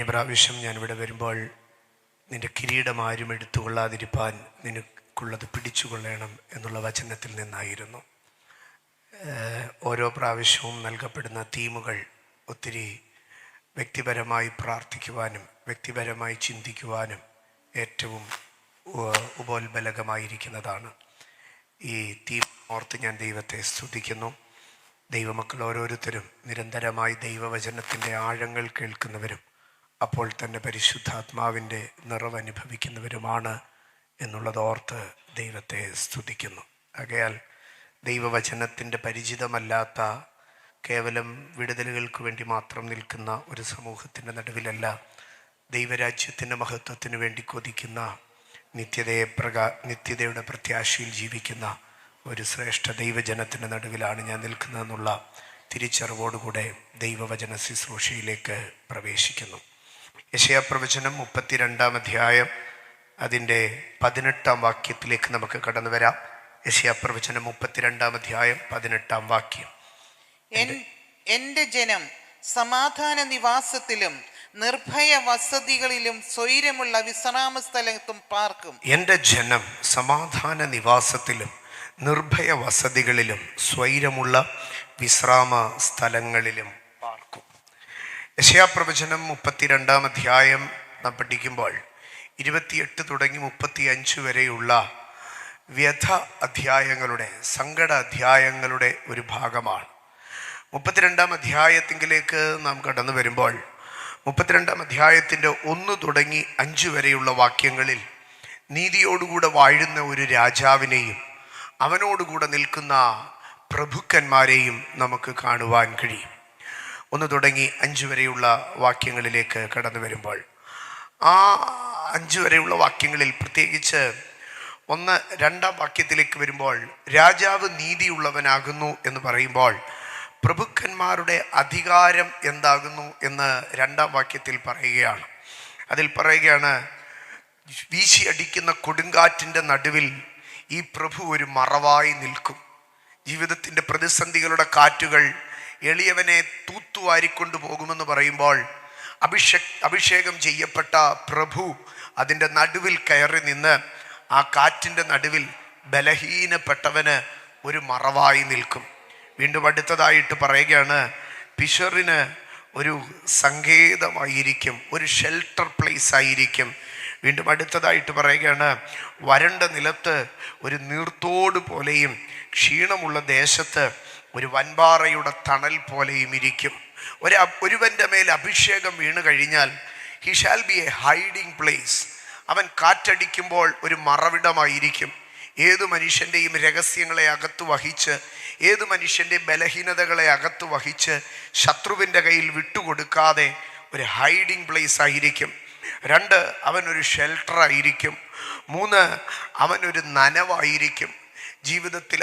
പ്രാവശ്യം ഞാനിവിടെ വരുമ്പോൾ നിന്റെ കിരീടം ആരും എടുത്തുകൊള്ളാതിരിപ്പാൻ നിനക്കുള്ളത് പിടിച്ചുകൊള്ളണം എന്നുള്ള വചനത്തിൽ നിന്നായിരുന്നു. ഓരോ പ്രാവശ്യവും നൽകപ്പെടുന്ന തീമുകൾ ഒത്തിരി വ്യക്തിപരമായി പ്രാർത്ഥിക്കുവാനും വ്യക്തിപരമായി ചിന്തിക്കുവാനും ഏറ്റവും ഉപോത്ബലകമായിരിക്കുന്നതാണ്. ഈ തീം ഓർത്ത് ഞാൻ ദൈവത്തെ സ്തുതിക്കുന്നു. ദൈവമക്കൾ ഓരോരുത്തരും നിരന്തരമായി ദൈവവചനത്തിൻ്റെ ആഴങ്ങൾ കേൾക്കുന്നവരും അപ്പോൾ തന്നെ പരിശുദ്ധാത്മാവിൻ്റെ നിറവനുഭവിക്കുന്നവരുമാണ് എന്നുള്ളതോർത്ത് ദൈവത്തെ സ്തുതിക്കുന്നു. ആകയാൽ ദൈവവചനത്തിൻ്റെ പരിചിതമല്ലാത്ത കേവലം വിടുതലുകൾക്ക് വേണ്ടി മാത്രം നിൽക്കുന്ന ഒരു സമൂഹത്തിൻ്റെ നടുവിലല്ല, ദൈവരാജ്യത്തിൻ്റെ മഹത്വത്തിന് വേണ്ടി കൊതിക്കുന്ന നിത്യതയുടെ പ്രത്യാശയിൽ ജീവിക്കുന്ന ഒരു ശ്രേഷ്ഠ ദൈവജനത്തിൻ്റെ നടുവിലാണ് ഞാൻ നിൽക്കുന്നതെന്നുള്ള തിരിച്ചറിവോടുകൂടെ ദൈവവചന ശുശ്രൂഷയിലേക്ക് പ്രവേശിക്കുന്നു. യെശയ്യാപ്രവചനം 32-ാം അധ്യായം അതിൻ്റെ 18-ാം വാക്യത്തിലേക്ക് നമുക്ക് കടന്നു വരാം. യെശയ്യാപ്രവചനം 32-ാം അധ്യായം 18-ാം വാക്യം. എന്റെ ജനം സമാധാന നിവാസത്തിലും നിർഭയ വസതികളിലും സ്വൈരമുള്ള വിശ്രാമ സ്ഥലത്തും പാർക്കും. എന്റെ ജനം സമാധാന നിവാസത്തിലും നിർഭയ വസതികളിലും സ്വൈരമുള്ള വിശ്രാമ സ്ഥലങ്ങളിലും പാർക്കും. യെശയ്യാപ്രവചനം 32-ാം അധ്യായം നാം പഠിക്കുമ്പോൾ 28 തുടങ്ങി 35 വരെയുള്ള വ്യഥ അധ്യായങ്ങളുടെ, സങ്കട അധ്യായങ്ങളുടെ ഒരു ഭാഗമാണ്. 32-ാം അധ്യായത്തിലേക്ക് നാം കടന്നു വരുമ്പോൾ 32-ാം അധ്യായത്തിൻ്റെ 1 തുടങ്ങി 5 വരെയുള്ള വാക്യങ്ങളിൽ നീതിയോടുകൂടെ വാഴുന്ന ഒരു രാജാവിനെയും അവനോടുകൂടെ നിൽക്കുന്ന പ്രഭുക്കന്മാരെയും നമുക്ക് കാണുവാൻ കഴിയും. 1 തുടങ്ങി 5 വരെയുള്ള വാക്യങ്ങളിലേക്ക് കടന്നു വരുമ്പോൾ ആ 5 വരെയുള്ള വാക്യങ്ങളിൽ പ്രത്യേകിച്ച് 1-2-ാം വാക്യത്തിലേക്ക് വരുമ്പോൾ രാജാവ് നീതിയുള്ളവനാകുന്നു എന്ന് പറയുമ്പോൾ പ്രഭുക്കന്മാരുടെ അധികാരം എന്താകുന്നു എന്ന് 2-ാം വാക്യത്തിൽ പറയുകയാണ്. അതിൽ പറയുകയാണ്, വീശിയടിക്കുന്ന കൊടുങ്കാറ്റിൻ്റെ നടുവിൽ ഈ പ്രഭു ഒരു മറവായി നിൽക്കും. ജീവിതത്തിൻ്റെ പ്രതിസന്ധികളുടെ കാറ്റുകൾ എളിയവനെ തൂത്തുവാരിക്കൊണ്ടു പോകുമെന്ന് പറയുമ്പോൾ അഭിഷേകം ചെയ്യപ്പെട്ട പ്രഭു അതിൻ്റെ നടുവിൽ കയറി നിന്ന് ആ കാറ്റിൻ്റെ നടുവിൽ ബലഹീനപ്പെട്ടവന് ഒരു മറവായി നിൽക്കും. വീണ്ടും അടുത്തതായിട്ട് പറയുകയാണ്, പിശറിന് ഒരു സങ്കേതമായിരിക്കും, ഒരു ഷെൽട്ടർ പ്ലേസ് ആയിരിക്കും. വീണ്ടും അടുത്തതായിട്ട് പറയുകയാണ്, വരണ്ട നിലത്ത് ഒരു നീർത്തോട് പോലെയും ക്ഷീണമുള്ള ദേശത്ത് ഒരു വൻപാറയുടെ തണൽ പോലെയും ഇരിക്കും. ഒരുവൻ്റെ മേൽ അഭിഷേകം വീണ് കഴിഞ്ഞാൽ he shall be A hiding place. അവൻ കാറ്റടിക്കുമ്പോൾ ഒരു മറവിടമായിരിക്കും. ഏതു മനുഷ്യൻ്റെയും രഹസ്യങ്ങളെ അകത്തു വഹിച്ച്, ഏതു മനുഷ്യൻ്റെ ബലഹീനതകളെ അകത്തു വഹിച്ച് ശത്രുവിൻ്റെ കയ്യിൽ വിട്ടുകൊടുക്കാതെ ഒരു ഹൈഡിങ് പ്ലേസ് ആയിരിക്കും. 2, അവനൊരു ഷെൽട്ടറായിരിക്കും. 3, അവനൊരു നനവായിരിക്കും. ജീവിതത്തിൽ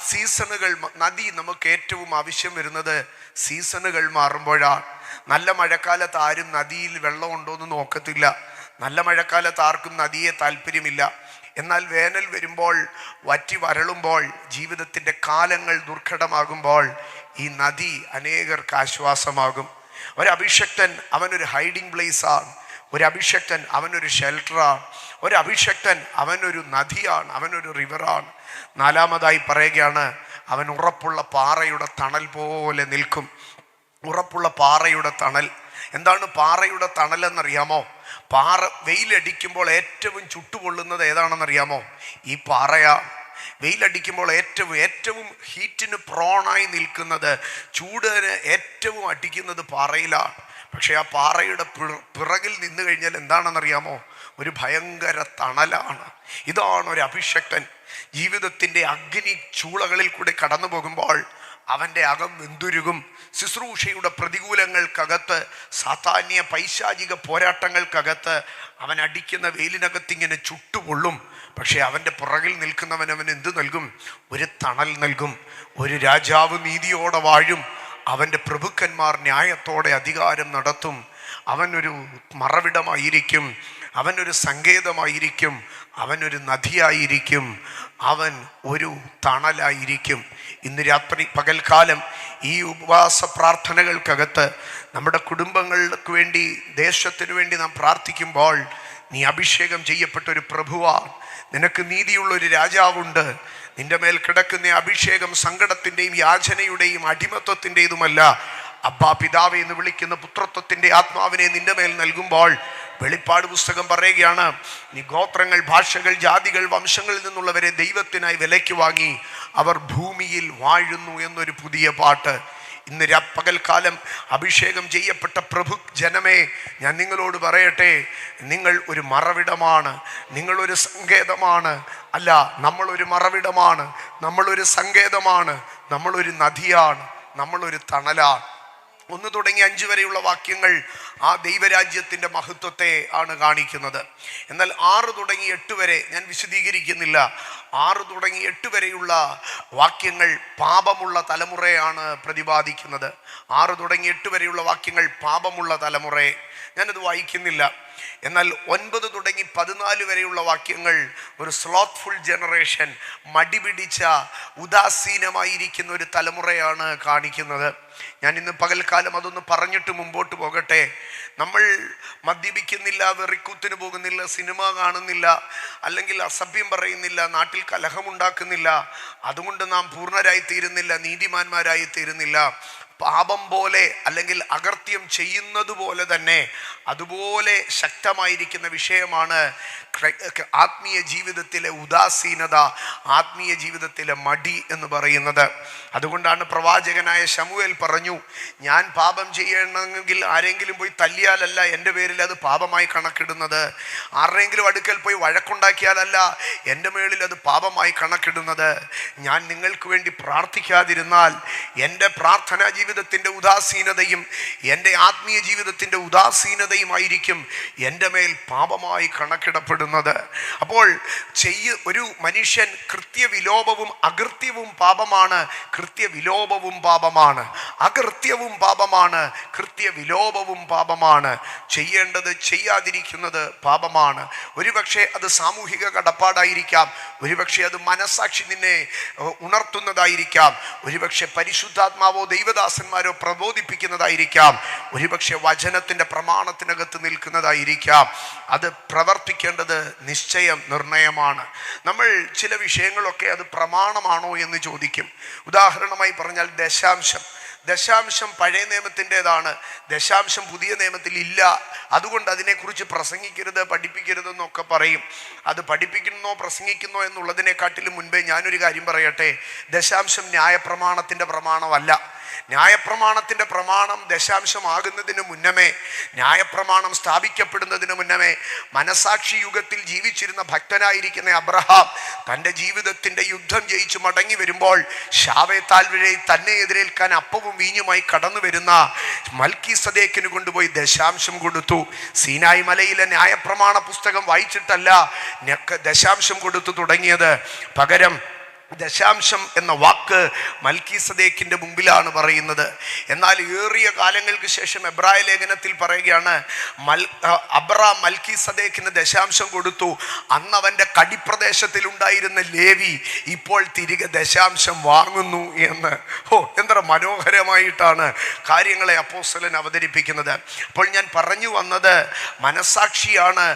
സീസണുകൾ, നദി നമുക്ക് ഏറ്റവും ആവശ്യം വരുന്നത് സീസണുകൾ മാറുമ്പോഴാണ്. നല്ല മഴക്കാലത്ത് ആരും നദിയിൽ വെള്ളമുണ്ടോ എന്ന് നോക്കത്തില്ല. നല്ല മഴക്കാലത്ത് ആർക്കും നദിയെ താല്പര്യമില്ല. എന്നാൽ വേനൽ വരുമ്പോൾ, വറ്റി വരളുമ്പോൾ, ജീവിതത്തിൻ്റെ കാലങ്ങൾ ദുർഘടമാകുമ്പോൾ ഈ നദി അനേകർക്ക് ആശ്വാസമാകും. ഒരഭിഷക്തൻ അവനൊരു ഹൈഡിങ് പ്ലേസാണ്. ഒരഭിഷക്തൻ അവനൊരു ഷെൽട്ടറാണ്. ഒരഭിഷക്തൻ അവനൊരു നദിയാണ്, അവനൊരു റിവറാണ്. 4-മതായി പറയുകയാണ്, അവൻ ഉറപ്പുള്ള പാറയുടെ തണൽ പോലെ നിൽക്കും. ഉറപ്പുള്ള പാറയുടെ തണൽ. എന്താണ് പാറയുടെ തണൽ എന്നറിയാമോ? പാറ വെയിലടിക്കുമ്പോൾ ഏറ്റവും ചുട്ടുപൊള്ളുന്നത് ഏതാണെന്നറിയാമോ? ഈ പാറയാണ്. വെയിലടിക്കുമ്പോൾ ഏറ്റവും ഹീറ്റിന് പ്രോണായി നിൽക്കുന്നത്, ചൂടിന് ഏറ്റവും അടിക്കുന്നത് പാറയിലാണ്. പക്ഷെ ആ പാറയുടെ പിറകിൽ നിന്ന് കഴിഞ്ഞാൽ എന്താണെന്നറിയാമോ? ഒരു ഭയങ്കര തണലാണ്. ഇതാണ് ഒരു അഭിഷക്തൻ. ജീവിതത്തിൻ്റെ അഗ്നി ചൂളകളിൽ കൂടെ കടന്നു പോകുമ്പോൾ അവൻ്റെ അകം വെന്തുരുകും. ശുശ്രൂഷയുടെ പ്രതികൂലങ്ങൾക്കകത്ത്, സാത്താന്യ പൈശാചിക പോരാട്ടങ്ങൾക്കകത്ത് അവൻ അടിക്കുന്ന വെയിലിനകത്തിങ്ങനെ ചുട്ടുപൊള്ളും. പക്ഷെ അവൻ്റെ പുറകിൽ നിൽക്കുന്നവൻ അവൻ എന്തു നൽകും? ഒരു തണൽ നൽകും. ഒരു രാജാവ് നീതിയോടെ വാഴും. അവൻ്റെ പ്രഭുക്കന്മാർ ന്യായത്തോടെ അധികാരം നടത്തും. അവനൊരു മറവിടമായിരിക്കും, അവനൊരു സങ്കേതമായിരിക്കും, അവനൊരു നദിയായിരിക്കും, അവൻ ഒരു തണലായിരിക്കും. ഇന്ന് രാത്രി പകൽക്കാലം ഈ ഉപവാസ പ്രാർത്ഥനകൾക്കകത്ത് നമ്മുടെ കുടുംബങ്ങൾക്ക് വേണ്ടി, ദേശത്തിനു വേണ്ടി നാം പ്രാർത്ഥിക്കുമ്പോൾ, നീ അഭിഷേകം ചെയ്യപ്പെട്ട ഒരു പ്രഭുവാണ്, നിനക്ക് നീതിയുള്ള ഒരു രാജാവുണ്ട്. നിന്റെ മേൽ കിടക്കുന്ന അഭിഷേകം സങ്കടത്തിൻ്റെയും യാചനയുടെയും അടിമത്വത്തിൻ്റെതുമല്ല. അബ്ബാ പിതാവേ എന്ന് വിളിക്കുന്ന പുത്രത്വത്തിൻ്റെ ആത്മാവിനെ നിന്റെ മേൽ നൽകുമ്പോൾ, വെളിപ്പാട് പുസ്തകം പറയുകയാണ്, നീ ഗോത്രങ്ങൾ, ഭാഷകൾ, ജാതികൾ, വംശങ്ങളിൽ നിന്നുള്ളവരെ ദൈവത്തിനായി വിലയ്ക്ക് വാങ്ങി, അവർ ഭൂമിയിൽ വാഴുന്നു എന്നൊരു പുതിയ പാട്ട്. ഇന്ന് പകൽക്കാലം അഭിഷേകം ചെയ്യപ്പെട്ട പ്രഭു ജനമേ, ഞാൻ നിങ്ങളോട് പറയട്ടെ, നിങ്ങൾ ഒരു മറവിടമാണ്, നിങ്ങളൊരു സങ്കേതമാണ്. അല്ല, നമ്മളൊരു മറവിടമാണ്, നമ്മളൊരു സങ്കേതമാണ്, നമ്മളൊരു നദിയാണ്, നമ്മളൊരു തണലാണ്. 1 തുടങ്ങി 5 വരെയുള്ള വാക്യങ്ങൾ ആ ദൈവരാജ്യത്തിൻ്റെ മഹത്വത്തെ ആണ് കാണിക്കുന്നത്. എന്നാൽ 6 തുടങ്ങി 8 വരെ ഞാൻ വിശദീകരിക്കുന്നില്ല. 6 തുടങ്ങി 8 വരെയുള്ള വാക്യങ്ങൾ പാപമുള്ള തലമുറയാണ് പ്രതിപാദിക്കുന്നത്. 6 തുടങ്ങി 8 വരെയുള്ള വാക്യങ്ങൾ പാപമുള്ള തലമുറയെ, ഞാനത് വായിക്കുന്നില്ല. എന്നാൽ 9 തുടങ്ങി 14 വരെയുള്ള വാക്യങ്ങൾ ഒരു സ്ലോത്ത്ഫുൾ ജനറേഷൻ, മടി പിടിച്ച ഉദാസീനമായിരിക്കുന്ന ഒരു തലമുറയാണ് കാണിക്കുന്നത്. ഞാൻ ഇന്ന് പകൽക്കാലം അതൊന്ന് പറഞ്ഞിട്ട് മുമ്പോട്ട് പോകട്ടെ. നമ്മൾ മദ്യപിക്കുന്നില്ല, വെറിക്കൂത്തിന് പോകുന്നില്ല, സിനിമ കാണുന്നില്ല, അല്ലെങ്കിൽ അസഭ്യം പറയുന്നില്ല, നാട്ടിൽ കലഹമുണ്ടാക്കുന്നില്ല. അതുകൊണ്ട് നാം പൂർണ്ണരായി തീരുന്നില്ല, നീതിമാന്മാരായി തീരുന്നില്ല. പാപം പോലെ അല്ലെങ്കിൽ അകൃത്യം ചെയ്യുന്നത് പോലെ തന്നെ അതുപോലെ ശക്തമായിരിക്കുന്ന വിഷയമാണ് ആത്മീയ ജീവിതത്തിലെ ഉദാസീനത, ആത്മീയ ജീവിതത്തിലെ മടി എന്ന് പറയുന്നത്. അതുകൊണ്ടാണ് പ്രവാചകനായ ശമൂവേൽ പറഞ്ഞു, ഞാൻ പാപം ചെയ്യണമെങ്കിൽ ആരെങ്കിലും പോയി തല്ലിയാലല്ല എൻ്റെ പേരിൽ അത് പാപമായി കണക്കിടുന്നത്, ആരുടെയെങ്കിലും അടുക്കൽ പോയി വഴക്കുണ്ടാക്കിയാലല്ല എൻ്റെ മേളിൽ അത് പാപമായി കണക്കിടുന്നത്. ഞാൻ നിങ്ങൾക്ക് വേണ്ടി പ്രാർത്ഥിക്കാതിരുന്നാൽ എൻ്റെ പ്രാർത്ഥനാ ജീവിതത്തിൻ്റെ ഉദാസീനതയും എൻ്റെ ആത്മീയ ജീവിതത്തിൻ്റെ ഉദാസീനതയുമായിരിക്കും എൻ്റെ മേൽ പാപമായി കണക്കിടപ്പെടുന്നത്. അപ്പോൾ ഒരു മനുഷ്യൻ കൃത്യവിലോപവും അകൃത്യവും പാപമാണ്, കൃത്യവിലോപവും പാപമാണ്, അകൃത്യവും പാപമാണ്, കൃത്യവിലോപവും പാപമാണ്. ചെയ്യേണ്ടത് ചെയ്യാതിരിക്കുന്നത് പാപമാണ്. ഒരുപക്ഷെ അത് സാമൂഹിക കടപ്പാടായിരിക്കാം, ഒരുപക്ഷെ അത് മനസാക്ഷി നിന്നെ ഉണർത്തുന്നതായിരിക്കാം, ഒരുപക്ഷെ പരിശുദ്ധാത്മാവോ ദൈവദാസന്മാരോ പ്രബോധിപ്പിക്കുന്നതായിരിക്കാം, ഒരുപക്ഷെ വചനത്തിൻ്റെ പ്രമാണത്തിനകത്ത് നിൽക്കുന്നതായിരിക്കാം. അത് പ്രവർത്തിക്കേണ്ടത് നിശ്ചയം നിർണയമാണ്. നമ്മൾ ചില വിഷയങ്ങളൊക്കെ അത് പ്രമാണമാണോ എന്ന് ചോദിക്കും. ഉദാഹരണമായി പറഞ്ഞാൽ ദശാംശം പഴയ നിയമത്തിൻ്റെതാണ്, ദശാംശം പുതിയ നിയമത്തിൽ ഇല്ല, അതുകൊണ്ട് അതിനെക്കുറിച്ച് പ്രസംഗിക്കരുത്, പഠിപ്പിക്കരുതെന്നൊക്കെ പറയും. അത് പഠിപ്പിക്കുന്നോ പ്രസംഗിക്കുന്നോ എന്നുള്ളതിനെക്കാട്ടിലും മുൻപേ ഞാനൊരു കാര്യം പറയട്ടെ. ദശാംശം ന്യായപ്രമാണത്തിൻ്റെ പ്രമാണമല്ല. ന്യായപ്രമാണത്തിൻ്റെ പ്രമാണം ദശാംശമാകുന്നതിന് മുന്നമേ, ന്യായപ്രമാണം സ്ഥാപിക്കപ്പെടുന്നതിന് മുന്നമേ, മനസാക്ഷി യുഗത്തിൽ ജീവിച്ചിരുന്ന ഭക്തനായിരിക്കുന്ന അബ്രഹാം തൻ്റെ ജീവിതത്തിൻ്റെ യുദ്ധം ജയിച്ച് മടങ്ങി വരുമ്പോൾ ശാവേത്താൽ വഴി തന്നെ എതിരേൽക്കാൻ അപ്പവും വീഞ്ഞുമായി കടന്നു വരുന്ന മൽക്കീസദേക്കിന് കൊണ്ടുപോയി ദശാംശം കൊടുത്തു. സീനായി മലയിലെ ന്യായപ്രമാണ പുസ്തകം വായിച്ചിട്ടല്ല ദശാംശം കൊടുത്തു തുടങ്ങിയത്. പകരം ദശാംശം എന്ന വാക്ക് മൽക്കീസദേക്കിൻ്റെ മുമ്പിലാണ് പറയുന്നത്. എന്നാൽ ഏറിയ കാലങ്ങൾക്ക് ശേഷം എബ്രായ ലേഖനത്തിൽ പറയുകയാണ്, അബ്രാം മൽക്കീസദേക്കിന് ദശാംശം കൊടുത്തു. അന്ന് അവൻ്റെ കടിപ്രദേശത്തിൽ ഉണ്ടായിരുന്ന ലേവി ഇപ്പോൾ തിരികെ ദശാംശം വാങ്ങുന്നു എന്ന്. എത്ര മനോഹരമായിട്ടാണ് കാര്യങ്ങളെ അപ്പോസ്തലൻ അവതരിപ്പിക്കുന്നത്. അപ്പോൾ ഞാൻ പറഞ്ഞു വന്നത്, മനസാക്ഷിയാണ്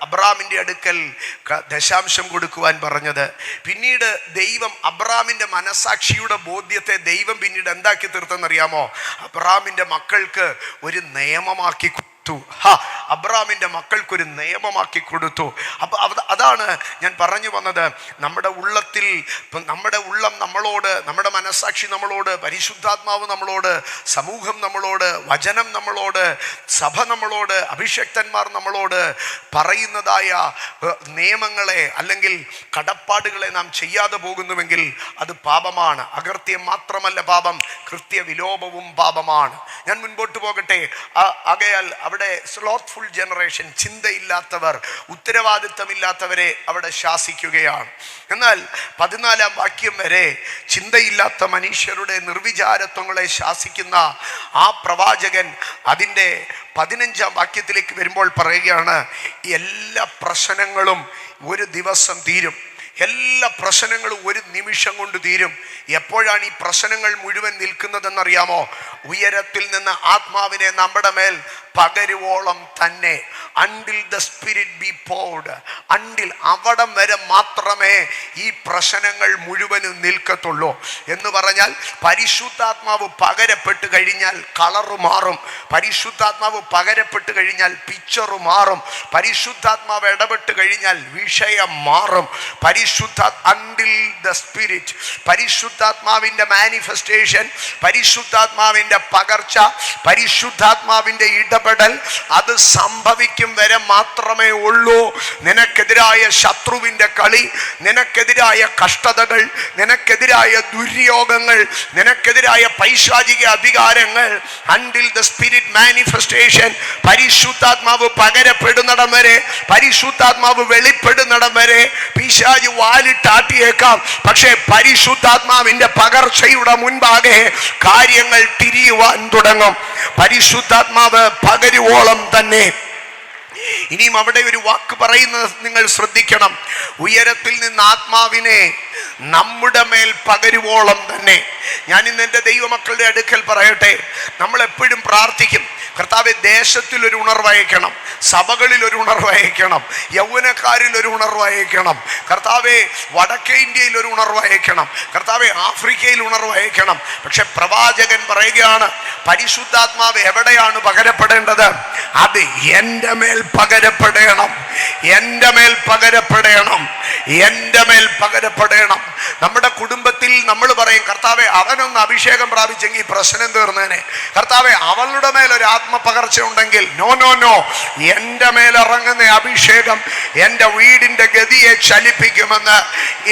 അബ്രാമിൻ്റെ അടുക്കൽ ദശാംശം കൊടുക്കുവാൻ പറഞ്ഞത്. പിന്നീട് ദൈവം അബ്രാമിൻ്റെ മനസാക്ഷിയുടെ ബോധ്യത്തെ ദൈവം പിന്നീട് എന്താക്കി തീർത്തെന്നറിയാമോ? അബ്രാമിൻ്റെ മക്കൾക്ക് ഒരു നിയമമാക്കി കൊടുത്തു. അബ്രാമിൻ്റെ മക്കൾക്കൊരു നിയമമാക്കി കൊടുത്തു. അപ്പോൾ അതാണ് ഞാൻ പറഞ്ഞു വന്നത്. നമ്മുടെ ഉള്ളം നമ്മളോട്, നമ്മുടെ മനസാക്ഷി നമ്മളോട്, പരിശുദ്ധാത്മാവ് നമ്മളോട്, സമൂഹം നമ്മളോട്, വചനം നമ്മളോട്, സഭ നമ്മളോട്, അഭിഷക്തന്മാർ നമ്മളോട് പറയുന്നതായ നിയമങ്ങളെ അല്ലെങ്കിൽ കടപ്പാടുകളെ നാം ചെയ്യാതെ പോകുന്നുവെങ്കിൽ അത് പാപമാണ്. അകൃത്യം മാത്രമല്ല പാപം, കൃത്യവിലോപവും പാപമാണ്. ഞാൻ മുൻപോട്ട് പോകട്ടെ. ആകയാൽ അവിടെ സ്ലോത്ത്ഫുൾ ജനറേഷൻ, ചിന്തയില്ലാത്തവർ, ഉത്തരവാദിത്തമില്ലാത്തവരെ അവിടെ ശാസിക്കുകയാണ്. എന്നാൽ 14-ാം വാക്യം വരെ ചിന്തയില്ലാത്ത മനുഷ്യരുടെ നിർവിചാരത്വങ്ങളെ ശാസിക്കുന്ന ആ പ്രവാചകൻ അതിൻ്റെ 15-ാം വാക്യത്തിലേക്ക് വരുമ്പോൾ പറയുകയാണ്, എല്ലാ പ്രശ്നങ്ങളും ഒരു ദിവസം തീരും. എല്ലാ പ്രശ്നങ്ങളും ഒരു നിമിഷം കൊണ്ട് തീരും. എപ്പോഴാണ് ഈ പ്രശ്നങ്ങൾ മുഴുവൻ നിൽക്കുന്നതെന്നറിയാമോ? ഉയരത്തിൽ നിന്ന് ആത്മാവിനെ നമ്മുടെ മേൽ പകരുവോളം തന്നെ. Until the spirit B poured, until അവിടം വരെ മാത്രമേ ഈ പ്രശ്നങ്ങൾ മുഴുവനും നിൽക്കത്തുള്ളൂ. എന്ന് പറഞ്ഞാൽ പരിശുദ്ധാത്മാവ് പകരപ്പെട്ട് കഴിഞ്ഞാൽ കളറ് മാറും, പരിശുദ്ധാത്മാവ് പകരപ്പെട്ട് കഴിഞ്ഞാൽ പിക്ചറ് മാറും, പരിശുദ്ധാത്മാവ് ഇടപെട്ട് കഴിഞ്ഞാൽ വിഷയം മാറും. അണ്ടിൽ ദ സ്പിരിറ്റ്, പരിശുദ്ധാത്മാവിന്റെ മാനിഫെസ്റ്റേഷൻ, പരിശുദ്ധാത്മാവിന്റെ പകർച്ച, പരിശുദ്ധാത്മാവിന്റെ ഇടപെടൽ, അത് സംഭവിക്കും വരെ മാത്രമേ ഉള്ളൂ. നിനക്കെതിരായ ശത്രുവിന്റെ കളി, നിനക്കെതിരായ കഷ്ടതകൾ, നിനക്കെതിരായ ദുര്യോഗങ്ങൾ, നിനക്കെതിരായ പൈശാചിക അധികാരങ്ങൾ, അണ്ടിൽ ദ സ്പിരിറ്റ് മാനിഫെസ്റ്റേഷൻ, പരിശുദ്ധാത്മാവ് പകരപ്പെടുന്നിടം വരെ, പരിശുദ്ധാത്മാവ് വെളിപ്പെടുന്നിടം വരെ പിശാച് വാലിട്ടാട്ടിയേക്കാം. പക്ഷേ പരിശുദ്ധാത്മാവിന്റെ പകർച്ചയുടെ മുൻപാകെ കാര്യങ്ങൾ തിരിയുവാൻ തുടങ്ങും. പരിശുദ്ധാത്മാവ് പകരുവോളം തന്നെ. ഇനിയും അവിടെ ഒരു വാക്ക് പറയുന്നത് നിങ്ങൾ ശ്രദ്ധിക്കണം. ഉയരത്തിൽ നിന്ന് ആത്മാവിനെ നമ്മുടെ മേൽ പകരുവോളം തന്നെ. ഞാൻ ഇന്ന് എൻ്റെ ദൈവമക്കളുടെ അടുക്കൽ പറയട്ടെ, നമ്മൾ എപ്പോഴും പ്രാർത്ഥിക്കും, കർത്താവെ ദേശത്തിൽ ഒരു ഉണർവ് അയക്കണം, സഭകളിൽ ഒരു ഉണർവ് അയക്കണം, യൗവനക്കാരിൽ ഒരു ഉണർവ് അയക്കണം, കർത്താവെ വടക്കേ ഇന്ത്യയിൽ ഒരു ഉണർവ് അയക്കണം, കർത്താവെ ആഫ്രിക്കയിൽ ഉണർവ് അയക്കണം. പക്ഷെ പ്രവാചകൻ പറയുകയാണ്, പരിശുദ്ധാത്മാവ് എവിടെയാണ് പകരപ്പെടേണ്ടത്? അത് എൻ്റെ മേൽ പകരപ്പെടണം, എൻ്റെ മേൽ പകരപ്പെടണം, എൻ്റെ മേൽ പകരപ്പെടണം. നമ്മുടെ കുടുംബത്തിൽ നമ്മൾ പറയും, കർത്താവെ അവനൊന്ന് അഭിഷേകം പ്രാപിച്ചെങ്കിൽ പ്രശ്നം തീർന്നേനെ, കർത്താവെ അവളുടെ മേൽ ഒരു ആത്മപകർച്ച ഉണ്ടെങ്കിൽ, നോ നോ നോ, എൻ്റെ മേലിറങ്ങുന്ന അഭിഷേകം എൻ്റെ വീടിൻ്റെ ഗതിയെ ചലിപ്പിക്കുമെന്ന്.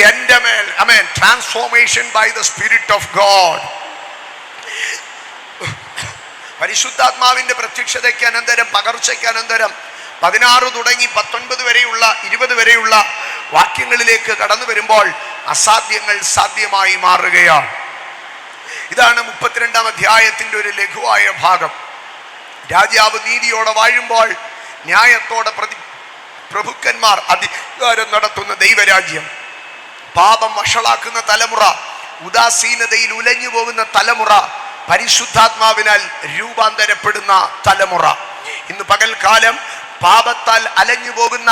എൻ്റെ മേൽ ആമേൻ, transformation by the spirit of God. പരിശുദ്ധാത്മാവിന്റെ പ്രത്യക്ഷതയ്ക്ക് അനന്തരം, പകർച്ചയ്ക്ക് അനന്തരം 16 തുടങ്ങി 19 വരെയുള്ള 20 വരെയുള്ള വാക്യങ്ങളിലേക്ക് കടന്നു വരുമ്പോൾ അസാധ്യങ്ങൾ സാധ്യമായി മാറുകയാണ്. ഇതാണ് 32-ാം അധ്യായത്തിന്റെ ഒരു ലഘുവായ ഭാഗം. രാജാവ് നീതിയോടെ വാഴുമ്പോൾ ന്യായത്തോടെ പ്രഭുക്കന്മാർ അധികാരം നടത്തുന്ന ദൈവരാജ്യം, പാപം വഷളാക്കുന്ന തലമുറ, ഉദാസീനതയിൽ ഉലഞ്ഞു പോകുന്ന തലമുറ, പരിശുദ്ധാത്മാവിനാൽ രൂപാന്തരപ്പെടുന്ന തലമുറ. ഇന്ന് പകൽക്കാലം പാപത്താൽ അലഞ്ഞു പോകുന്ന,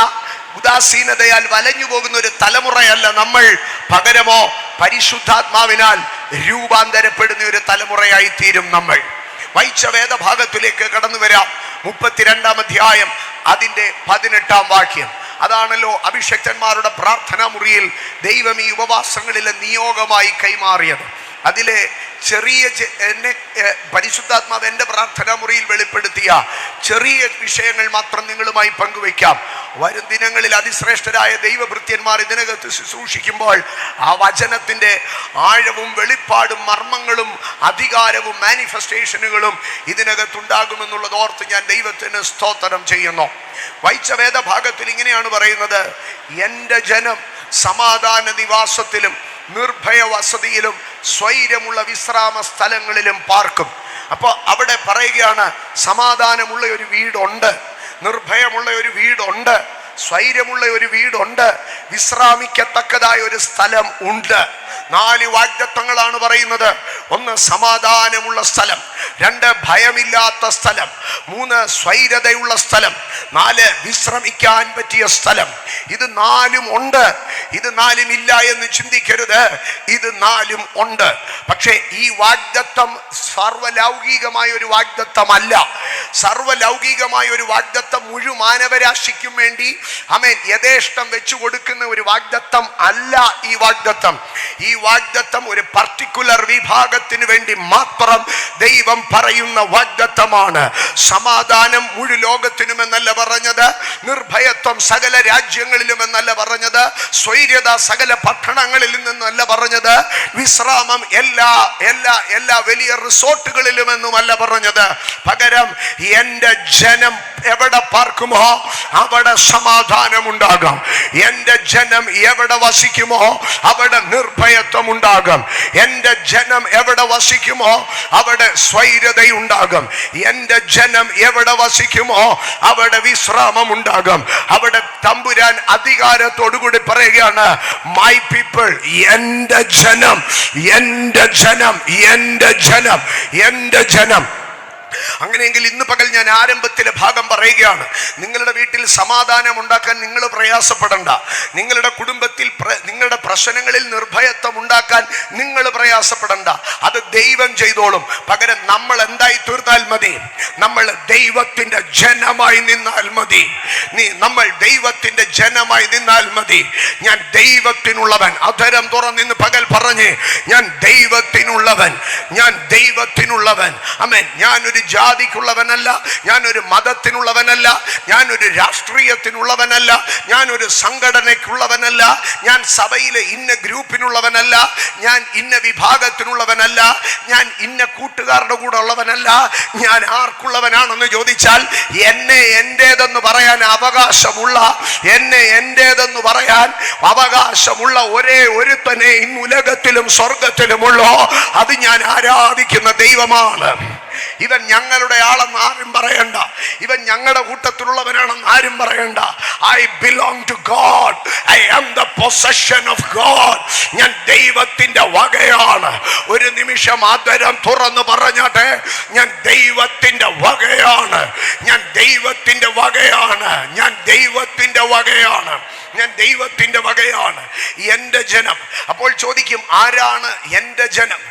ഉദാസീനതയാൽ വലഞ്ഞു പോകുന്ന ഒരു തലമുറയല്ല നമ്മൾ, പകരമോ പരിശുദ്ധാത്മാവിനാൽ രൂപാന്തരപ്പെടുന്ന ഒരു തലമുറയായി തീരും നമ്മൾ. വായിച്ച വേദഭാഗത്തിലേക്ക് കടന്നു വരാം. 32-ാം അധ്യായം അതിൻ്റെ 18-ാം വാക്യം. അതാണല്ലോ അഭിഷക്തന്മാരുടെ പ്രാർത്ഥനാ മുറിയിൽ ദൈവം ഈ ഉപവാസങ്ങളിലെ നിയോഗമായി കൈമാറിയത്. അതിലെ ചെറിയ പരിശുദ്ധാത്മാവ് എൻ്റെ പ്രാർത്ഥനാ മുറിയിൽ വെളിപ്പെടുത്തിയ ചെറിയ വിഷയങ്ങൾ മാത്രം നിങ്ങളുമായി പങ്കുവയ്ക്കാം. വരും ദിനങ്ങളിൽ അതിശ്രേഷ്ഠരായ ദൈവഭൃത്യന്മാർ ഇതിനകത്ത് ശുശ്രൂഷിക്കുമ്പോൾ ആ വചനത്തിൻ്റെ ആഴവും വെളിപ്പാടും മർമ്മങ്ങളും അധികാരവും മാനിഫെസ്റ്റേഷനുകളും ഇതിനകത്തുണ്ടാകുമെന്നുള്ളത് ഓർത്ത് ഞാൻ ദൈവത്തിന് സ്തോത്രം ചെയ്യുന്നു. വായിച്ച വേദഭാഗത്തിൽ ഇങ്ങനെയാണ് പറയുന്നത്, എൻ്റെ ജനം സമാധാന നിവാസത്തിലും നിർഭയ വസതിയിലും സ്വൈരമുള്ള വിശ്രാമ സ്ഥലങ്ങളിലും പാർക്കും. അപ്പോൾ അവിടെ പറയുകയാണ്, സമാധാനമുള്ള ഒരു വീടുണ്ട്, നിർഭയമുള്ള ഒരു വീടുണ്ട്, സ്വൈരമുള്ള ഒരു വീടുണ്ട്, വിശ്രാമിക്കത്തക്കതായ ഒരു സ്ഥലം ഉണ്ട്. 4 വാഗ്ദത്തങ്ങളാണ് പറയുന്നത്. 1 സമാധാനമുള്ള സ്ഥലം, 2 ഭയമില്ലാത്ത സ്ഥലം, 3 സ്വൈരതയുള്ള സ്ഥലം, 4 വിശ്രമിക്കാൻ പറ്റിയ സ്ഥലം. ഇത് 4ഉം ഉണ്ട്. ഇത് 4ഉം ഇല്ല എന്ന് ചിന്തിക്കരുത്, ഇത് 4ഉം ഉണ്ട്. പക്ഷേ ഈ വാഗ്ദത്തം സർവലൗകികമായ ഒരു വാഗ്ദത്തമല്ല. സർവലൗകികമായ ഒരു വാഗ്ദത്തം മുഴു മാനവരാശിക്കും വേണ്ടി ആമേൻ യഥേഷ്ടം വെച്ചു കൊടുക്കുന്ന ഒരു വാഗ്ദത്തം അല്ല ഈ വാഗ്ദത്തം. ഈ വാഗ്ദത്തം ഒരു പർട്ടിക്കുലർ വിഭാഗത്തിന് വേണ്ടി മാത്രം ദൈവം പറയുന്ന വാഗ്ദത്തമാണ്. സമാധാനം മുഴു ലോകത്തിനുമെന്നല്ല പറഞ്ഞത്, നിർഭയത്വം സകല രാജ്യങ്ങളിലും എന്നല്ല പറഞ്ഞത്, സ്വൈര്യത സകല പട്ടണങ്ങളിൽ നിന്നല്ല പറഞ്ഞത്, വിശ്രാമം എല്ലാ വലിയ റിസോർട്ടുകളിലുമെന്നുമല്ല പറഞ്ഞത്. പകരം എൻ്റെ ജനം എവിടെ പാർക്കുമോ അവിടെ സമാധാനം ഉണ്ടാകാം. എൻ്റെ ജനം എവിടെ വസിക്കുമോ അവിടെ നിർഭയത്വം ഉണ്ടാകും. എൻ്റെ ജനം എവിടെ വസിക്കുമോ അവിടെ സ്വൈര്യതയുണ്ടാകും. എൻ്റെ ജനം എവിടെ വസിക്കുമോ അവിടെ വിശ്രാമം ഉണ്ടാകും. അവിടെ തമ്പുരാൻ അധികാരത്തോടുകൂടി പറയുകയാണ്, മൈ പീപ്പിൾ, എൻ്റെ ജനം, എൻ്റെ ജനം, എൻ്റെ ജനം, എൻ്റെ ജനം. അങ്ങനെയെങ്കിൽ ഇന്ന് പകൽ ഞാൻ ആരംഭത്തിലെ ഭാഗം പറയുകയാണ്. നിങ്ങളുടെ വീട്ടിൽ സമാധാനം ഉണ്ടാക്കാൻ നിങ്ങൾ പ്രയാസപ്പെടണ്ട. നിങ്ങളുടെ കുടുംബത്തിൽ നിങ്ങളുടെ പ്രശ്നങ്ങളിൽ നിർഭയത്വം ഉണ്ടാക്കാൻ നിങ്ങൾ പ്രയാസപ്പെടണ്ട. അത് ദൈവം ചെയ്തോളും. പകരം നമ്മൾ എന്തായി തീർന്നാൽ മതി? നമ്മൾ ദൈവത്തിന്റെ ജനമായി നിന്നാൽ മതി. നമ്മൾ ദൈവത്തിന്റെ ജനമായി നിന്നാൽ മതി. ഞാൻ ദൈവത്തിനുള്ളവൻ. അധരം തുറന്നിന്ന് പകൽ പറഞ്ഞ്, ഞാൻ ദൈവത്തിനുള്ളവൻ, ഞാൻ ദൈവത്തിനുള്ളവൻ. ആമേൻ. ഞാനൊരു ജാതിക്കുള്ളവനല്ല, ഞാനൊരു മതത്തിനുള്ളവനല്ല, ഞാനൊരു രാഷ്ട്രീയത്തിനുള്ളവനല്ല, ഞാനൊരു സംഘടനയ്ക്കുള്ളവനല്ല, ഞാൻ സഭയിലെ ഇന്ന ഗ്രൂപ്പിനുള്ളവനല്ല, ഞാൻ ഇന്ന വിഭാഗത്തിനുള്ളവനല്ല, ഞാൻ ഇന്ന കൂട്ടുകാരുടെ കൂടെ ഉള്ളവനല്ല. ഞാൻ ആർക്കുള്ളവനാണെന്ന് ചോദിച്ചാൽ എന്നെ എന്റേതെന്ന് പറയാൻ അവകാശമുള്ള, എന്നെ എന്റേതെന്ന് പറയാൻ അവകാശമുള്ള ഒരേ ഒരുത്തനെ ഇന്ന് ഉലകത്തിലും സ്വർഗത്തിലുമുള്ളോ അത് ഞാൻ ആരാധിക്കുന്ന ദൈവമാണ്. ഇവൻ ഞങ്ങളുടെ ആളെന്ന് ആരും പറയണ്ട. ഇവൻ ഞങ്ങളുടെ കൂട്ടത്തിലുള്ളവനാണെന്ന് ആരും പറയണ്ട. I belong to God. I am the possession of God. ഞാൻ ദൈവത്തിന്റെ വകയാണ്. ഒരു നിമിഷം ആദരം തുറന്ന് പറഞ്ഞാട്ടെ, ഞാൻ ദൈവത്തിന്റെ വകയാണ്, ഞാൻ ദൈവത്തിന്റെ വകയാണ്, ഞാൻ ദൈവത്തിന്റെ വകയാണ്, ഞാൻ ദൈവത്തിന്റെ വകയാണ്. എൻ്റെ ജനം. അപ്പോൾ ചോദിക്കും, ആരാണ് എൻ്റെ ജനം?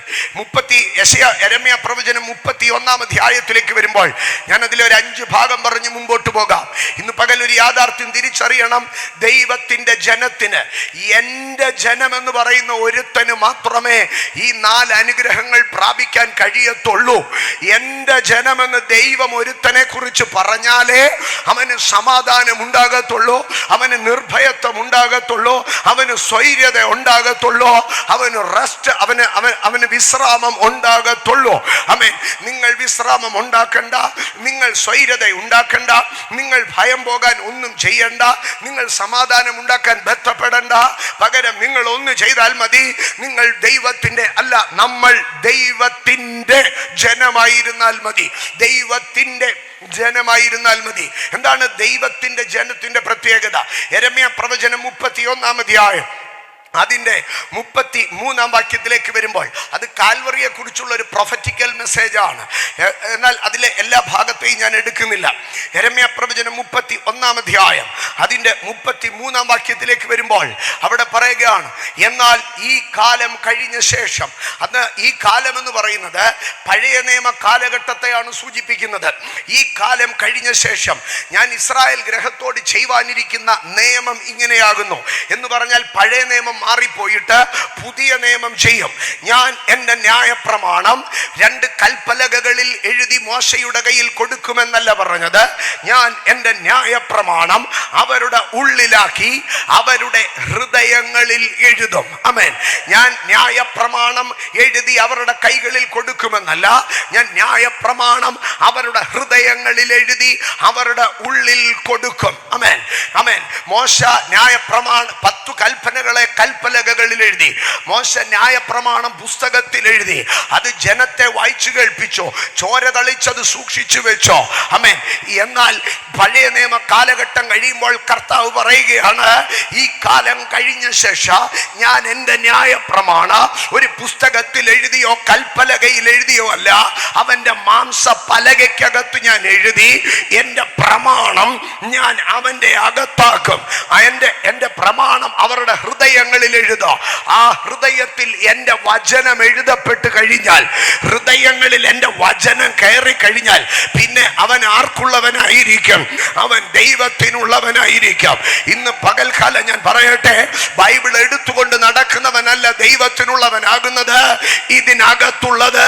യെരമ്യാ പ്രവചനം 31-ാം അധ്യായത്തിലേക്ക് വരുമ്പോൾ ഞാൻ അതിലൊരു 5 ഭാഗം പറഞ്ഞ് മുമ്പോട്ട് പോകാം. ഇന്ന് പകൽ ഒരു യാഥാർത്ഥ്യം തിരിച്ചറിയണം. ദൈവത്തിന്റെ ജനത്തിന്, എൻ്റെ ജനം എന്ന് പറയുന്ന ഒരുത്തന് മാത്രമേ ഈ 4 അനുഗ്രഹങ്ങൾ പ്രാപിക്കാൻ കഴിയത്തുള്ളൂ. എൻ്റെ ജനമെന്ന് ദൈവം ഒരുത്തനെ കുറിച്ച് പറഞ്ഞാലേ അവന് സമാധാനം ഉണ്ടാകത്തുള്ളൂ, അവന് നിർഭയത്വം ഉണ്ടാകത്തുള്ളൂ, അവന് സ്വൈര്യത ഉണ്ടാകത്തുള്ളൂ, അവന് റെസ്റ്റ്, അവന് വിശ്രാമം ഉണ്ടാകത്തുള്ളൂ. ആമേൻ. നിങ്ങൾ വിശ്രാമം ഉണ്ടാക്കണ്ട, നിങ്ങൾ സ്വൈര്യത ഉണ്ടാക്കണ്ട, നിങ്ങൾ ഭയം പോകാൻ ഒന്നും ചെയ്യണ്ട, നിങ്ങൾ സമാധാനം ഉണ്ടാക്കാൻ ബന്ധപ്പെടണ്ട. പകരം നിങ്ങൾ ഒന്ന് ചെയ്താൽ മതി. നിങ്ങൾ ദൈവത്തിന്റെ അല്ല, നമ്മൾ ദൈവത്തിന്റെ ജനമായിരുന്നാൽ മതി. ദൈവത്തിന്റെ ജനമായിരുന്നാൽ മതി. എന്താണ് ദൈവത്തിന്റെ ജനത്തിന്റെ പ്രത്യേകത? യെരമ്യാ പ്രവചനം 31-ാം അധ്യായം അതിൻ്റെ 33-ാം വാക്യത്തിലേക്ക് വരുമ്പോൾ അത് കാൽവറിയെ കുറിച്ചുള്ള ഒരു പ്രൊഫറ്റിക്കൽ മെസ്സേജാണ്. എന്നാൽ അതിലെ എല്ലാ ഭാഗത്തെയും ഞാൻ എടുക്കുന്നില്ല. യെരമ്യാ പ്രവചനം 31-ാം അധ്യായം അതിൻ്റെ 33-ാം വാക്യത്തിലേക്ക് വരുമ്പോൾ അവിടെ പറയുകയാണ്, എന്നാൽ ഈ കാലം കഴിഞ്ഞ ശേഷം. അന്ന് ഈ കാലം എന്ന് പറയുന്നത് പഴയ നിയമ കാലഘട്ടത്തെയാണ് സൂചിപ്പിക്കുന്നത്. ഈ കാലം കഴിഞ്ഞ ശേഷം ഞാൻ ഇസ്രായേൽ ഗ്രഹത്തോട് ചെയ്യുവാനിരിക്കുന്ന നിയമം ഇങ്ങനെയാകുന്നു എന്ന് പറഞ്ഞാൽ പഴയ നിയമം മാറിപ്പോയിട്ട് പുതിയ നിയമം ചെയ്യും. ഞാൻ എൻ്റെ ന്യായപ്രമാണം 2 കൽപ്പലകകളിൽ എഴുതി മോശയുടെ കയ്യിൽ കൊടുക്കുമെന്നല്ല പറഞ്ഞത്. ഞാൻ എൻ്റെ ന്യായപ്രമാണം അവരുടെ ഉള്ളിലാക്കി അവരുടെ ഹൃദയങ്ങളിൽ എഴുതും. ആമേൻ. ഞാൻ ന്യായപ്രമാണം എഴുതി അവരുടെ കൈകളിൽ കൊടുക്കുമെന്നല്ല, ഞാൻ ന്യായപ്രമാണം അവരുടെ ഹൃദയങ്ങളിൽ എഴുതി അവരുടെ ഉള്ളിൽ കൊടുക്കും. ആമേൻ. ആമേൻ. മോശ ന്യായപ്രമാണം 10 കൽപ്പനകളെ കൽപ്പലകകളിൽ എഴുതി. മോശ ന്യായപ്രമാണം പുസ്തകത്തിൽ എഴുതി. അത് ജനത്തെ വായിച്ചു കേൾപ്പിച്ചോ, ചോര തളിച്ചത് സൂക്ഷിച്ചു വെച്ചോ. ആമേൻ. എന്നാൽ പഴയ നിയമ കാലഘട്ടം കഴിയുമ്പോൾ കർത്താവ് പറയുകയാണ്, ഈ കാലം കഴിഞ്ഞ ശേഷം ഞാൻ എൻ്റെ ന്യായപ്രമാണം ഒരു പുസ്തകത്തിൽ എഴുതിയോ കൽപ്പലകയിൽ എഴുതിയോ അല്ല, അവൻ്റെ മാംസ പലകയ്ക്കകത്ത് ഞാൻ എഴുതി എൻ്റെ പ്രമാണം ഞാൻ അവൻ്റെ അകത്താക്കും. എൻ്റെ പ്രമാണം അവരുടെ ഹൃദയങ്ങളിൽ എഴുതാം. ആ ഹൃദയത്തിൽ എൻ്റെ വചനം എഴുതപ്പെട്ട് കഴിഞ്ഞാൽ, ഹൃദയങ്ങളിൽ എൻ്റെ വചനം കയറി കഴിഞ്ഞാൽ പിന്നെ അവൻ ആർക്കുള്ളവനായിരിക്കും? അവൻ ദൈവത്തിനുള്ളവനായിരിക്കും. ഇന്ന് പകൽക്കാലം ഞാൻ പറയട്ടെ, ബൈബിൾ എടുത്തുകൊണ്ട് നടക്കുന്നവനല്ല ദൈവത്തിനുള്ളവനാകുന്നത്. ഇതിനകത്തുള്ളത്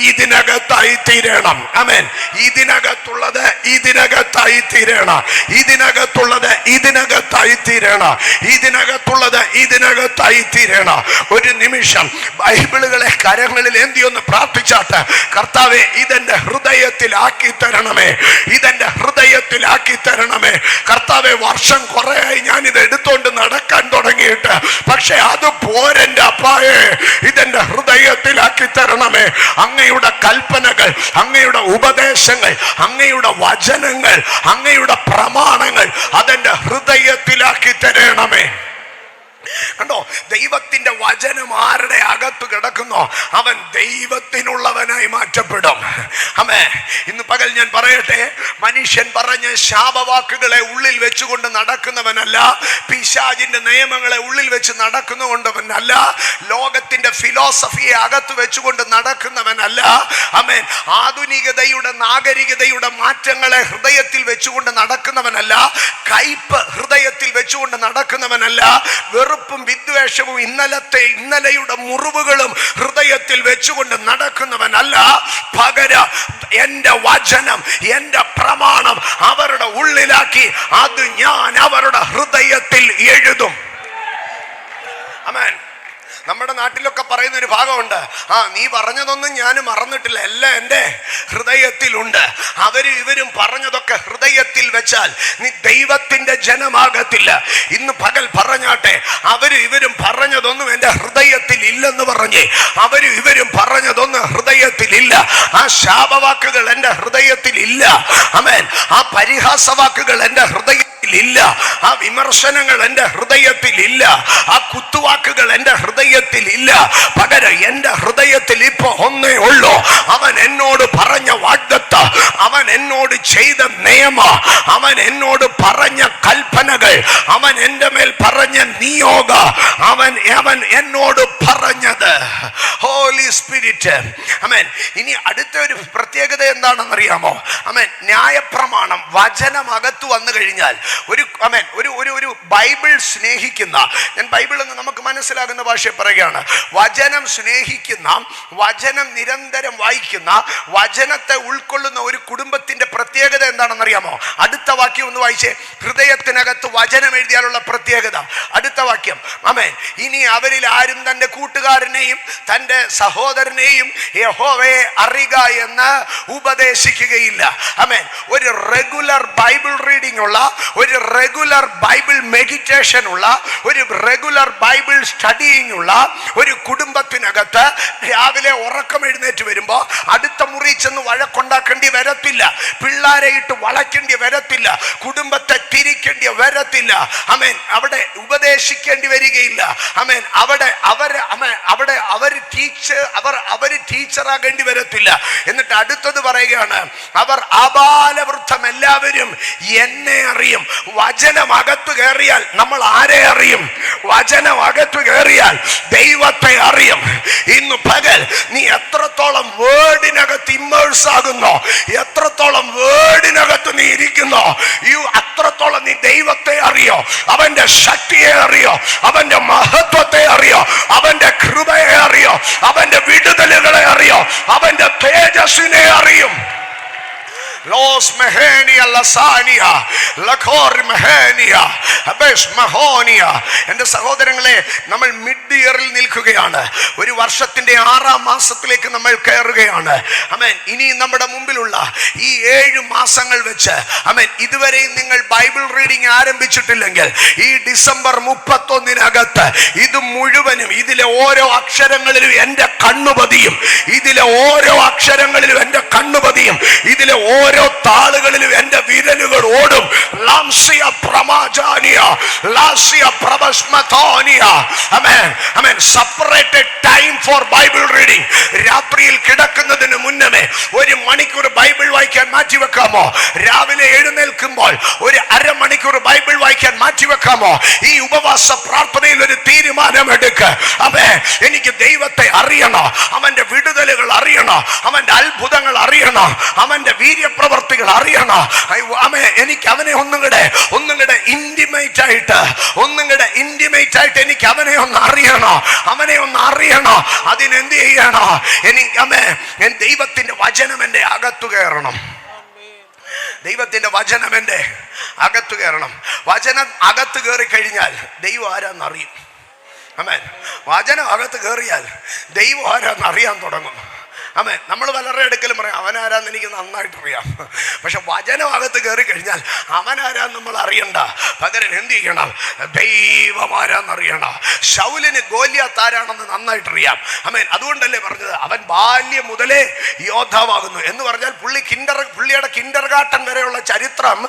ഇതിനകത്തായി തീരണം. ആമേൻ. ഇതിനകത്തുള്ളത് ഇതിനകത്തായി തീരണം. ഇതിനകത്തുള്ളത് ഇതിനകത്തായി തീരണം. ഇതിനകത്തുള്ളത് ഇതിനകത്തായി തീരണം. ഒരു നിമിഷം ബൈബിളുകളെ കരങ്ങളിൽ എന്തിയൊന്ന് പ്രാർത്ഥിച്ചാട്ട്, കർത്താവെ ഇതെന്റെ ഹൃദയത്തിലാക്കി തരണമേ, ഇതെന്റെ ഹൃദയത്തിലാക്കി തരണമേ. കർത്താവെ വർഷം കുറേയായി ഞാൻ ഇത് എടുത്തോണ്ട് നടക്കാൻ തുടങ്ങിയിട്ട്, പക്ഷെ അത് പോരെന്റെ അപ്പായേ, ഇതെന്റെ ഹൃദയത്തിലാക്കി തരണമേ. അങ്ങയുടെ കൽപ്പനകൾ, അങ്ങയുടെ ഉപദേശങ്ങൾ, അങ്ങയുടെ വചനങ്ങൾ, അങ്ങയുടെ പ്രമാണങ്ങൾ അതെന്റെ ഹൃദയത്തിലാക്കി തരണമേ. കണ്ടോ, ദൈവത്തിന്റെ വചനം ആരുടെ അകത്ത് കിടക്കുന്നോ അവൻ ദൈവത്തിനുള്ളവനായി മാറ്റപ്പെടും. ആമേൻ. ഇന്ന് പകൽ ഞാൻ പറയട്ടെ, മനുഷ്യൻ പറഞ്ഞ ശാപവാക്കുകളെ ഉള്ളിൽ വെച്ചുകൊണ്ട് നടക്കുന്നവനല്ല, പിശാചിന്റെ നിയമങ്ങളെ ഉള്ളിൽ വെച്ച് നടക്കുന്നവനല്ല, ലോകത്തിന്റെ ഫിലോസഫിയെ അകത്ത് വെച്ചുകൊണ്ട് നടക്കുന്നവനല്ല. ആമേൻ. ആധുനികതയുടെ നാഗരികതയുടെ മാറ്റങ്ങളെ ഹൃദയത്തിൽ വെച്ചുകൊണ്ട് നടക്കുന്നവനല്ല, കയ്പ് ഹൃദയത്തിൽ വെച്ചുകൊണ്ട് നടക്കുന്നവനല്ല, വെറുപ്പും വിദ്വേഷവും ഇന്നലെയുടെ മുറിവുകളും ഹൃദയത്തിൽ വെച്ചുകൊണ്ട് നടക്കുന്നവനല്ല. പകരം എന്റെ വചനം, എന്റെ പ്രമാണം അവരുടെ ഉള്ളിലാക്കി അത് ഞാൻ അവരുടെ ഹൃദയത്തിൽ എഴുതും. ആമേൻ. നമ്മുടെ നാട്ടിലൊക്കെ പറയുന്ന ഒരു ഭാഗമുണ്ട്, നീ പറഞ്ഞതൊന്നും ഞാൻ മറന്നിട്ടില്ല, എല്ലാം എൻ്റെ ഹൃദയത്തിലുണ്ട്. അവരും ഇവരും പറഞ്ഞതൊക്കെ ഹൃദയത്തിൽ വെച്ചാൽ നീ ദൈവത്തിന്റെ ജനമാകത്തില്ല. ഇന്ന് പകൽ പറഞ്ഞാട്ടെ, അവരും ഇവരും പറഞ്ഞതൊന്നും എൻ്റെ ഹൃദയത്തിൽ ഇല്ലെന്ന് പറഞ്ഞേ, അവരും ഇവരും പറഞ്ഞതൊന്നും ഹൃദയത്തിലില്ല. ആ ശാപവാക്കുകൾ എൻ്റെ ഹൃദയത്തിൽ ഇല്ല. ആമേൻ. ആ പരിഹാസവാക്കുകൾ എൻ്റെ ഹൃദയത്തിൽ ഇല്ല. ആ വിമർശനങ്ങൾ എൻ്റെ ഹൃദയത്തിൽ ഇല്ല. ആ കുത്തുവാക്കുകൾ എൻ്റെ ഹൃദയത്തിൽ ഇല്ല. പകരം എൻ്റെ ഹൃദയത്തിൽ ഇപ്പൊ ഒന്നേ ഉള്ളൂ, അവൻ എന്നോട് പറഞ്ഞ വാഗ്ദത്തം, അവൻ എന്നോട് ചെയ്ത നിയമ, അവൻ എന്നോട് പറഞ്ഞ കൽപ്പനകൾ, അവൻ എൻ്റെ മേൽ പറഞ്ഞ നിയോഗ, അവൻ എന്നോട് പറഞ്ഞത്. Holy spirit. ആമേൻ. ഇനി അടുത്ത ഒരു പ്രത്യേകത എന്താണെന്നറിയാമോ? ആമേൻ. ന്യായപ്രമാണം, വചനം അകത്ത് വന്നു കഴിഞ്ഞാൽ ഒരു ബൈബിൾ സ്നേഹിക്കുന്ന, ഞാൻ ബൈബിൾ എന്ന് നമുക്ക് മനസ്സിലാകുന്ന ഭാഷ പറയുകയാണ്, വചനം സ്നേഹിക്കുന്ന, വചനം നിരന്തരം വായിക്കുന്ന, വചനത്തെ ഉൾക്കൊള്ളുന്ന ഒരു കുടുംബത്തിന്റെ പ്രത്യേകത എന്താണെന്നറിയാമോ? അടുത്ത വാക്യം ഒന്ന് വായിച്ചേ. ഹൃദയത്തിനകത്ത് വചനം എഴുതിയാലുള്ള പ്രത്യേകത. അടുത്ത വാക്യം. ആമേൻ. ഇനി അവരിൽ ആരും തന്റെ കൂട്ടുകാരനെയും തന്റെ സഹോദരനെയും യഹോവയെ അറിയുക എന്ന് ഉപദേശിക്കുകയില്ല. ആമേൻ. ഒരു റെഗുലർ ബൈബിൾ റീഡിംഗ് ഉള്ള, ഒരു റെഗുലർ ബൈബിൾ മെഡിറ്റേഷൻ ഉള്ള, ഒരു റെഗുലർ ബൈബിൾ സ്റ്റഡിയിങ് ഉള്ള ഒരു കുടുംബത്തിനകത്ത് രാവിലെ ഉറക്കം എഴുന്നേറ്റ് വരുമ്പോ അടുത്ത മുറി ചെന്ന് വഴക്കുണ്ടാക്കേണ്ടി വരത്തില്ല, പിള്ളാരെ ഇട്ട് വളയ്ക്കേണ്ടി വരത്തില്ല, കുടുംബത്തെ തിരിക്കേണ്ടി വരത്തില്ല. ആമേൻ. അവിടെ ഉപദേശിക്കേണ്ടി വരികയില്ല. ആമേൻ. അവർ ടീച്ചറാകേണ്ടി വരത്തില്ല. എന്നിട്ട് അടുത്തത് പറയുകയാണ്, അവർ ആബാലവൃദ്ധം എല്ലാവരും എന്നെ അറിയും. വചനം അകത്ത് കയറിയാൽ നമ്മൾ ആരെ അറിയും? വചനം അകത്ത് കയറിയാൽ ദൈവത്തെ അറിയും. ഇന്ന് പകൽ നീ എത്രത്തോളം വേർഡിനകത്ത് ഇമ്മേഴ്സ് ആകുന്നോ, എത്രത്തോളം വേർഡിനകത്ത് നീ ഇരിക്കുന്നോ, അത്രത്തോളം നീ ദൈവത്തെ അറിയോ, അവന്റെ ശക്തിയെ അറിയോ, അവന്റെ മഹത്വത്തെ അറിയോ, അവന്റെ കൃപയെ അറിയോ, അവന്റെ വിടുതലുകളെ അറിയോ, അവന്റെ തേജസ്സിനെ അറിയും. Los Mehenia Lasania Lakor Mehenia Abesh Mahonia. എൻ്റെ സഹോദരങ്ങളെ, നമ്മൾ മിഡ് ഇയറിൽ നിൽക്കുകയാണ്. ഒരു വർഷത്തിന്റെ 6ാം മാസത്തിലേക്ക് നമ്മൾ കയറുകയാണ്. ആമേൻ. ഇനി നമ്മുടെ മുമ്പിലുള്ള ഈ 7 മാസങ്ങൾ വെച്ച്, ആമേൻ, ഇതുവരെയും നിങ്ങൾ ബൈബിൾ റീഡിംഗ് ആരംഭിച്ചിട്ടില്ലെങ്കിൽ ഈ ഡിസംബർ 31-നകത്ത് ഇത് മുഴുവനും, ഇതിലെ ഓരോ അക്ഷരങ്ങളിലും എൻ്റെ കണ്ണുപതിയും, ഇതിലെ ഓരോ അക്ഷരങ്ങളിലും എൻ്റെ കണ്ണുപതിയും, ഇതിലെ ഓരോ താളുകളിലും എൻ്റെ വിരലുകൾ ഓടും. ലാംസിയ പ്രമാജാനിയ ലാസിയ പ്രബസ്മതോനിയ. ആമേൻ. ആമേൻ. Separated time for Bible reading. രാത്രിയിൽ കിടക്കുന്നതിന് മുന്നമേ 1 മണിക്കൂർ ബൈബിൾ വായിക്കാൻ മാറ്റിവെക്കാമോ? രാവിലെ എഴുന്നേൽക്കുമ്പോൾ ഒരു അരമണിക്കൂർ ബൈബിൾ വായിക്കാൻ മാറ്റിവെക്കാമോ? ഈ ഉപവാസ പ്രാർത്ഥനയിൽ ഒരു തീരുമാനമെടുക്ക്. ആമേൻ. എനിക്ക് ദൈവത്തെ അറിയണോ, അവന്റെ വിടുതലുകൾ അറിയണോ, അവന്റെ അത്ഭുതങ്ങൾ അറിയണോ, അവന്റെ വീര്യപ്രവർത്തികൾ അറിയണോ. എനിക്ക് അവനെ ഒന്നുകൂടെ ഇന്റിമേറ്റ് ആയിട്ട് എനിക്ക് അവനെ ഒന്ന് അറിയണോ, അവനെ ഒന്ന് അറിയണോ. അതിനെന്ത് ചെയ്യണോ? എനിക്ക് ദൈവത്തിന്റെ വചനം എൻ്റെ അകത്തു കയറണം. ദൈവത്തിന്റെ വചനം എൻ്റെ അകത്തു കയറണം. വചനം അകത്ത് കയറി കഴിഞ്ഞാൽ ദൈവം ആരാന്നറിയും. ആമേൻ. വചനം അകത്ത് കയറിയാൽ ദൈവം ആരാന്ന് അറിയാൻ തുടങ്ങും. ആമേൻ. നമ്മൾ പലരുടെ അടുക്കലും പറയും അവനാരാന്ന് എനിക്ക് നന്നായിട്ട് അറിയാം. പക്ഷെ വചനം അകത്ത് കയറി കഴിഞ്ഞാൽ അവനാരാന്ന് നമ്മൾ അറിയണ്ട. പകരം എന്ത് ചെയ്യണം? ദൈവം ആരാന്ന് അറിയണം. ശൗലിന് ഗോലിയാത്ത് ആരാണെന്ന് നന്നായിട്ട് അറിയാം. ആമേൻ. അതുകൊണ്ടല്ലേ പറഞ്ഞത് അവൻ ബാല്യം മുതലേ യോദ്ധാവാകുന്നു എന്ന് പറഞ്ഞാൽ പുള്ളിയുടെ കിൻഡർ ഗാർട്ടൻ വരെയുള്ള ചരിത്രം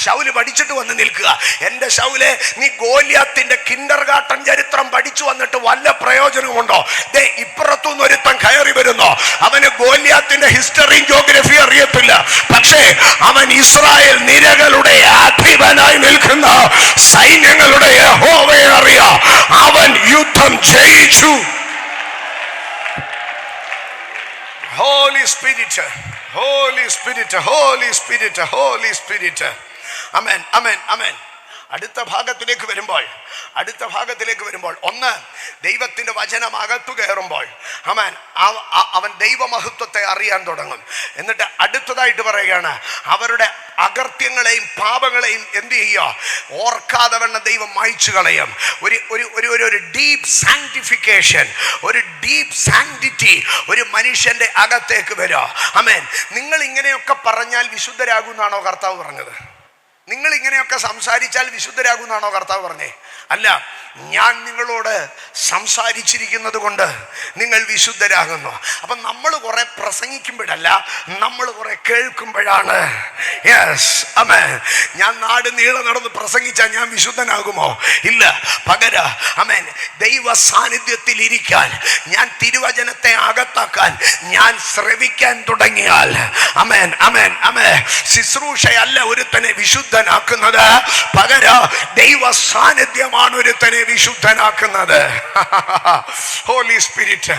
ശൗല് പഠിച്ചിട്ട് വന്ന് നിൽക്കുക. എൻ്റെ ശൗലെ, നീ ഗോലിയാത്തിന്റെ കിൻഡർ ഗാർട്ടൻ ചരിത്രം പഠിച്ചു വന്നിട്ട് വല്ല പ്രയോജനമുണ്ടോ? ദേ ഇപ്പുറത്തുനിന്ന് ഒരുത്തൻ കയറി വരുന്നോ, അവന് ഗോലിയാത്തിന്റെ ഹിസ്റ്ററിയും ജോഗ്രഫി അറിയത്തില്ല. പക്ഷേ അവൻ ഇസ്രായേൽ നിരകളുടെ അധിപനായി നിൽക്കുന്ന സൈന്യങ്ങളുടെ യഹോവയെ അറിയാം. അവൻ യുദ്ധം ജയിച്ചു. Holy Spirit, Holy Spirit, Holy Spirit, Holy Spirit. Amen, amen, amen. അടുത്ത ഭാഗത്തിലേക്ക് വരുമ്പോൾ ഒന്ന്, ദൈവത്തിന്റെ വചനം അകത്തു കയറുമ്പോൾ അവൻ ദൈവമഹത്വത്തെ അറിയാൻ തുടങ്ങും. എന്നിട്ട് അടുത്തതായിട്ട് പറയുകയാണ്, അവരുടെ അകൃത്യങ്ങളെയും പാപങ്ങളെയും എന്ത് ചെയ്യുക? ഓർക്കാതെ വണ്ണം ദൈവം മായ്ച്ചു കളയും. ഒരു ഡീപ് സാങ്ക്ടിഫിക്കേഷൻ, ഒരു ഡീപ് സാങ്ക്ടിറ്റി ഒരു മനുഷ്യന്റെ അകത്തേക്ക് വരിക. ആമേൻ. നിങ്ങൾ ഇങ്ങനെയൊക്കെ പറഞ്ഞാൽ വിശുദ്ധരാകുന്നാണോ കർത്താവ് പറഞ്ഞത്? നിങ്ങൾ ഇങ്ങനെയൊക്കെ സംസാരിച്ചാൽ വിശുദ്ധരാകുന്നാണോ കർത്താവ് പറഞ്ഞേ? അല്ല, ഞാൻ നിങ്ങളോട് സംസാരിച്ചിരിക്കുന്നത് കൊണ്ട് നിങ്ങൾ വിശുദ്ധരാകുന്നു. അപ്പം നമ്മൾ കുറെ പ്രസംഗിക്കുമ്പോഴല്ല, നമ്മൾ കുറെ കേൾക്കുമ്പോഴാണ്. യെസ്, ആമേൻ. ഞാൻ നാട് നീളെ നടന്ന് പ്രസംഗിച്ചാൽ ഞാൻ വിശുദ്ധനാകുമോ? ഇല്ല. പകരം ആമേൻ, ദൈവ സാന്നിധ്യത്തിൽ ഇരിക്കാൻ, ഞാൻ തിരുവചനത്തെ അകത്താക്കാൻ ഞാൻ ശ്രമിക്കാൻ തുടങ്ങിയാൽ, ആമേൻ, ആമേൻ, ആമേൻ, ശുശ്രൂഷയല്ല ഒരുത്തനെ വിശുദ്ധനാക്കുന്നത്, പകരം ദൈവ സാന്നിധ്യമാണ് ഒരുത്തനെ വിശുദ്ധനാക്കുന്നത്. Holy spirit.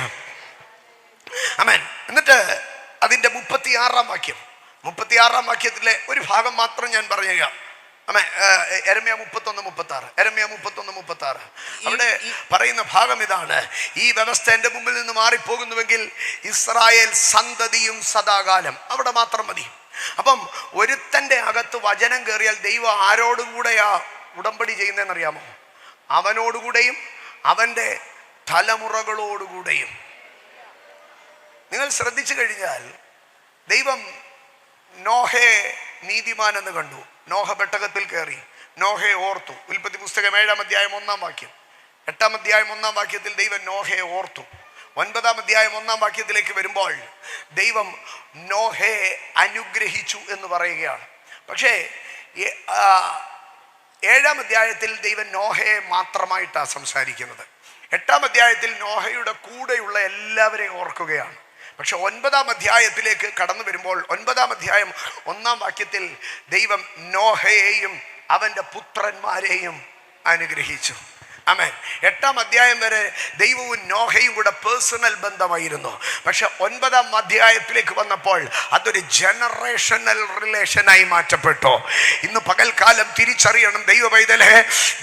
ആമേൻ. എന്നിട്ട് അതിന്റെ 36-ാം വാക്യത്തിലെ ഒരു ഭാഗം മാത്രം ഞാൻ പറഞ്ഞുക. യെരമ്യ 31:36 അവിടെ പറയുന്ന ഭാഗം ഇതാണ്: ഈ വ്യവസ്ഥ എൻ്റെ മുമ്പിൽ നിന്ന് മാറിപ്പോകുന്നുവെങ്കിൽ ഇസ്രായേൽ സന്തതിയും സദാകാലം. അവിടെ മാത്രം മതി. അപ്പം ഒരുത്തൻ്റെ അകത്ത് വചനം കയറിയാൽ ദൈവം ആരോടും കൂടെയാ ഉടമ്പടി ചെയ്യുന്നതെന്നറിയാമോ? അവനോടുകൂടെയും അവൻ്റെ തലമുറകളോടുകൂടെയും. നിങ്ങൾ ശ്രദ്ധിച്ചു കഴിഞ്ഞാൽ ദൈവം നോഹയെ നീതിമാൻ എന്ന് കണ്ടു. നോഹ പെട്ടകത്തിൽ കയറി, നോഹയെ ഓർത്തു. ഉൽപ്പത്തി പുസ്തകം 7-ാം അധ്യായം 1-ാം വാക്യം. 8-ാം അധ്യായം 1-ാം വാക്യത്തിൽ ദൈവം നോഹയെ ഓർത്തു. 9-ാം അധ്യായം 1-ാം വാക്യത്തിലേക്ക് വരുമ്പോൾ ദൈവം നോഹയെ അനുഗ്രഹിച്ചു എന്ന് പറയുകയാണ്. പക്ഷേ 7-ാം അധ്യായത്തിൽ ദൈവം നോഹയെ മാത്രമായിട്ടാണ് സംസാരിക്കുന്നത്. 8-ാം അധ്യായത്തിൽ നോഹയുടെ കൂടെയുള്ള എല്ലാവരെയും ഓർക്കുകയാണ്. പക്ഷെ 9-ാം അധ്യായത്തിലേക്ക് കടന്നു വരുമ്പോൾ 9-ാം അധ്യായം 1-ാം വാക്യത്തിൽ ദൈവം നോഹയെയും അവൻ്റെ പുത്രന്മാരെയും അനുഗ്രഹിച്ചു. ആമേൻ. 8-ാം അധ്യായം വരെ ദൈവവും നോഹയും കൂടെ പേഴ്സണൽ ബന്ധമായിരുന്നു. പക്ഷെ 9-ാം അധ്യായത്തിലേക്ക് വന്നപ്പോൾ അതൊരു ജനറേഷണൽ റിലേഷനായി മാറ്റപ്പെട്ടു. ഇന്ന് പകൽക്കാലം തിരിച്ചറിയണം ദൈവ പൈതലേ,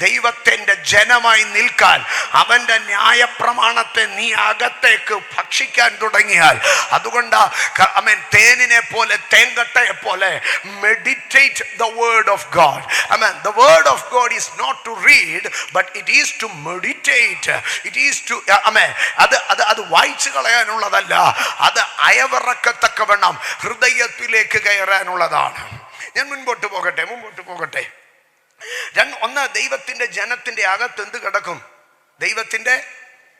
ദൈവത്തിൻ്റെ ജനമായി നിൽക്കാൻ അവൻ്റെ ന്യായപ്രമാണത്തെ നീ അകത്തേക്ക് ഭക്ഷിക്കാൻ തുടങ്ങിയാൽ, അതുകൊണ്ടാ ആമേൻ, തേനിനെ പോലെ തേങ്കട്ടയെ പോലെ meditate the word of God. ആമേൻ. The word of God is not to read, but it is to meditate. It is to അത് വായിച്ചു കളയാനുള്ളതല്ല, അത് അയവിറക്കത്തക്കവണ്ണം ഹൃദയത്തിലേക്ക് കയറാനുള്ളതാണ്. ഞാൻ മുൻപോട്ട് പോകട്ടെ. ഒന്ന്, ദൈവത്തിന്റെ ജനത്തിന്റെ അകത്ത് എന്ത് കിടക്കും? ദൈവത്തിന്റെ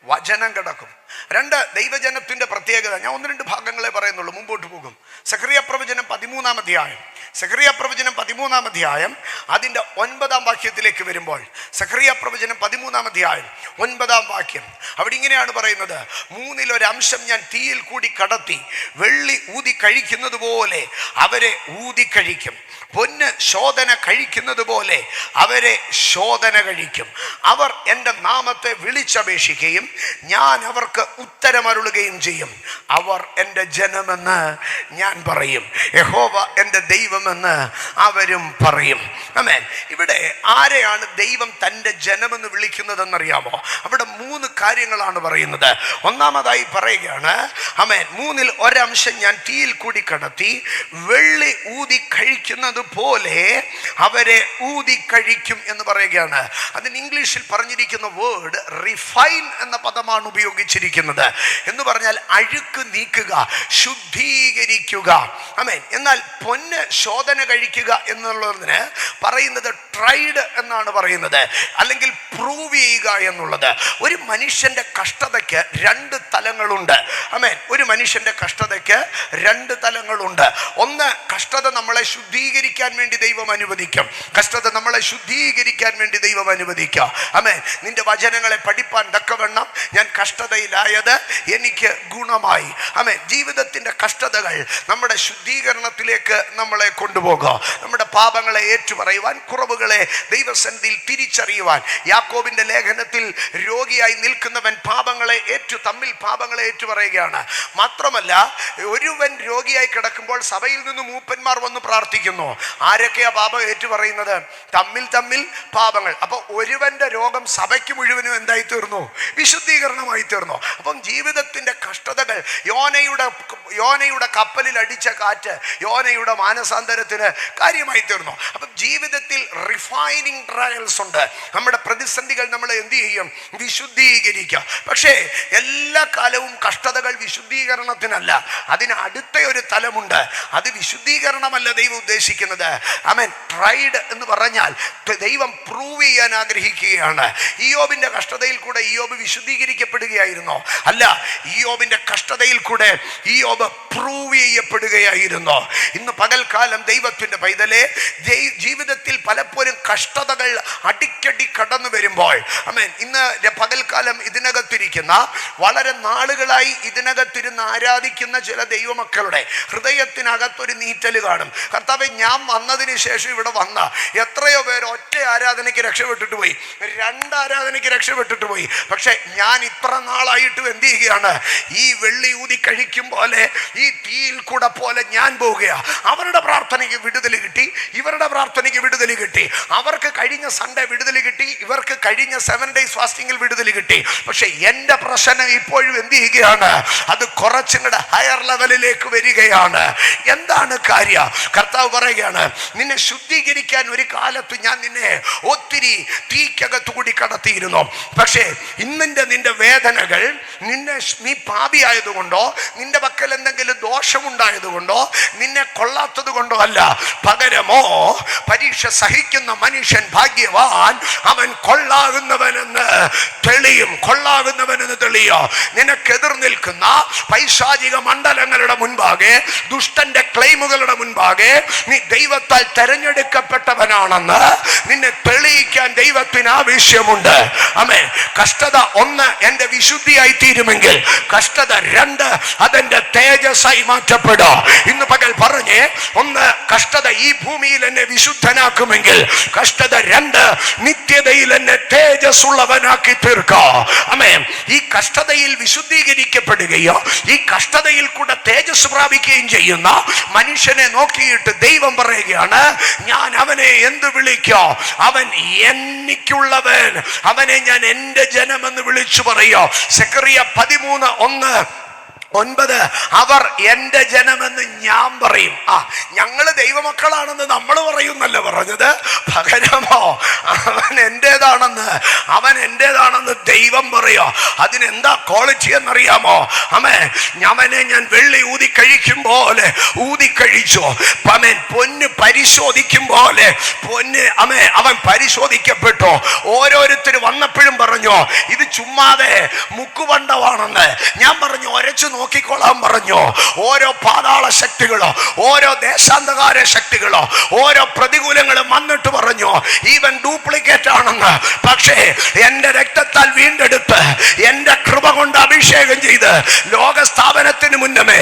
വചനം കിടക്കും. 2, ദൈവജനത്തിന്റെ പ്രത്യേകത. ഞാൻ 1-2 ഭാഗങ്ങളെ പറയുന്നുള്ളൂ, മുമ്പോട്ട് പോകും. സെഖറിയ പ്രവചനം 13-ാം അധ്യായം അതിൻ്റെ 9-ാം വാക്യത്തിലേക്ക് വരുമ്പോൾ, സെഖറിയ പ്രവചനം 13-ാം അധ്യായം 9-ാം വാക്യം, അവിടെ ഇങ്ങനെയാണ് പറയുന്നത്: 1/3 അംശം ഞാൻ തീയിൽ കൂടി കടത്തി, വെള്ളി ഊതി കഴിക്കുന്നത് പോലെ അവരെ ഊതി കഴിക്കും, പൊന്ന് ശോധന കഴിക്കുന്നത് പോലെ അവരെ ശോധന കഴിക്കും. അവർ എൻ്റെ നാമത്തെ വിളിച്ചപേക്ഷിക്കുകയും ഞാൻ അവർക്ക് ഉത്തരമരുളുകയും ചെയ്യും. അവർ എൻ്റെ ജനമെന്ന് ഞാൻ പറയും, യഹോവ എൻ്റെ ദൈവമെന്ന് അവരും പറയും. ആമേൻ. ഇവിടെ ആരെയാണ് ദൈവം തൻ്റെ ജനമെന്ന് വിളിക്കുന്നതെന്നറിയാമോ? അവിടെ 3 കാര്യങ്ങളാണ് പറയുന്നത്. ഒന്നാമതായി പറയുകയാണ്, ആമേൻ, 1/3 അംശം ഞാൻ തീയിൽ കൂടി കടത്തി, വെള്ളി ഊതി കഴിക്കുന്നത് പോലെ അവരെ ഊതിക്കഴിക്കും എന്ന് പറയുകയാണ്. അതിന് ഇംഗ്ലീഷിൽ പറഞ്ഞിരിക്കുന്ന വേർഡ് റിഫൈൻ എന്ന പദമാണ് ഉപയോഗിച്ചിരിക്കുന്നത്. എന്ന് പറഞ്ഞാൽ അഴുക്ക് നീക്കുക, ശുദ്ധീകരിക്കുക. ആമേൻ. എന്നാൽ പൊന്ന് ശോധന കഴിക്കുക എന്നുള്ളതിന് പറയുന്നത് ട്രൈഡ് എന്നാണ് പറയുന്നത്, അല്ലെങ്കിൽ പ്രൂവ് ചെയ്യുക എന്നുള്ളത്. ഒരു മനുഷ്യന്റെ കഷ്ടതയ്ക്ക് രണ്ട് തലങ്ങളുണ്ട്. ആമേൻ. ഒരു മനുഷ്യന്റെ കഷ്ടതയ്ക്ക് രണ്ട് തലങ്ങളുണ്ട്. ഒന്ന്, കഷ്ടത നമ്മളെ ശുദ്ധീകരിക്കാൻ വേണ്ടി ദൈവം അനുവദിക്കും. കഷ്ടത നമ്മളെ ശുദ്ധീകരിക്കാൻ വേണ്ടി ദൈവം അനുവദിക്കുക. ആമേൻ. നിന്റെ വചനങ്ങളെ പഠിപ്പാൻ തക്കവണ്ണം ഞാൻ കഷ്ടതയിലായത് എനിക്ക് ഗുണമായി. ആമേൻ. ജീവിതത്തിന്റെ കഷ്ടതകൾ നമ്മുടെ ശുദ്ധീകരണത്തിലേക്ക് നമ്മളെ കൊണ്ടുപോകുക. നമ്മുടെ പാപങ്ങളെ ഏറ്റുപറയുവാൻ, കുറവുകളെ ദൈവസന്നിധിയിൽ തിരിച്ചറിയുവാൻ. യാക്കോബിന്റെ ലേഖനത്തിൽ രോഗിയായി നിൽക്കുന്നവൻ തമ്മിൽ പാപങ്ങളെ ഏറ്റുപറയുകയാണ്. മാത്രമല്ല, ഒരുവൻ രോഗിയായി കിടക്കുമ്പോൾ സഭയിൽ നിന്ന് മൂപ്പന്മാർ വന്ന് പ്രാർത്ഥിക്കുന്നു. ആരൊക്കെയാ പാപം ഏറ്റുപറയുന്നത്? തമ്മിൽ പാപങ്ങൾ. അപ്പൊ ഒരുവന്റെ രോഗം സഭയ്ക്ക് മുഴുവനും എന്തായി തീർന്നു? വിശുദ്ധീകരണമായി തീർന്നു. അപ്പം ജീവിതത്തിന്റെ കഷ്ടതകൾ, യോനയുടെ കപ്പലിൽ അടിച്ച കാറ്റ് യോനയുടെ മാനസാന്തരത്തിന് കാര്യമായി തീർന്നു. അപ്പം ജീവിതത്തിൽ റിഫൈനിങ് ട്രയൽസ് ഉണ്ട്. നമ്മുടെ പ്രതിസന്ധികൾ നമ്മളെ എന്ത് ചെയ്യും? വിശുദ്ധീകരിക്കുക. പക്ഷേ എല്ലാ കാലവും കഷ്ടതകൾ വിശുദ്ധീകരണത്തിനല്ല. അതിന് അടുത്ത ഒരു തലമുണ്ട്. അത് വിശുദ്ധീകരണമല്ല ദൈവം ഉദ്ദേശിക്കുന്നത്. ആമേൻ. ട്രൈഡ് എന്ന് പറഞ്ഞാൽ ദൈവം പ്രൂവ് ചെയ്യാൻ ആഗ്രഹിക്കുകയാണ്. ഇയ്യോബിന്റെ കഷ്ടതയിൽ കൂടെ ഇയ്യോബ് വിശുദ്ധീകരിക്കപ്പെടുകയായിരുന്നോ? അല്ല, ഇയ്യോബിന്റെ കഷ്ടതയിൽ കൂടെ ഇയ്യോബ് പ്രൂവ് ചെയ്യപ്പെടുകയായിരുന്നു. ഇന്ന് പകൽക്കാലം ദൈവത്തിന്റെ പൈതലെ, ജീവിതത്തിൽ പലപ്പോഴും കഷ്ടതകൾ അടിക്കടി കടന്നു വരുമ്പോൾ, ആമേൻ, ഇന്ന് പകൽക്കാലം ഇതിനകത്തിരിക്കുന്ന, വളരെ നാളുകളായി ഇതിനകത്തിരുന്ന് ആരാധിക്കുന്ന ചില ദൈവമക്കളുടെ ഹൃദയത്തിനകത്തൊരു നീറ്റൽ കാണും. കർത്താവേ, ഞാൻ വന്നതിന് ശേഷം ഇവിടെ വന്ന എത്രയോ പേർ ഒറ്റ ആരാധനയ്ക്ക് രക്ഷപ്പെട്ടിട്ട് പോയി, 2 ആരാധനയ്ക്ക് രക്ഷപ്പെട്ടിട്ട് പോയി. പക്ഷെ ഞാൻ ഇത്ര നാളായിട്ടും എന്ത് ചെയ്യുകയാണ്? ഈ വെള്ളി ഊതി കഴിക്കും പോലെ, ഈ തീയിൽ കൂടെ പോലെ ഞാൻ പോവുകയാ. അവരുടെ പ്രാർത്ഥനയ്ക്ക് വിടുതൽ കിട്ടി, ഇവരുടെ പ്രാർത്ഥനയ്ക്ക് വിടുതൽ കിട്ടി. അവർക്ക് കഴിഞ്ഞ സൺഡേ വിടുതൽ കിട്ടി, ഇവർക്ക് കഴിഞ്ഞ 7 days ഫാസ്റ്റിംഗിൽ വിടുതൽ കിട്ടി. പക്ഷെ എൻ്റെ പ്രശ്നം ഇപ്പോഴും എന്ത് ചെയ്യുകയാണ്? അത് കുറച്ചും കൂടെ ഹയർ ലെവലിലേക്ക് വരികയാണ്. എന്താണ് കാര്യം? കർത്താവ് പറയുകയാണ്, നിന്നെ ശുദ്ധീകരിക്കാൻ ഒരു കാലത്ത് ഞാൻ നിന്നെ ഒത്തിരി തീക്കകത്തുകൂടി കടത്തിയിരുന്നു. പക്ഷേ നിന്റെ വേദനകൾ നീ പാപിയായതുകൊണ്ടോ, നിന്റെ പക്കൽ എന്തെങ്കിലും ദോഷമുണ്ടായതുകൊണ്ടോ, നിന്നെ കൊള്ളാത്തത് കൊണ്ടോ അല്ല. പകരമോ, പരീക്ഷ സഹിക്കുന്ന മനുഷ്യൻ ഭാഗ്യവാൻ, അവൻ കൊള്ളാകുന്നവനെന്ന് തെളിയോ. നിനക്കെതിർ നിൽക്കുന്ന പൈശാചിക മണ്ഡലങ്ങളുടെ മുൻപാകെ, ദുഷ്ടന്റെ ക്ലെയിമുകളുടെ മുൻപാകെ, നീ ദൈവത്താൽ തെരഞ്ഞെടുക്കപ്പെട്ടവനാണെന്ന് നിന്നെ തെളിയിക്കാൻ ദൈവത്തിന് ആവശ്യമുണ്ട്. ആമേൻ. കഷ്ടത 1 എന്റെ വിശുദ്ധിയായി തീരുമെങ്കിൽ, കഷ്ടത 2 അതെന്റെ തേജസ്സായി മാറ്റപ്പെടും. ഇന്ന് പകൽ പറഞ്ഞേ, 1 കഷ്ടത ഈ ഭൂമിയിൽ എന്നെ വിശുദ്ധനാക്കുമെങ്കിൽ, കഷ്ടത 2 നിത്യതയിൽ എന്നെ തേജസ്സുള്ളവനാക്കി തീർക്കോ. ആമേൻ. ഈ കഷ്ടതയിൽ വിശുദ്ധീകരിക്കപ്പെടുകയോ, ഈ കഷ്ടതയിൽ കൂടെ തേജസ് പ്രാപിക്കുകയും ചെയ്യുന്ന മനുഷ്യനെ നോക്കിയിട്ട് ദൈവം പറയുകയാണ്, ഞാൻ അവനെ എന്ത് വിളിക്കോ? അവൻ എനിക്കുള്ളവൻ, അവനെ ഞാൻ എൻ്റെ ജനമെന്ന് വിളിച്ചു പറയോ. സെക്കറിയ 13:1-9 അവർ എൻ്റെ ജനമെന്ന് ഞാൻ പറയും. ഞങ്ങള് ദൈവമക്കളാണെന്ന് നമ്മൾ പറയുന്നല്ല പറഞ്ഞത്, പകരമോ അവൻ എന്റേതാണെന്ന് ദൈവം പറയോ. അതിനെന്താ ക്വാളിറ്റി എന്നറിയാമോ? അവനെ ഞാൻ വെള്ളി ഊതി കഴിക്കും പോലെ ഊതിക്കഴിച്ചു. പൊന്ന് പരിശോധിക്കും പോലെ അവൻ പരിശോധിക്കപ്പെട്ടു. ഓരോരുത്തർ വന്നപ്പോഴും പറഞ്ഞു, ഇത് ചുമ്മാതെ മുക്കുവണ്ടമാണെന്ന്. ഞാൻ പറഞ്ഞു, ഒരച്ചു നോക്കിക്കൊള്ളാൻ പറഞ്ഞു. ഓരോ പാതാള ശക്തികളോ, ഓരോ ദേശാന്തകാര ശക്തികളോ, ഓരോ പ്രതികൂലങ്ങളും വന്നിട്ട് പറഞ്ഞു, ഇവൻ ഡ്യൂപ്ലിക്കേറ്റ് ആണെന്ന്. പക്ഷേ എന്റെ രക്തത്താൽ വീണ്ടെടുത്ത്, എന്റെ കൃപ കൊണ്ട് അഭിഷേകം ചെയ്ത്, ലോകസ്ഥാപനത്തിന് മുന്നമേ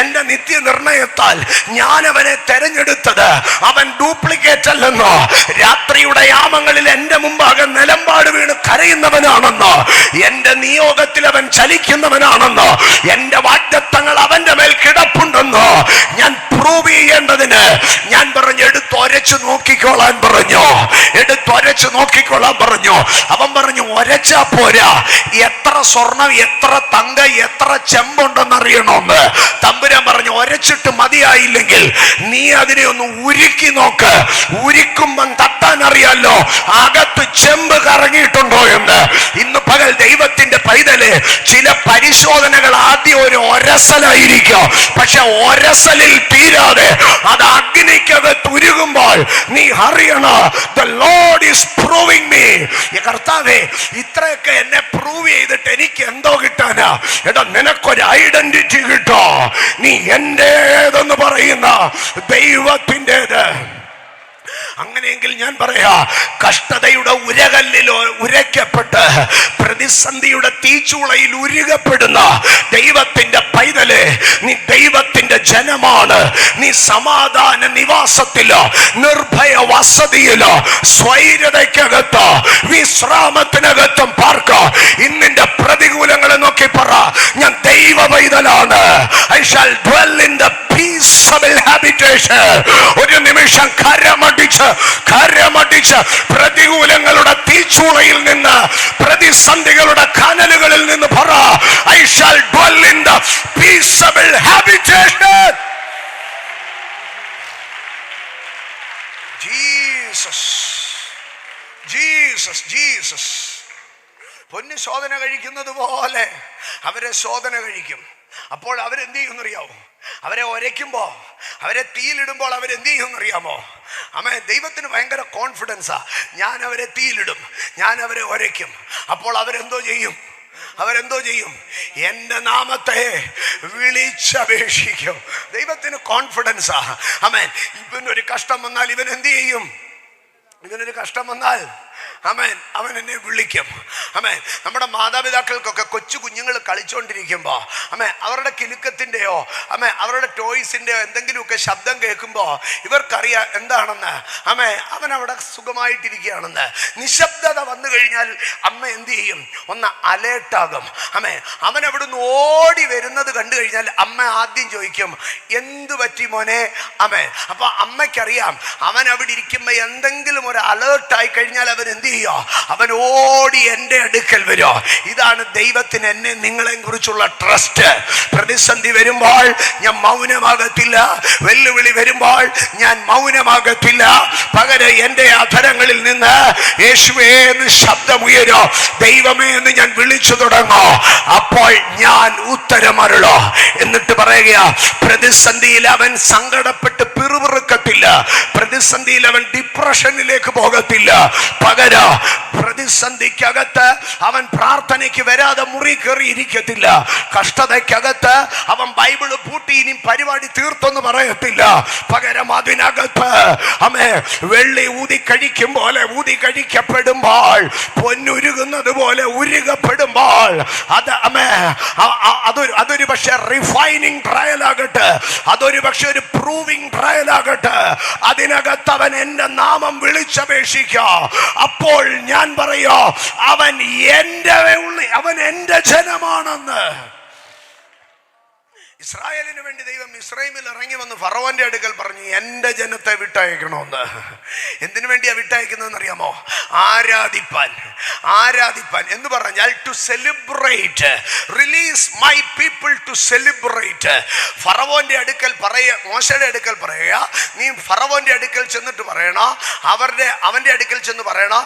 എന്റെ നിത്യനിർണയത്താൽ ഞാൻ അവനെ തെരഞ്ഞെടുത്തത് അവൻ ഡ്യൂപ്ലിക്കേറ്റ് അല്ലെന്നോ, രാത്രിയുടെ യാമങ്ങളിൽ എന്റെ മുമ്പാകെ നിലമ്പാട് വീണ് കരയുന്നവനാണെന്നോ, എന്റെ നിയോഗത്തിൽ അവൻ ചലിക്കുന്നവനാണെന്നോ, എന്റെ വാഗ്ദത്തങ്ങൾ അവന്റെ മേൽ കിടപ്പുണ്ടെന്നോ ഞാൻ പ്രൂവ് ചെയ്യേണ്ടതിന് ഞാൻ പറഞ്ഞു, എടുത്ത് എടുത്തൊരച്ച് നോക്കിക്കോളാൻ പറഞ്ഞു. എടുത്തൊരച്ച് നോക്കിക്കോളാൻ പറഞ്ഞു. അവൻ പറഞ്ഞു, ഒരച്ചാ പോരാ, എത്ര സ്വർണം, എത്ര തങ്ക, എത്ര ചെമ്പുണ്ടെന്നറിയണമെന്ന്. തമ്പുരാൻ പറഞ്ഞു, ഒരച്ചിട്ട് മതിയായില്ലെങ്കിൽ നീ അതിനെ ഒന്ന് ഉരുക്കി നോക്ക്. ഉരുക്കുമ്പം തട്ടാൻ അറിയാലോ അകത്ത് ചെമ്പ് കറങ്ങിയിട്ടുണ്ടോ എന്ന്. ഇന്ന് പകൽ ദൈവത്തിന്റെ പൈതല്, ചില പരിശോധനകൾ ആദ്യം ഒരു ഒരസലായിരിക്കും, പക്ഷെ ഒരസലിൽ തീരാതെ അത് അഗ്നിക്കകത്ത് ഉരുകുമ്പോൾ നീ അറിയണം, the Lord is proving me. കർത്താവേ, ഇത്രയൊക്കെ എന്നെ പ്രൂവ് ചെയ്തിട്ട് എനിക്ക് എന്തോ കിട്ടാനാ? എടാ, നിനക്കൊരു ഐഡന്റിറ്റി കിട്ടോ. നീ എന്റേതെന്ന് പറയുന്ന ദൈവത്തിൻ്റെത്. അങ്ങനെയെങ്കിൽ ഞാൻ പറയാ, കഷ്ടതയുടെ ഉരകല്ലിൽ ഉരയ്ക്കപ്പെട്ട് പ്രതിസന്ധിയുടെ തീച്ചൂളയിൽ ഉരുകപ്പെടുന്ന ദൈവത്തിന്റെ പൈതല്, നീ ദൈവത്തിന്റെ ജനമാണ്. നീ സമാധാന നിവാസത്തിലോ, നിർഭയ വസതിയിലോ, സ്വൈര്യതയ്ക്കകത്തോ, വിശ്രാമത്തിനകത്തും പാർക്കോ. ഇന്നിന്റെ പ്രതികൂലങ്ങളെ നോക്കി പറ, ഞാൻ ദൈവ പൈതലാണ്. I shall dwell in the peaceable habitation. ഒരു നിമിഷം കരമടിച്ച് പ്രതികൂലങ്ങളുടെ തീച്ചൂളയിൽ നിന്ന്, പ്രതിസന്ധികളുടെ കനലുകളിൽ നിന്ന് പറ, I shall dwell in the peaceable habitation. Jesus പൊന്നു ശോധന കഴിക്കുന്നത് പോലെ അവരെ ശോധന കഴിക്കും. അപ്പോൾ അവരെന്ത് ചെയ്യുമെന്നറിയാമോ? അവരെ ഒരയ്ക്കുമ്പോ, അവരെ തീയിലിടുമ്പോൾ അവരെന്ത് ചെയ്യുമെന്നറിയാമോ? ആമേൻ. ദൈവത്തിന് ഭയങ്കര കോൺഫിഡൻസാ. ഞാൻ അവരെ തീയിലിടും, ഞാൻ അവരെ ഒരയ്ക്കും. അപ്പോൾ അവരെന്തോ ചെയ്യും? എന്റെ നാമത്തെ വിളിച്ചപേക്ഷിക്കും. ദൈവത്തിന് കോൺഫിഡൻസാ. ആമേൻ. ഇവനൊരു കഷ്ടം വന്നാൽ ഇവൻ എന്ത് ചെയ്യും? ഇവനൊരു കഷ്ടം വന്നാൽ ആമേൻ, അവൻ എന്നെ വിളിക്കും. ആമേൻ. നമ്മുടെ മാതാപിതാക്കൾക്കൊക്കെ കൊച്ചു കുഞ്ഞുങ്ങൾ കളിച്ചോണ്ടിരിക്കുമ്പോ ആമേൻ, അവരുടെ കിലുക്കത്തിന്റെയോ അവരുടെ ടോയ്സിന്റെയോ എന്തെങ്കിലുമൊക്കെ ശബ്ദം കേൾക്കുമ്പോ ഇവർക്കറിയാം എന്താണെന്ന്. ആമേൻ, അവൻ അവിടെ സുഖമായിട്ടിരിക്കുകയാണെന്ന്. നിശബ്ദത വന്നു കഴിഞ്ഞാൽ അമ്മ എന്ത് ചെയ്യും? ഒന്ന് അലേർട്ടാകും. ആമേൻ. അവൻ അവിടുന്ന് ഓടി വരുന്നത് കണ്ടു കഴിഞ്ഞാൽ അമ്മ ആദ്യം ചോദിക്കും, എന്തു പറ്റി മോനെ? ആമേൻ. അപ്പൊ അമ്മയ്ക്കറിയാം അവൻ അവിടെ ഇരിക്കുമ്പോ എന്തെങ്കിലും ഒരു അലേർട്ടായി കഴിഞ്ഞാൽ അവൻ എന്ത് ചെയ്യോ? അവൻ ഓടി എൻ്റെ അടുക്കൽ വരുമോ? ഇതാണ് ദൈവത്തിന് എന്നെ നിങ്ങളെ കുറിച്ചുള്ള ട്രസ്റ്റ്. പ്രതിസന്ധി വരുമ്പോൾ ഞാൻ മൗനമാകത്തില്ല. വെല്ലുവിളി വരുമ്പോൾ ഞാൻ മൗനമാകത്തില്ല. പകരം എൻ്റെ അധരങ്ങളിൽ നിന്ന് യേശുവേ എന്ന് ശബ്ദമുയരോ, ദൈവമേ എന്ന് ഞാൻ വിളിച്ചു തുടങ്ങോ. അപ്പോൾ ഞാൻ ഉത്തരമരുളോ. എന്നിട്ട് പറയുക, പ്രതിസന്ധിയിൽ അവൻ സങ്കടപ്പെട്ട് പിറുപിറുക്കത്തില്ല. പ്രതിസന്ധിയിൽ അവൻ ഡിപ്രഷനിലേക്ക് പോകത്തില്ല. പകരം പ്രതിസന്ധിക്കകത്ത് അവൻ പ്രാർത്ഥനയ്ക്ക് വരാതെ മുറി കയറി ഇരിക്കത്തില്ല. കഷ്ടതയ്ക്കകത്ത് അവൻ ബൈബിള് പൂട്ടി ഇനി പരിപാടി തീർത്തെന്ന് പറയത്തില്ല. പകരം അതിനകത്ത് വെള്ളി ഊതി കഴിക്കും പോലെ ഊതി കഴിക്കപ്പെടുമ്പോൾ, പൊന്നുരുകുന്നത് പോലെ ഉരുകപ്പെടുമ്പോൾ, അതൊരു പക്ഷെ റിഫൈനിങ് ട്രയൽ ആകട്ടെ, അതൊരു പക്ഷെ ഒരു പ്രൂവിംഗ് ട്രയൽ ആകട്ടെ, അതിനകത്ത് അവൻ എന്റെ നാമം വിളിച്ചപേക്ഷിക്കുക. അപ്പോൾ ഞാൻ പറയോ, അവൻ എന്റെ ജനമാണെന്ന്. ഇസ്രായേലിന് വേണ്ടി ദൈവം മിസ്രൈമിൽ ഇറങ്ങി വന്ന് ഫറവോന്റെ അടുക്കൽ പറഞ്ഞു, എന്റെ ജനത്തെ വിട്ടയക്കണമെന്ന്. എന്തിനു വേണ്ടിയാ വിട്ടയക്കുന്നതെന്ന് അറിയാമോ? ആരാധിപ്പാൻ എന്ന് പറഞ്ഞാൽ to celebrate. Release my people to celebrate. ഫറവോന്റെ അടുക്കൽ മോശയുടെ അടുക്കൽ പറയുക, നീ ഫറവോന്റെ അടുക്കൽ ചെന്നിട്ട് പറയണോ, അവന്റെ അടുക്കൽ ചെന്ന് പറയണോ,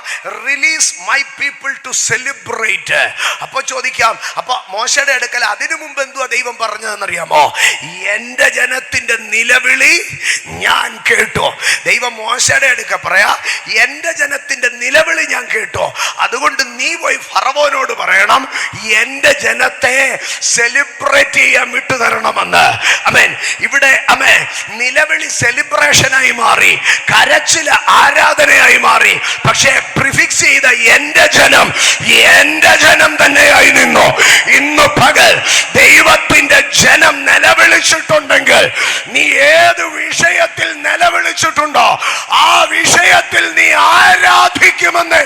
release my people to celebrate. അപ്പൊ ചോദിക്കാം, അപ്പൊ മോശയുടെ അടുക്കൽ അതിനു മുമ്പ് എന്തുവാ ദൈവം പറഞ്ഞതെന്നറിയാമോ? എന്റെ ജനത്തിന്റെ നിലവിളി ഞാൻ കേട്ടോ. ദൈവം മോശയുടെ അടുക്കൽ പറയാ, എന്റെ ജനത്തിന്റെ നിലവിളി ഞാൻ കേട്ടോ. അതുകൊണ്ട് നീ പോയി ഫറവോനോട് പറയണം, എന്റെ ജനത്തെ സെലിബ്രേറ്റ് ചെയ്യാൻ വിട്ടുതരണമെന്ന്. ആമേൻ. ഇവിടെ നിലവിളി സെലിബ്രേഷനായി മാറി, കരച്ചില് ആരാധനയായി മാറി. പക്ഷേ പ്രിഫിക്സ് ചെയ്ത എന്റെ ജനം തന്നെയായി നിന്നു. ഇന്ന് പകൽ ദൈവത്തിന്റെ ജനം നിലവിളിച്ചിട്ടുണ്ടെങ്കിൽ, നീ ഏത് വിഷയത്തിൽ നിലവിളിച്ചിട്ടുണ്ടോ ആ വിഷയത്തിൽ നീ ആരാധിക്കുമെന്ന്.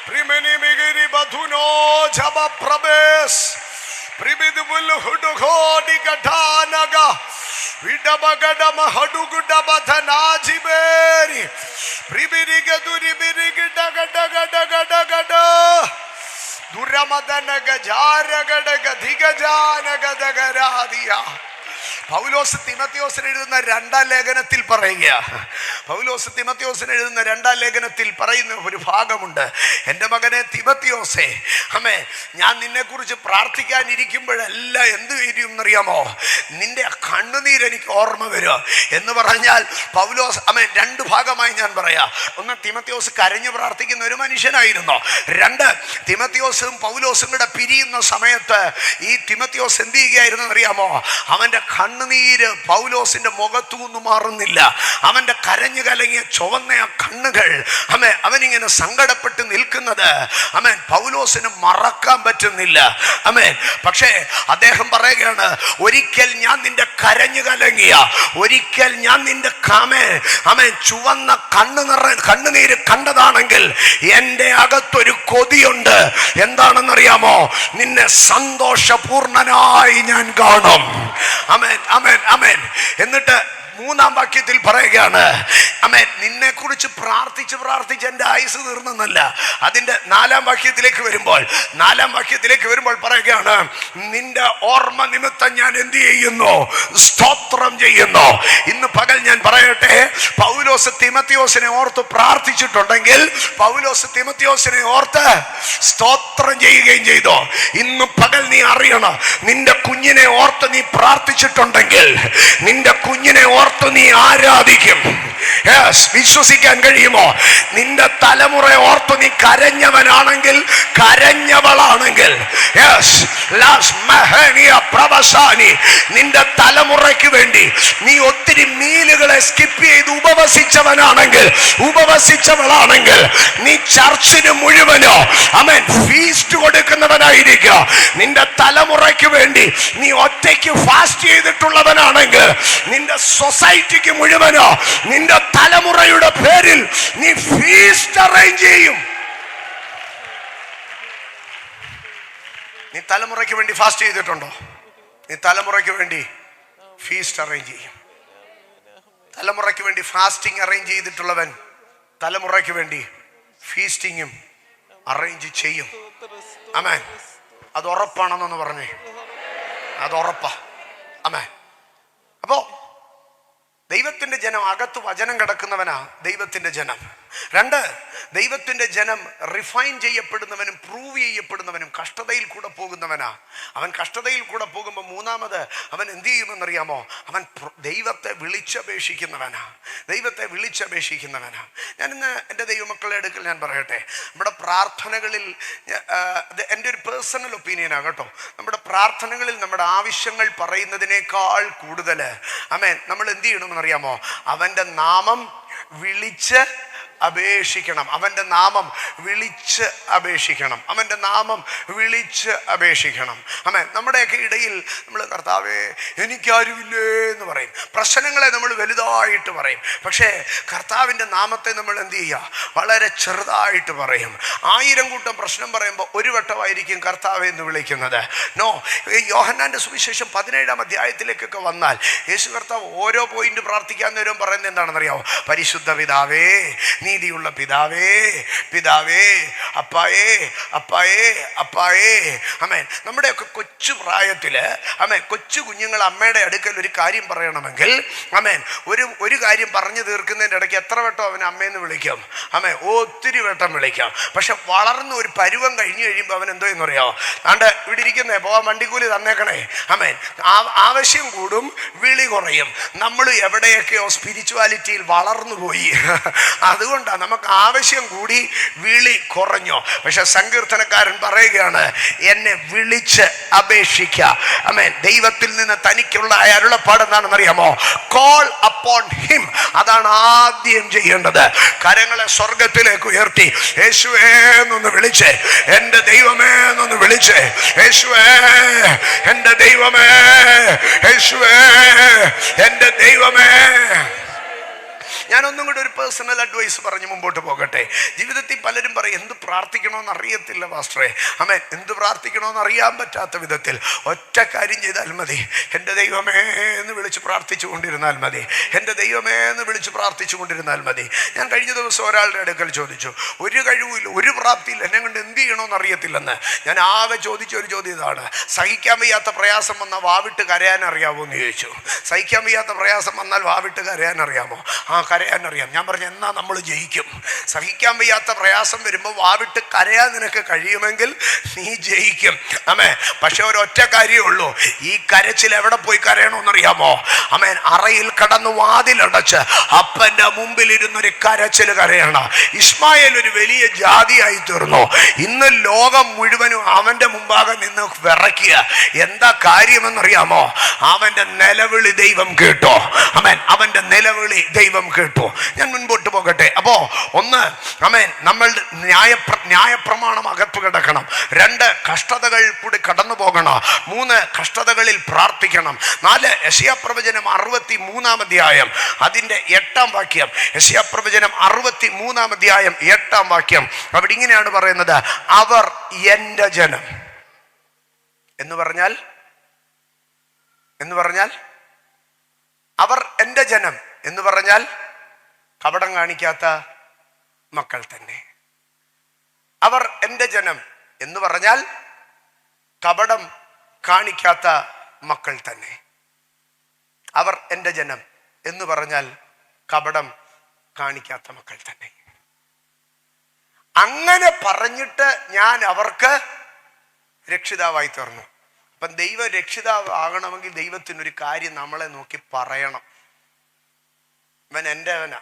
പ്രിമിനി മിഗിരി ബധുനോ ജബ പ്രബേസ് പ്രിമിദുൽ ഹുഡുഖോടി ഗഠാനഗ വിഡബഗഡ മഹഡുഗുഡ ബധനാജിബേരി പ്രിമിരി ഗദുരി ബിരിഗി ഡഗഡ ഗഡ ഗഡ ഗഡ ദുരമദനഗ ജാരഗഡഗ ധിഗജാനഗദഗരാദിയ. പൗലോസ് തിമോഥെയോസിന് എഴുതുന്ന രണ്ടാം ലേഖനത്തിൽ പറയുക, പൗലോസ് തിമോഥെയോസിന് എഴുതുന്ന രണ്ടാം ലേഖനത്തിൽ പറയുന്ന ഒരു ഭാഗമുണ്ട്. എൻ്റെ മകനെ തിമോഥെയോസേ, അമ്മേ, ഞാൻ നിന്നെക്കുറിച്ച് പ്രാർത്ഥിക്കാനിരിക്കുമ്പോഴെല്ലാം എന്ത് വരും എന്നറിയാമോ? നിന്റെ കണ്ണുനീര് എനിക്ക് ഓർമ്മ വരിക എന്ന് പറഞ്ഞാൽ പൗലോസ്, അമ്മേ, രണ്ട് ഭാഗമായി ഞാൻ പറയാം. ഒന്ന്, തിമോഥെയോസ് കരഞ്ഞു പ്രാർത്ഥിക്കുന്ന ഒരു മനുഷ്യനായിരുന്നു. രണ്ട്, തിമോഥെയോസും പൗലോസും കൂടെ പിരിയുന്ന സമയത്ത് ഈ തിമോഥെയോസ് എന്ത് ചെയ്യുകയായിരുന്നു അറിയാമോ? അവൻ്റെ കണ്ണുനീര് പൗലോസിന്റെ മുഖത്തുനിന്ന് മാറുന്നില്ല. അവന്റെ കരഞ്ഞു കലങ്ങിയ ചുവന്ന കണ്ണുകൾ, അമ്മേ, അവനിങ്ങനെ സങ്കടപ്പെട്ട് നിൽക്കുന്നത്, അമ്മേൻ, പൗലോസിന് മറക്കാൻ പറ്റുന്നില്ല. അമ്മേൻ. പക്ഷേ അദ്ദേഹം പറയുകയാണ്, ഒരിക്കൽ ഞാൻ നിന്റെ കരഞ്ഞു കലങ്ങിയ, ഒരിക്കൽ ഞാൻ നിന്റെ അമ്മേൻ ചുവന്ന കണ്ണുനീര് കണ്ടതാണെങ്കിൽ എൻ്റെ അകത്തൊരു കൊതിയുണ്ട്. എന്താണെന്നറിയാമോ? നിന്നെ സന്തോഷപൂർണനായി ഞാൻ കാണും. അമേൻ, അമേൻ, അമേൻ. എന്നിട്ട് മൂന്നാം വാക്യത്തിൽ പറയുകയാണ്, അമേൻ, നിന്നെ കുറിച്ച് പ്രാർത്ഥിച്ച് എൻ്റെ ആയുസ് തീർന്നെന്നല്ല. അതിൻ്റെ നാലാം വാക്യത്തിലേക്ക് വരുമ്പോൾ പറയുകയാണ്, നിന്റെ ഓർമ്മ നിമിത്തം ഞാൻ എന്ത് ചെയ്യുന്നു? സ്തോത്രം ചെയ്യുന്നു. ഇന്ന് പകൽ ഞാൻ പറയട്ടെ, പൗലോസ് തിമോഥെയോസിനെ ഓർത്ത് പ്രാർത്ഥിച്ചിട്ടുണ്ടെങ്കിൽ പൗലോസ് തിമോഥെയോസിനെ ഓർത്ത് സ്തോത്രം ചെയ്യുകയും ചെയ്തു. ഇന്ന് പകൽ നീ അറിയണം, നിന്റെ കുഞ്ഞിനെ ഓർത്ത് നീ പ്രാർത്ഥിച്ചിട്ടുണ്ടെങ്കിൽ, നിന്റെ കുഞ്ഞിനെ ഓർത്ത് നീ ആരാധിക്കും. വിശ്വസിക്കാൻ കഴിയുമോ? നിന്റെ തലമുറ ഓർത്ത് നീ കരഞ്ഞവനാണെങ്കിൽ, കരഞ്ഞവളാണെങ്കിൽ, നിന്റെ തലമുറയ്ക്ക് വേണ്ടി നീ ഒത്തിരി മീലുകളെ സ്കിപ്പ് ചെയ്ത് ഉപവസിച്ചവളാണെങ്കിൽ, നീ ചർച്ചിന് മുഴുവനോ അമേൻ ഫീസ്റ്റ് കൊടുക്കുന്നവനായിരിക്കുക. നിന്റെ തലമുറയ്ക്ക് വേണ്ടി നീ ഒറ്റയ്ക്ക് ഫാസ്റ്റ് ചെയ്തിട്ടുള്ളവനാണെങ്കിൽ, നിന്റെ സൊസൈറ്റിക്ക് മുഴുവനോ നിന്റെ തലമുറയുടെ പേരിൽ നീ ഫീസ്റ്റ് അറേഞ്ച് ചെയ്യും. നീ തലമുറയ്ക്ക് വേണ്ടി ഫാസ്റ്റ് ചെയ്തിട്ടുണ്ടോ? നീ തലമുറയ്ക്ക് വേണ്ടി ഫീസ്റ്റ് അറേഞ്ച് ചെയ്യും. തലമുറയ്ക്ക് വേണ്ടി ഫാസ്റ്റിംഗ് അറേഞ്ച് ചെയ്തിട്ടുള്ളവൻ തലമുറയ്ക്ക് വേണ്ടി ഫീസ്റ്റിങ്ങും അറേഞ്ച് ചെയ്യും. ആമേൻ. അത് ഉറപ്പാണെന്നൊന്ന് പറഞ്ഞേ. അത് ഉറപ്പാ. ആമേൻ. അപ്പോ ദൈവത്തിന്റെ ജനം, അകത്ത് വചനം കിടക്കുന്നവനാ ദൈവത്തിന്റെ ജനം. രണ്ട്, ദൈവത്തിന്റെ ജനം റിഫൈൻ ചെയ്യപ്പെടുന്നവനും പ്രൂവ് ചെയ്യപ്പെടുന്നവനും കഷ്ടതയിൽ കൂടെ പോകുന്നവനാ. അവൻ കഷ്ടതയിൽ കൂടെ പോകുമ്പോൾ മൂന്നാമത് അവൻ എന്ത് ചെയ്യുമെന്നറിയാമോ? അവൻ ദൈവത്തെ വിളിച്ചപേക്ഷിക്കുന്നവനാ. ഞാൻ ഇന്ന് എൻ്റെ ദൈവമക്കളുടെ അടുക്കൽ ഞാൻ പറയട്ടെ, നമ്മുടെ പ്രാർത്ഥനകളിൽ, എൻ്റെ ഒരു പേഴ്സണൽ ഒപ്പീനിയനാണ് കേട്ടോ, നമ്മുടെ പ്രാർത്ഥനകളിൽ നമ്മുടെ ആവശ്യങ്ങൾ പറയുന്നതിനേക്കാൾ കൂടുതൽ ആമേൻ നമ്മൾ എന്ത് ചെയ്യണമെന്നറിയാമോ? അവൻ്റെ നാമം വിളിച്ച് അപേക്ഷിക്കണം. അവൻ്റെ നാമം വിളിച്ച് അപേക്ഷിക്കണം. ആമേൻ. നമ്മുടെയൊക്കെ ഇടയിൽ നമ്മൾ കർത്താവേ എനിക്കാരുമില്ലേ എന്ന് പറയും. പ്രശ്നങ്ങളെ നമ്മൾ വലുതായിട്ട് പറയും. പക്ഷേ കർത്താവിൻ്റെ നാമത്തെ നമ്മൾ എന്ത് ചെയ്യുക? വളരെ ചെറുതായിട്ട് പറയും. 1000 കൂട്ടം പ്രശ്നം പറയുമ്പോൾ ഒരു വട്ടമായിരിക്കും കർത്താവെ എന്ന് വിളിക്കുന്നത്. നോ, യോഹന്നാൻ്റെ സുവിശേഷം 17-ാം അധ്യായത്തിലേക്കൊക്കെ വന്നാൽ യേശു കർത്താവ് ഓരോ പോയിന്റ് പ്രാർത്ഥിക്കാൻ നേരം പറയുന്നത് എന്താണെന്നറിയാമോ? പരിശുദ്ധ പിതാവേ, നീതിയുള്ള പിതാവേ, പിതാവേ, അപ്പായേ, അപ്പായേ, അപ്പായേ. ആമേൻ. നമ്മുടെയൊക്കെ കൊച്ചു പ്രായത്തില് ആമേൻ കൊച്ചു കുഞ്ഞുങ്ങൾ അമ്മയുടെ അടുക്കൽ ഒരു കാര്യം പറയണമെങ്കിൽ ആമേൻ ഒരു കാര്യം പറഞ്ഞു തീർക്കുന്നതിൻ്റെ ഇടയ്ക്ക് എത്ര വട്ടം അവൻ അമ്മയെന്ന് വിളിക്കും? ആമേൻ, ഒത്തിരി വട്ടം വിളിക്കാം. പക്ഷെ വളർന്ന് ഒരു പരുവം കഴിഞ്ഞു കഴിയുമ്പോൾ അവൻ എന്തോ എന്നറിയാമോ? ആണ്ട് ഇവിടെ ഇരിക്കുന്നേ, പോകാൻ വണ്ടിക്കൂലി തന്നേക്കണേ. ആമേൻ. ആവശ്യം കൂടും, വിളി കുറയും. നമ്മൾ എവിടെയൊക്കെയോ സ്പിരിച്വാലിറ്റിയിൽ വളർന്നു പോയി. അതുകൊണ്ടാണ് നമുക്ക് ആവശ്യം കൂടി, വിളി കുറഞ്ഞു. പക്ഷെ സങ്കീർത്തനക്കാരൻ പറയുകയാണ്, എന്നെ വിളിച്ച് അപേക്ഷിക്കുക. ആമേൻ. ദൈവത്തിൽ നിന്ന് തനിക്കുള്ള അരുളപ്പാട് എന്താണെന്നറിയാമോ? Call upon him. അതാണ് ആദ്യം ചെയ്യേണ്ടത്. കരങ്ങളെ സ്വർഗത്തിലേക്ക് ഉയർത്തി യേശുവേ എന്നൊന്ന് വിളിച്ചേ, എൻ്റെ ദൈവമേ എന്നൊന്ന് വിളിച്ചേ. യേശുവേ, എൻ്റെ ദൈവമേ, യേശുവേ, എൻ്റെ ദൈവമേ. ഞാനൊന്നും കൂടി ഒരു പേഴ്സണൽ അഡ്വൈസ് പറഞ്ഞ് മുമ്പോട്ട് പോകട്ടെ. ജീവിതത്തിൽ പലരും പറയും എന്ത് പ്രാർത്ഥിക്കണമെന്ന് അറിയത്തില്ല പാസ്റ്ററെ. ആമേൻ. എന്ത് പ്രാർത്ഥിക്കണമെന്ന് അറിയാൻ പറ്റാത്ത വിധത്തിൽ ഒറ്റ കാര്യം ചെയ്താൽ മതി. എൻ്റെ ദൈവമേ എന്ന് വിളിച്ച് പ്രാർത്ഥിച്ചു കൊണ്ടിരുന്നാൽ മതി. എൻ്റെ ദൈവമേ എന്ന് വിളിച്ച് പ്രാർത്ഥിച്ചു കൊണ്ടിരുന്നാൽ മതി. ഞാൻ കഴിഞ്ഞ ദിവസം ഒരാളുടെ അടുക്കൽ ചോദിച്ചു, ഒരു കഴിവില്ല, ഒരു പ്രാപ്തിയില്ല, എന്നെ കൊണ്ട് എന്ത് ചെയ്യണമെന്ന് അറിയത്തില്ലെന്ന്. ഞാൻ ആകെ ചോദിച്ച ഒരു ചോദ്യം ഇതാണ്, സഹിക്കാൻ വയ്യാത്ത പ്രയാസം വന്നാൽ വാവിട്ട് കരയാൻ അറിയാമോ എന്ന് ചോദിച്ചു. സഹിക്കാൻ വയ്യാത്ത പ്രയാസം വന്നാൽ വാവിട്ട് കരയാൻ അറിയാമോ? ആ, കരയാൻ അറിയാം. ഞാൻ പറഞ്ഞു, എന്നാൽ നമ്മൾ ജയിക്കും. സഹിക്കാൻ വയ്യാത്ത പ്രയാസം വരുമ്പോൾ വാവിട്ട് കരയാൻ നിനക്ക് കഴിയുമെങ്കിൽ നീ ജയിക്കും. ആമേൻ. പക്ഷെ ഒരൊറ്റ കാര്യമേ ഉള്ളൂ, ഈ കരച്ചിൽ എവിടെ പോയി കരയണമെന്നറിയാമോ? ആമേൻ. അറയിൽ കടന്ന് വാതിലടച്ച് അപ്പൻ്റെ മുമ്പിൽ ഇരുന്നൊരു കരച്ചിൽ കരയണം. ഇസ്മായേൽ ഒരു വലിയ ജാതിയായി തീർന്നു. ഇന്ന് ലോകം മുഴുവനും അവന്റെ മുമ്പാകെ നിന്ന് വിറയ്ക്കുക. എന്താ കാര്യമെന്നറിയാമോ? അവന്റെ നിലവിളി ദൈവം കേട്ടോ. ആമേൻ. അവന്റെ നിലവിളി ദൈവം കേട്ടോ. ഞാൻ മുൻപോട്ട് പോകട്ടെ. അപ്പോ ഒന്ന്, ആമേൻ, നമ്മൾ ന്യായപ്രമാണം അകത്ത് കിടക്കണം. 2, കഷ്ടതകൾ കൂടി കടന്നു പോകണം. 3, കഷ്ടതകളിൽ പ്രാർത്ഥിക്കണം. 4, യെശയ്യാപ്രവചനം 63 അധ്യായം അതിന്റെ 8 വാക്യം. യെശയ്യാപ്രവചനം 63 അധ്യായം 8 വാക്യം. അവിടെ ഇങ്ങനെയാണ് പറയുന്നത്, അവർ എൻ്റെ ജനം എന്ന് പറഞ്ഞാൽ അവർ എൻ്റെ ജനം എന്ന് പറഞ്ഞാൽ കപടം കാണിക്കാത്ത മക്കൾ തന്നെ. അവർ എൻ്റെ ജനം എന്ന് പറഞ്ഞാൽ കപടം കാണിക്കാത്ത മക്കൾ തന്നെ. അവർ എൻ്റെ ജനം എന്ന് പറഞ്ഞാൽ കപടം കാണിക്കാത്ത മക്കൾ തന്നെ. അങ്ങനെ പറഞ്ഞിട്ട് ഞാൻ അവർക്ക് രക്ഷിതാവായി തീർന്നു. അപ്പം ദൈവ രക്ഷിതാവ് ആകണമെങ്കിൽ ദൈവത്തിനൊരു കാര്യം നമ്മളെ നോക്കി പറയണം, ഇവൻ എൻ്റെവനാ.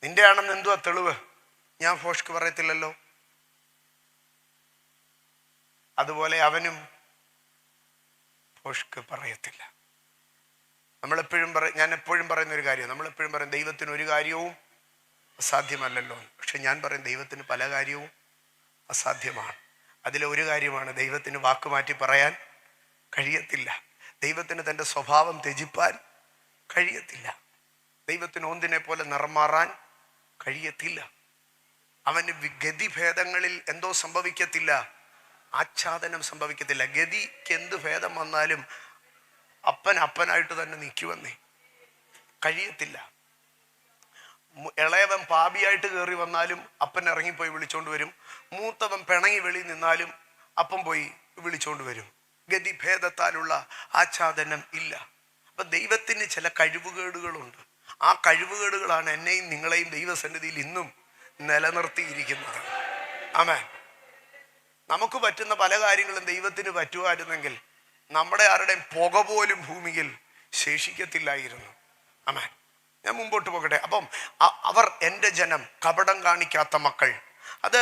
നിന്റെ ആണെന്ന് എന്തുവാ തെളിവ്? ഞാൻ ഫോഷ്ക്ക് പറയത്തില്ലല്ലോ. അതുപോലെ അവനും ഫോഷ്ക്ക് പറയത്തില്ല. ഞാൻ എപ്പോഴും പറയുന്ന ഒരു കാര്യം, നമ്മളെപ്പോഴും പറയും ദൈവത്തിന് ഒരു കാര്യവും അസാധ്യമല്ലല്ലോ. പക്ഷെ ഞാൻ പറയും ദൈവത്തിന് പല കാര്യവും അസാധ്യമാണ്. അതിലൊരു കാര്യമാണ്, ദൈവത്തിന് വാക്കുമാറ്റി പറയാൻ കഴിയത്തില്ല. ദൈവത്തിന് തൻ്റെ സ്വഭാവം ത്യജിപ്പാൻ കഴിയത്തില്ല. ദൈവത്തിന് ഒന്നിനെ പോലെ നിറം മാറാൻ കഴിയത്തില്ല. അവന് ഗതിഭേദങ്ങളിൽ എന്തോ സംഭവിക്കത്തില്ല, ആച്ഛാദനം സംഭവിക്കത്തില്ല. ഗതിക്ക് എന്ത് ഭേദം വന്നാലും അപ്പനായിട്ട് തന്നെ നിൽക്കുവന്നേ, കഴിയത്തില്ല. ഇളയവൻ പാപിയായിട്ട് കയറി വന്നാലും അപ്പൻ ഇറങ്ങിപ്പോയി വിളിച്ചോണ്ട് വരും. മൂത്തവൻ പിണങ്ങി വെളി നിന്നാലും അപ്പം പോയി വിളിച്ചോണ്ട് വരും. ഗതിഭേദത്താലുള്ള ആച്ഛാദനം ഇല്ല. അപ്പൊ ദൈവത്തിന് ചില കഴിവുകേടുകളുണ്ട്. ആ കഴിവുകേടുകളാണ് എന്നെയും നിങ്ങളെയും ദൈവസന്നിധിയിൽ ഇന്നും നിലനിർത്തിയിരിക്കുന്നത്. ആമേൻ. നമുക്ക് പറ്റുന്ന പല കാര്യങ്ങളും ദൈവത്തിന് പറ്റുമായിരുന്നെങ്കിൽ നമ്മുടെ ആരുടെയും പുക പോലും ഭൂമിയിൽ ശേഷിക്കത്തില്ലായിരുന്നു. ആമേൻ. ഞാൻ മുമ്പോട്ട് പോകട്ടെ. അപ്പം അവർ എൻ്റെ ജനം, കപടം കാണിക്കാത്ത മക്കൾ. അത്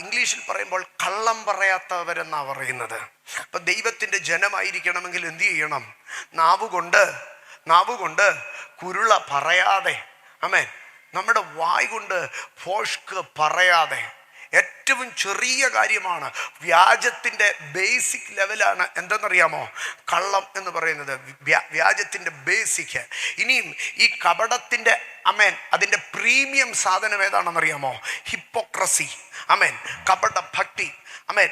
ഇംഗ്ലീഷിൽ പറയുമ്പോൾ കള്ളം പറയാത്തവരെന്നാണ് പറയുന്നത്. അപ്പൊ ദൈവത്തിൻ്റെ ജനമായിരിക്കണമെങ്കിൽ എന്ത് ചെയ്യണം? നാവുകൊണ്ട് കുരുള പറയാതെ, ആമേൻ, നമ്മുടെ വായ് കൊണ്ട് ഫോഷ്ക്ക് പറയാതെ. ഏറ്റവും ചെറിയ കാര്യമാണ്, വ്യാജത്തിൻ്റെ ബേസിക് ലെവലാണ് എന്തെന്നറിയാമോ? കള്ളം എന്ന് പറയുന്നത് വ്യാജത്തിൻ്റെ ബേസിക്. ഇനിയും ഈ കപടത്തിൻ്റെ, ആമേൻ, അതിൻ്റെ പ്രീമിയം സാധനം ഏതാണെന്നറിയാമോ? ഹിപ്പോക്രസി. ആമേൻ. കപട ഭക്തി. ആമേൻ.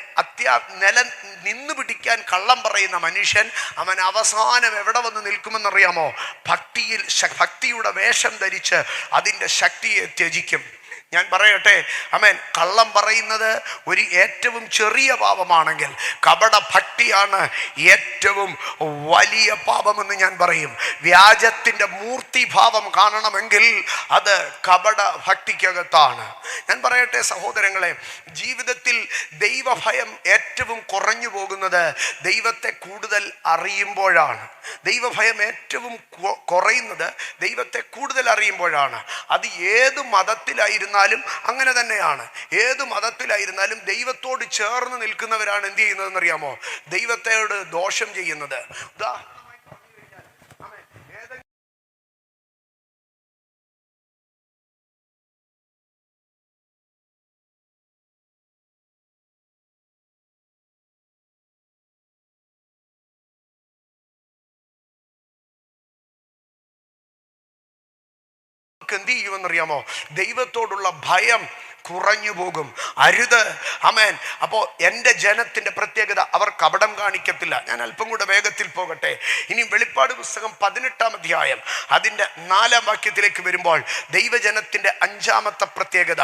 നിന്നു പിടിക്കാൻ കള്ളം പറയുന്ന മനുഷ്യൻ അവൻ അവസാനം എവിടെ വന്ന് നിൽക്കുമെന്നറിയാമോ? ഭക്തിയുടെ വേഷം ധരിച്ച് അതിൻ്റെ ശക്തിയെ ത്യജിക്കും. ഞാൻ പറയട്ടെ, ആമേൻ, കള്ളം പറയുന്നത് ഒരു ഏറ്റവും ചെറിയ പാപമാണെങ്കിൽ കപട ഭക്തിയാണ് ഏറ്റവും വലിയ പാപമെന്ന് ഞാൻ പറയും. വ്യാജത്തിൻ്റെ മൂർത്തിഭാവം കാണണമെങ്കിൽ അത് കപട ഭക്തിക്കകത്താണ്. ഞാൻ പറയട്ടെ സഹോദരങ്ങളെ, ജീവിതത്തിൽ ദൈവഭയം ഏറ്റവും കുറഞ്ഞു പോകുന്നത് ദൈവത്തെ കൂടുതൽ അറിയുമ്പോഴാണ്. ദൈവഭയം ഏറ്റവും കുറയുന്നത് ദൈവത്തെ കൂടുതൽ അറിയുമ്പോഴാണ്. അത് ഏത് മതത്തിലായിരുന്നാലും അങ്ങനെ തന്നെയാണ്. ഏത് മതത്തിലായിരുന്നാലും ദൈവത്തോട് ചേർന്ന് നിൽക്കുന്നവരാണ് എന്ത് ചെയ്യുന്നതെന്നറിയാമോ? ദൈവത്തോട് ദോഷം ചെയ്യുന്നത്. നമുക്ക് എന്ത് ചെയ്യുമെന്നറിയാമോ? ദൈവത്തോടുള്ള ഭയം കുറഞ്ഞു പോകും. അരുത്. ആമേൻ. അപ്പോൾ എൻ്റെ ജനത്തിൻ്റെ പ്രത്യേകത, അവർ കപടം കാണിക്കത്തില്ല. ഞാൻ അല്പം കൂടെ വേഗത്തിൽ പോകട്ടെ. ഇനി വെളിപ്പാട് പുസ്തകം 18-ാം അധ്യായം അതിൻ്റെ 4-ാം വാക്യത്തിലേക്ക് വരുമ്പോൾ ദൈവജനത്തിൻ്റെ അഞ്ചാമത്തെ പ്രത്യേകത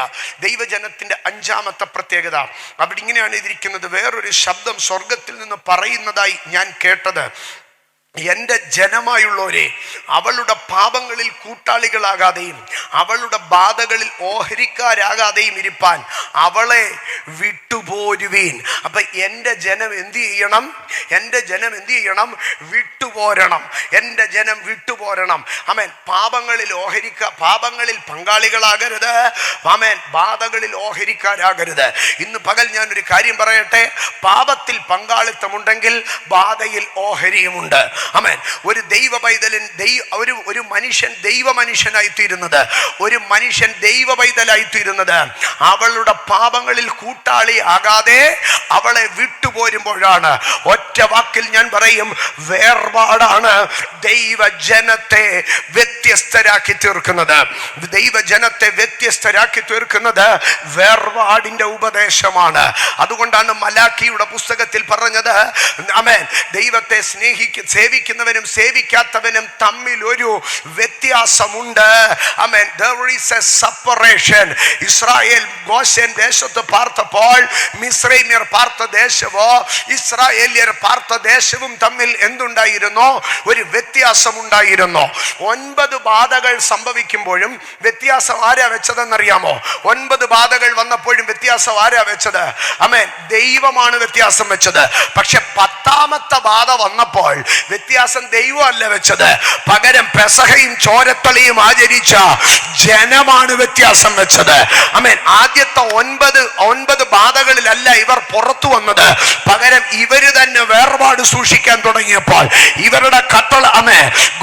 അവിടെ ഇങ്ങനെയാണ് എഴുതിയിരിക്കുന്നത്. വേറൊരു ശബ്ദം സ്വർഗത്തിൽ നിന്ന് പറയുന്നതായി ഞാൻ കേട്ടത്, എൻ്റെ ജനമായുള്ളവരെ, അവളുടെ പാപങ്ങളിൽ കൂട്ടാളികളാകാതെയും അവളുടെ ബാധകളിൽ ഓഹരിക്കാരാകാതെയും ഇരിപ്പാൻ അവളെ വിട്ടുപോരുവീൻ. അപ്പൊ എൻ്റെ ജനം എന്ത് ചെയ്യണം? വിട്ടുപോരണം. എൻ്റെ ജനം വിട്ടുപോരണം. ആമേൻ. പാപങ്ങളിൽ പങ്കാളികളാകരുത്. ആമേൻ. ബാധകളിൽ ഓഹരിക്കാരാകരുത്. ഇന്ന് പകൽ ഞാനൊരു കാര്യം പറയട്ടെ. പാപത്തിൽ പങ്കാളിത്തമുണ്ടെങ്കിൽ ബാധയിൽ ഓഹരിയുമുണ്ട്. ആമേൻ. ഒരു ദൈവ പൈതലൻ ഒരു മനുഷ്യൻ ദൈവ മനുഷ്യനായിത്തീരുന്നത്, ഒരു മനുഷ്യൻ ദൈവ പൈതലായിത്തീരുന്നത് അവളുടെ പാപങ്ങളിൽ കൂട്ടാളി ആകാതെ അവളെ വിട്ടുപോരുമ്പോഴാണ്. ഒറ്റ വാക്കിൽ ഞാൻ പറയും, വേർപാടാണ് ദൈവജനത്തെ വ്യത്യസ്തരാക്കി തീർക്കുന്നത്. വേർപാടിന്റെ ഉപദേശമാണ്. അതുകൊണ്ടാണ് മലാക്കിയുടെ പുസ്തകത്തിൽ പറഞ്ഞത്, ആമേൻ, ദൈവത്തെ സേവിക്കുന്നവനും സേവിക്കാത്തവനും തമ്മിൽ ഒരു വ്യത്യാസമുണ്ട്. ആമേൻ. There is a separation. Israel Goshen ദേശത്ത് പാർത്തപ്പോൾ മിസ്രൈമ്യർ പാർത്ത ദേശവോ ഇസ്രായേല്യർ പാർത്ത ദേശവും തമ്മിൽ എന്തുണ്ടായിരുന്നു? ഒരു വ്യത്യാസമുണ്ടായിരുന്നു. 9 ബാധകൾ സംഭവിക്കുമ്പോഴും വ്യത്യാസം ആരാ വെച്ചതെന്നറിയാമോ? 9 ബാധകൾ വന്നപ്പോഴും വ്യത്യാസം ആരാ വെച്ചത്? ആമേൻ. ദൈവമാണ് വ്യത്യാസം വെച്ചത്. പക്ഷെ 10ാമത്തെ ബാധ വന്നപ്പോൾ വ്യത്യാസം ദൈവമല്ല വെച്ചത്, പകരം പെസഹയും ചോരത്തളിയും ആചരിച്ച ജനമാണ് വ്യത്യാസം വെച്ചത്. ആമേൻ. ആദ്യത്തെ 9 ബാധകളിലല്ല ഇവർ പുറത്തു വന്നത്, പകരം ഇവര് തന്നെ വേർപാട് സൂക്ഷിക്കാൻ തുടങ്ങിയപ്പോൾ ഇവരുടെ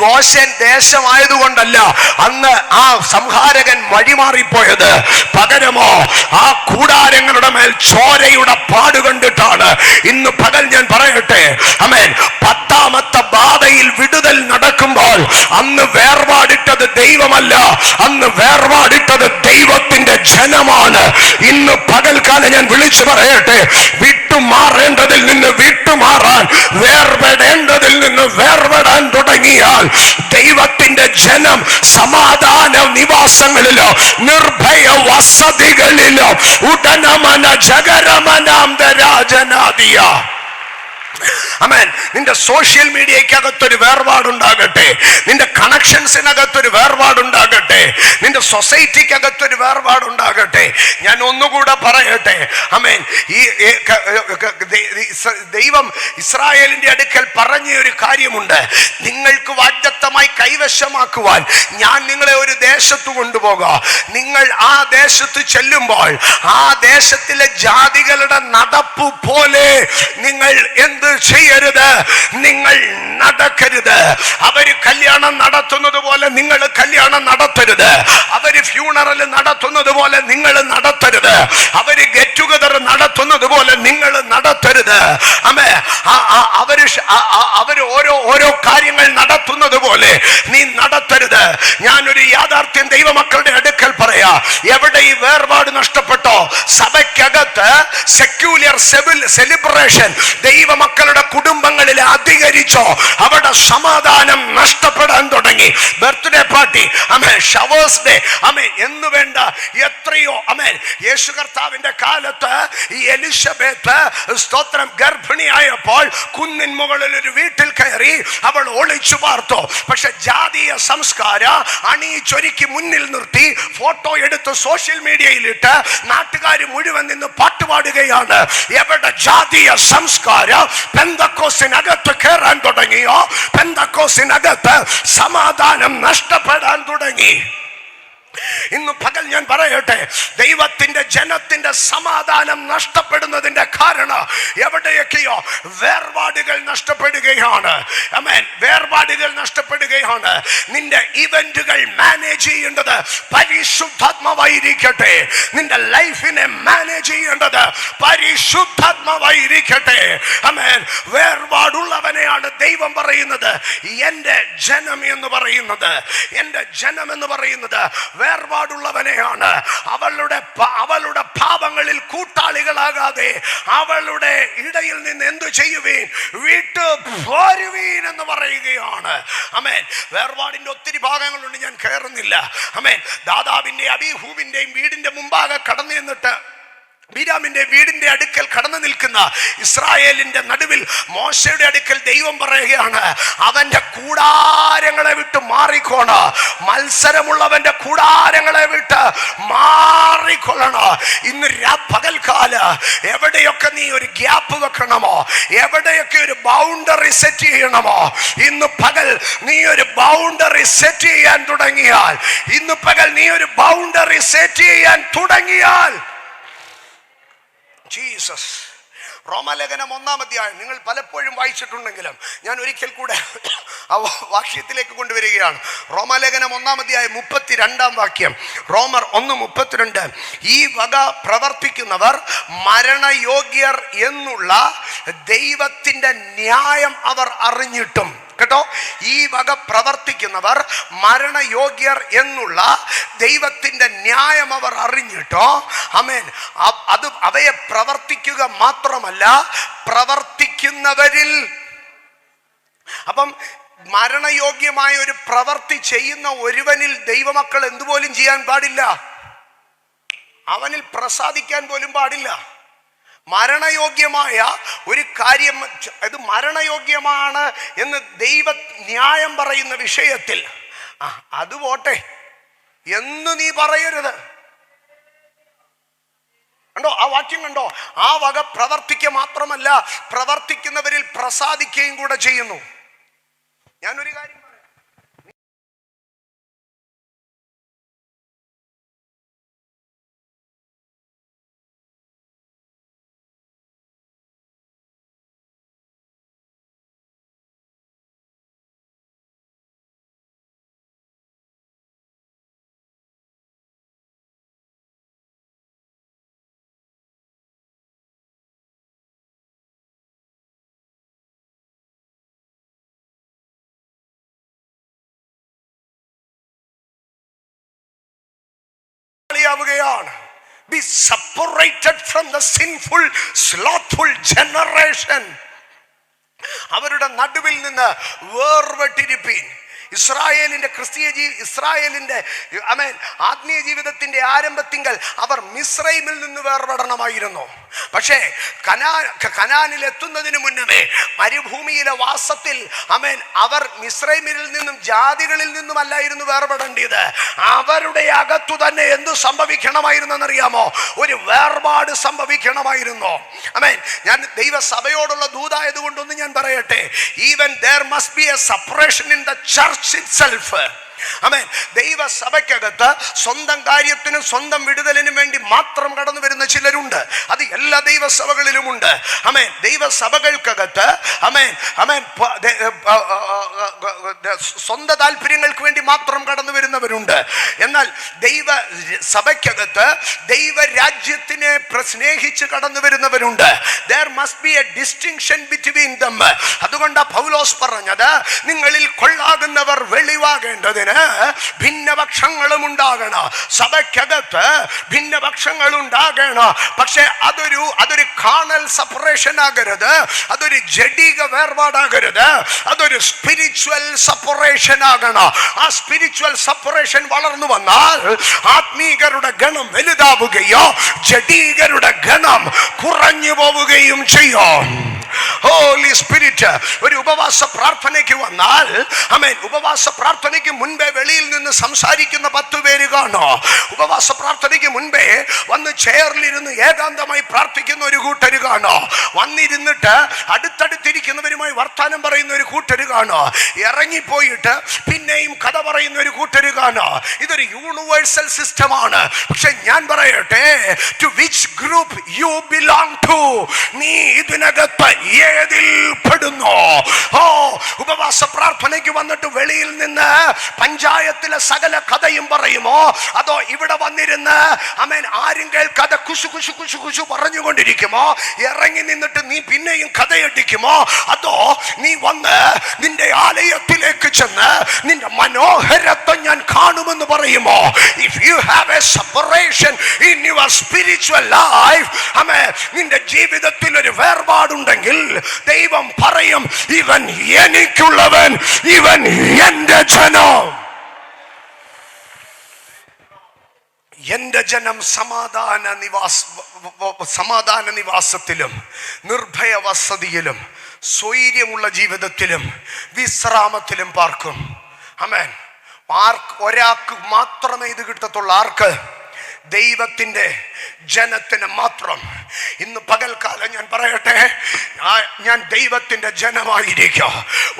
ഗോശെൻ ദേശമായതുകൊണ്ടല്ല അന്ന് ആ സംഹാരകൻ വഴിമാറിപ്പോയത്, പകരമോ ആ കൂടാരങ്ങളുടെ മേൽ ചോരയുടെ പാട് കണ്ടിട്ടാണ്. ഇന്ന് പകൽ ഞാൻ പറയട്ടെ, ആമേൻ, 10ാമത്തെ ബാധയിൽ വിടുതൽ നടക്കുമ്പോൾ അന്ന് വേർപാടിട്ടത് ദൈവമല്ല, അന്ന് വേർപാടിട്ടത് ദൈവത്തിന്റെ ജനമാണ്. ഇന്ന് പകൽക്കാലം ഞാൻ വിളിച്ചു പറയട്ടെ, വിട്ടുമാറേണ്ടതിൽ നിന്ന് വിട്ടുമാറാൻ, വേർപെടേണ്ടതിൽ നിന്ന് വേർപെടാൻ തുടങ്ങിയാൽ ദൈവത്തിന്റെ ജനം സമാധാന നിവാസങ്ങളിലോ നിർഭയ വസതികളിലോ ഉടനമന ജഗരമനാന്തരാജനാദിയ. ആമേൻ. നിന്റെ സോഷ്യൽ മീഡിയക്കകത്തൊരു വേർപാടുണ്ടാകട്ടെ, നിന്റെ കണക്ഷൻസിനകത്തൊരു വേർപാടുണ്ടാകട്ടെ, നിന്റെ സൊസൈറ്റിക്കകത്തൊരു വേർപാടുണ്ടാകട്ടെ. ഞാൻ ഒന്നുകൂടെ പറയട്ടെ, ആമേൻ. ഈ ദൈവം ഇസ്രായേലിന്റെ അടുക്കൽ പറഞ്ഞ ഒരു കാര്യമുണ്ട്, നിങ്ങൾക്ക് വാഗ്ദത്തമായി കൈവശമാക്കുവാൻ ഞാൻ നിങ്ങളെ ഒരു ദേശത്ത് കൊണ്ടുപോകാം. നിങ്ങൾ ആ ദേശത്ത് ചെല്ലുമ്പോൾ ആ ദേശത്തിലെ ജാതികളുടെ നടപ്പ് പോലെ നിങ്ങൾ എന്ത് ചെയ്യരുത്? നിങ്ങൾ നടക്കരുത്. അവര് കല്യാണം നടത്തുന്നത് പോലെ നിങ്ങൾ കല്യാണം നടത്തരുത്. അവര് ഫ്യൂണറൽ നടത്തുന്നത് പോലെ നിങ്ങൾ നടത്തരുത്. അവര് ഗെറ്റ് ടുഗദർ നടത്തുന്നത് പോലെ നിങ്ങൾ നടത്തരുത്. അവര് ഓരോ കാര്യങ്ങൾ നടത്തുന്നത് പോലെ നീ നടത്തരുത്. ഞാനൊരു യാഥാർത്ഥ്യം ദൈവമക്കളുടെ അടുക്കൽ പറയാ. എവിടെ ഈ വേർപാട് നഷ്ടപ്പെട്ടോ? സഭയ്ക്കകത്ത് സെക്യുലർ സെലിബ്രേഷൻ ദൈവമക്കളുടെ കുടുംബങ്ങളിൽ അധികരിച്ചോ? അവിടെ സമാധാനം നഷ്ടപ്പെടാൻ തുടങ്ങി. ബർത്ത്ഡേ പാർട്ടി, ഷവേഴ്സ് ഡേ, എന്ന് വേണ്ട എത്രയോ. യേശു കർത്താവിന്റെ കാലത്ത് ഈ എലിസബത്ത് സ്തോത്രം ഗർഭിണിയായപ്പോൾ കുന്നിൻ മുകളിൽ ഒരു വീട്ടിൽ കയറി അവൾ ഒളിച്ചു പാർത്തു. പക്ഷെ ജാതീയ സംസ്കാര അണിയിച്ചൊരുക്കി മുന്നിൽ നിർത്തി ഫോട്ടോ എടുത്ത് സോഷ്യൽ മീഡിയയിലിട്ട് നാട്ടുകാർ മുഴുവൻ നിന്ന് പാട്ടുപാടുകയാണ്. എവിടെ ജാതീയ സംസ്കാരം പെന്തക്കോസിനകത്ത് കയറാൻ തുടങ്ങിയോ? പെന്തക്കോസിനകത്ത് സമാധാനം നഷ്ടപ്പെടാൻ തുടങ്ങി. ഇന്ന് പകൽ ഞാൻ പറയട്ടെ, ദൈവത്തിന്റെ ജനത്തിന്റെ സമാധാനം നഷ്ടപ്പെടുന്നതിന്റെ കാരണം എവിടെയൊക്കെയോ വേർപാടുകൾ നഷ്ടപ്പെടുകയാണ്. ആമേൻ. വേർപാടുകൾ നഷ്ടപ്പെടുകയാണ്. നിന്റെ ഇവന്റുകൾ മാനേജ് ചെയ്യേണ്ടത് പരിശുദ്ധാത്മാവായിരിക്കട്ടെ. നിന്റെ ലൈഫിനെ മാനേജ് ചെയ്യേണ്ടത് പരിശുദ്ധാത്മാവായിരിക്കട്ടെ. ആമേൻ. വേർപാടുള്ളവനെയാണ് ദൈവം പറയുന്നത് എന്റെ ജനം എന്ന് പറയുന്നത്. എന്റെ ജനം എന്ന് പറയുന്നത് വേർപാടുള്ളവനെയാണ്. അവളുടെ പാപങ്ങളിൽ കൂട്ടാളികളാകാതെ അവളുടെ ഇടയിൽ നിന്ന് എന്തു ചെയ്യുവീൻ? വിട്ടു പോരുവീൻ എന്ന് പറയുകയാണ്. ആമേൻ. വേർപാടിന്റെ ഒത്തിരി ഭാഗങ്ങളുണ്ട്, ഞാൻ കയറുന്നില്ല. ആമേൻ. ദാദാവിന്റെയും അബീഹൂബിന്റെയും വീടിന്റെ മുമ്പാകെ കടന്നു നിന്നിട്ട് ബിരാമിന്റെ വീടിന്റെ അടുക്കൽ കടന്നു നിൽക്കുന്ന ഇസ്രായേലിന്റെ നടുവിൽ മോശയുടെ അടുക്കൽ ദൈവം പറയുകയാണ്, അവന്റെ കൂടാരങ്ങളെ വിട്ട് മാറിക്കോണ. മത്സരമുള്ളവന്റെ കൂടാരങ്ങളെ വിട്ട് മാറിക്കൊള്ളണ. ഇന്ന് പകൽക്കാല എവിടെയൊക്കെ നീ ഒരു ഗ്യാപ്പ് വെക്കണമോ, എവിടെയൊക്കെ ഒരു ബൗണ്ടറി സെറ്റ് ചെയ്യണമോ, ഇന്ന് പകൽ നീ ഒരു ബൗണ്ടറി സെറ്റ് ചെയ്യാൻ തുടങ്ങിയാൽ, ഇന്ന് പകൽ നീ ഒരു ബൗണ്ടറി സെറ്റ് ചെയ്യാൻ തുടങ്ങിയാൽ, ജീസസ്. റോമാലേഖനം 1-ാം അധ്യായം നിങ്ങൾ പലപ്പോഴും വായിച്ചിട്ടുണ്ടെങ്കിലും ഞാൻ ഒരിക്കൽ കൂടെ ആ വാക്യത്തിലേക്ക് കൊണ്ടുവരികയാണ്. റോമാലേഖനം 1-ാം അധ്യായം 32-ാം വാക്യം. റോമർ 1:32. ഈ വക പ്രവർത്തിക്കുന്നവർ മരണയോഗ്യർ എന്നുള്ള ദൈവത്തിന്റെ ന്യായം അവർ അറിഞ്ഞിട്ടും, കേട്ടോ, ഈ വക പ്രവർത്തിക്കുന്നവർ മരണയോഗ്യർ എന്നുള്ള ദൈവത്തിന്റെ ന്യായം അവർ അറിഞ്ഞിട്ടോ, ആമേൻ, അത് അവയെ പ്രവർത്തിക്കുക മാത്രമല്ല പ്രവർത്തിക്കുന്നവരിൽ. അപ്പം മരണയോഗ്യമായ ഒരു പ്രവർത്തി ചെയ്യുന്ന ഒരുവനിൽ ദൈവമക്കൾ എന്തുപോലും ചെയ്യാൻ പാടില്ല, അവനിൽ പ്രസാദിക്കാൻ പോലും പാടില്ല. മരണയോഗ്യമായ ഒരു കാര്യം, ഇത് മരണയോഗ്യമാണ് എന്ന് ദൈവ ന്യായം പറയുന്ന വിഷയത്തിൽ അത് പോട്ടെ എന്ന് നീ പറയരുത്. കണ്ടോ ആ വാക്യം? കണ്ടോ? ആ വക പ്രവർത്തിക്കുക മാത്രമല്ല പ്രവർത്തിക്കുന്നവരിൽ പ്രസാദിക്കുകയും കൂടെ ചെയ്യുന്നു. ഞാനൊരു കാര്യം ാവുകയാണ്. Be separated from the sinful, slothful generation. അവരുടെ നടുവിൽ നിന്ന് വേർപെട്ടിരിപ്പീൻ. ഇസ്രായേലിന്റെ ഇസ്രായേലിന്റെ ആത്മീയ ജീവിതത്തിന്റെ ആരംഭത്തിങ്കൽ അവർ മിസ്രൈമിൽ നിന്ന് വേർപെടണമായിരുന്നു. പക്ഷേ കനാനിൽ എത്തുന്നതിന് മുന്നമേ മരുഭൂമിയിലെ വാസത്തിൽ അവർ മിസ്രൈമിൽ നിന്നും ജാതികളിൽ നിന്നുമല്ലായിരുന്നു വേർപെടേണ്ടത്. അവരുടെ അകത്തു തന്നെ എന്ത് സംഭവിക്കണമായിരുന്നു എന്നറിയാമോ? ഒരു വേർപാട് സംഭവിക്കണമായിരുന്നു. ഞാൻ ദൈവസഭയോടുള്ള ദൂതായത് കൊണ്ടൊന്ന് ഞാൻ പറയട്ടെ. Even there must be a separation in the church itself. ആമേൻ. ദൈവസഭയ്ക്കകത്ത് സ്വന്തം കാര്യത്തിനും സ്വന്തം വിടുതലിനും വേണ്ടി മാത്രം കടന്നു വരുന്ന ചിലരുണ്ട്. അത് എല്ലാ ദൈവസഭകളിലുമുണ്ട്. ആമേൻ. ദൈവസഭകൾക്കകത്ത് സ്വന്തം താല്പര്യങ്ങൾക്ക് വേണ്ടി മാത്രം കടന്നു വരുന്നവരുണ്ട്. എന്നാൽ ദൈവ സഭയ്ക്കകത്ത് ദൈവരാജ്യത്തിനെ സ്നേഹിച്ച് കടന്നു വരുന്നവരുണ്ട്. There must be a distinction between them. അതുകൊണ്ടാണ് പൗലോസ് പറഞ്ഞത്, നിങ്ങളിൽ കൊള്ളാകുന്നവർ വെളിവാകേണ്ടതിന് ഭിന്നപക്ഷങ്ങളും ഉണ്ടാകണം. സഭയ്ക്കകത്ത് ഭിന്നപക്ഷങ്ങൾ ഉണ്ടാകണം. പക്ഷെ അതൊരു കാർണൽ സെപ്പറേഷൻ ആകരുത്, അതൊരു ജഡിക വേർപാടാകരുത്, അതൊരു സ്പിരിച്വൽ സെപ്പറേഷൻ ആകണം. ആ സ്പിരിച്വൽ സെപ്പറേഷൻ വളർന്നു വന്നാൽ ആത്മീകരുടെ ഗണം വലുതാവുകയോ ജഡീകരുടെ ഗണം കുറഞ്ഞു പോവുകയും ചെയ്യും. ഹോളി സ്പിരിറ്റ് ഒരു ഉപവാസ പ്രാർത്ഥനയ്ക്ക് വന്നാൽ, ഉപവാസ പ്രാർത്ഥനയ്ക്ക് മുൻപേ വെളിയിൽ നിന്ന് സംസാരിക്കുന്ന 10 പേര് കാണോ? ഉപവാസ പ്രാർത്ഥനയ്ക്ക് മുൻപേ വന്ന് ചെയറിലിരുന്ന് ഏകാന്തമായി പ്രാർത്ഥിക്കുന്ന ഒരു കൂട്ടര് കാണോ? വന്നിരുന്നിട്ട് അടുത്തടുത്ത് അടുത്തിരിക്കുന്നവരുമായി വർത്താനം പറയുന്ന ഒരു കൂട്ടര് കാണോ, ഇറങ്ങിപ്പോയിട്ട് പിന്നെയും കഥ പറയുന്ന ഒരു കൂട്ടര് കാണോ. ഇതൊരു യൂണിവേഴ്സൽ സിസ്റ്റമാണ്. പക്ഷെ ഞാൻ പറയട്ടെ, to which group you belong to, നീ ഇതിനകത്ത് ഏതിൽ പെടുന്നു? ഉപവാസ പ്രാർത്ഥനയ്ക്ക് വന്നിട്ട് വെളിയിൽ നിന്ന് പഞ്ചായത്തിലെ സകല കഥയും പറയുമോ, അതോ ഇവിടെ വന്നിരുന്ന് ആമേൻ ആരും കേൾക്കാതെ കുശു കുശു കുശു കുശു പറഞ്ഞുകൊണ്ടിരിക്കുമോ? ഇറങ്ങി നിന്നിട്ട് നീ പിന്നെയും കഥയടിക്കുമോ? അതോ നീ വന്ന് നിന്റെ ആലയത്തിലേക്ക് ചെന്ന് നിന്റെ മനോഹരത്വം ഞാൻ കാണുമെന്ന് പറയുമോ? If you have a separation in your spiritual life, ആമേൻ, നിന്റെ ജീവിതത്തിൽ ഒരു വേർപാടുണ്ടെങ്കിൽ ദൈവം പറയും, ഇവൻ എനിക്കുള്ളവൻ, ഇവൻ എന്റെ ജനം. എന്റെ ജനം സമാധാന നിവാസത്തിലും നിർഭയ വസതിയിലും സ്വൈര്യമുള്ള ജീവിതത്തിലും വിശ്രാമത്തിലും പാർക്കും. ആമേൻ. ഒരാൾക്ക് മാത്രമേ ഇത് കിട്ടത്തുള്ളൂ. ആർക്ക്? ദൈവത്തിന്റെ ജനത്തിന് മാത്രം. ഇന്ന് പകൽക്കാലം ഞാൻ പറയട്ടെ, ഞാൻ ദൈവത്തിന്റെ ജനമായിരിക്കും.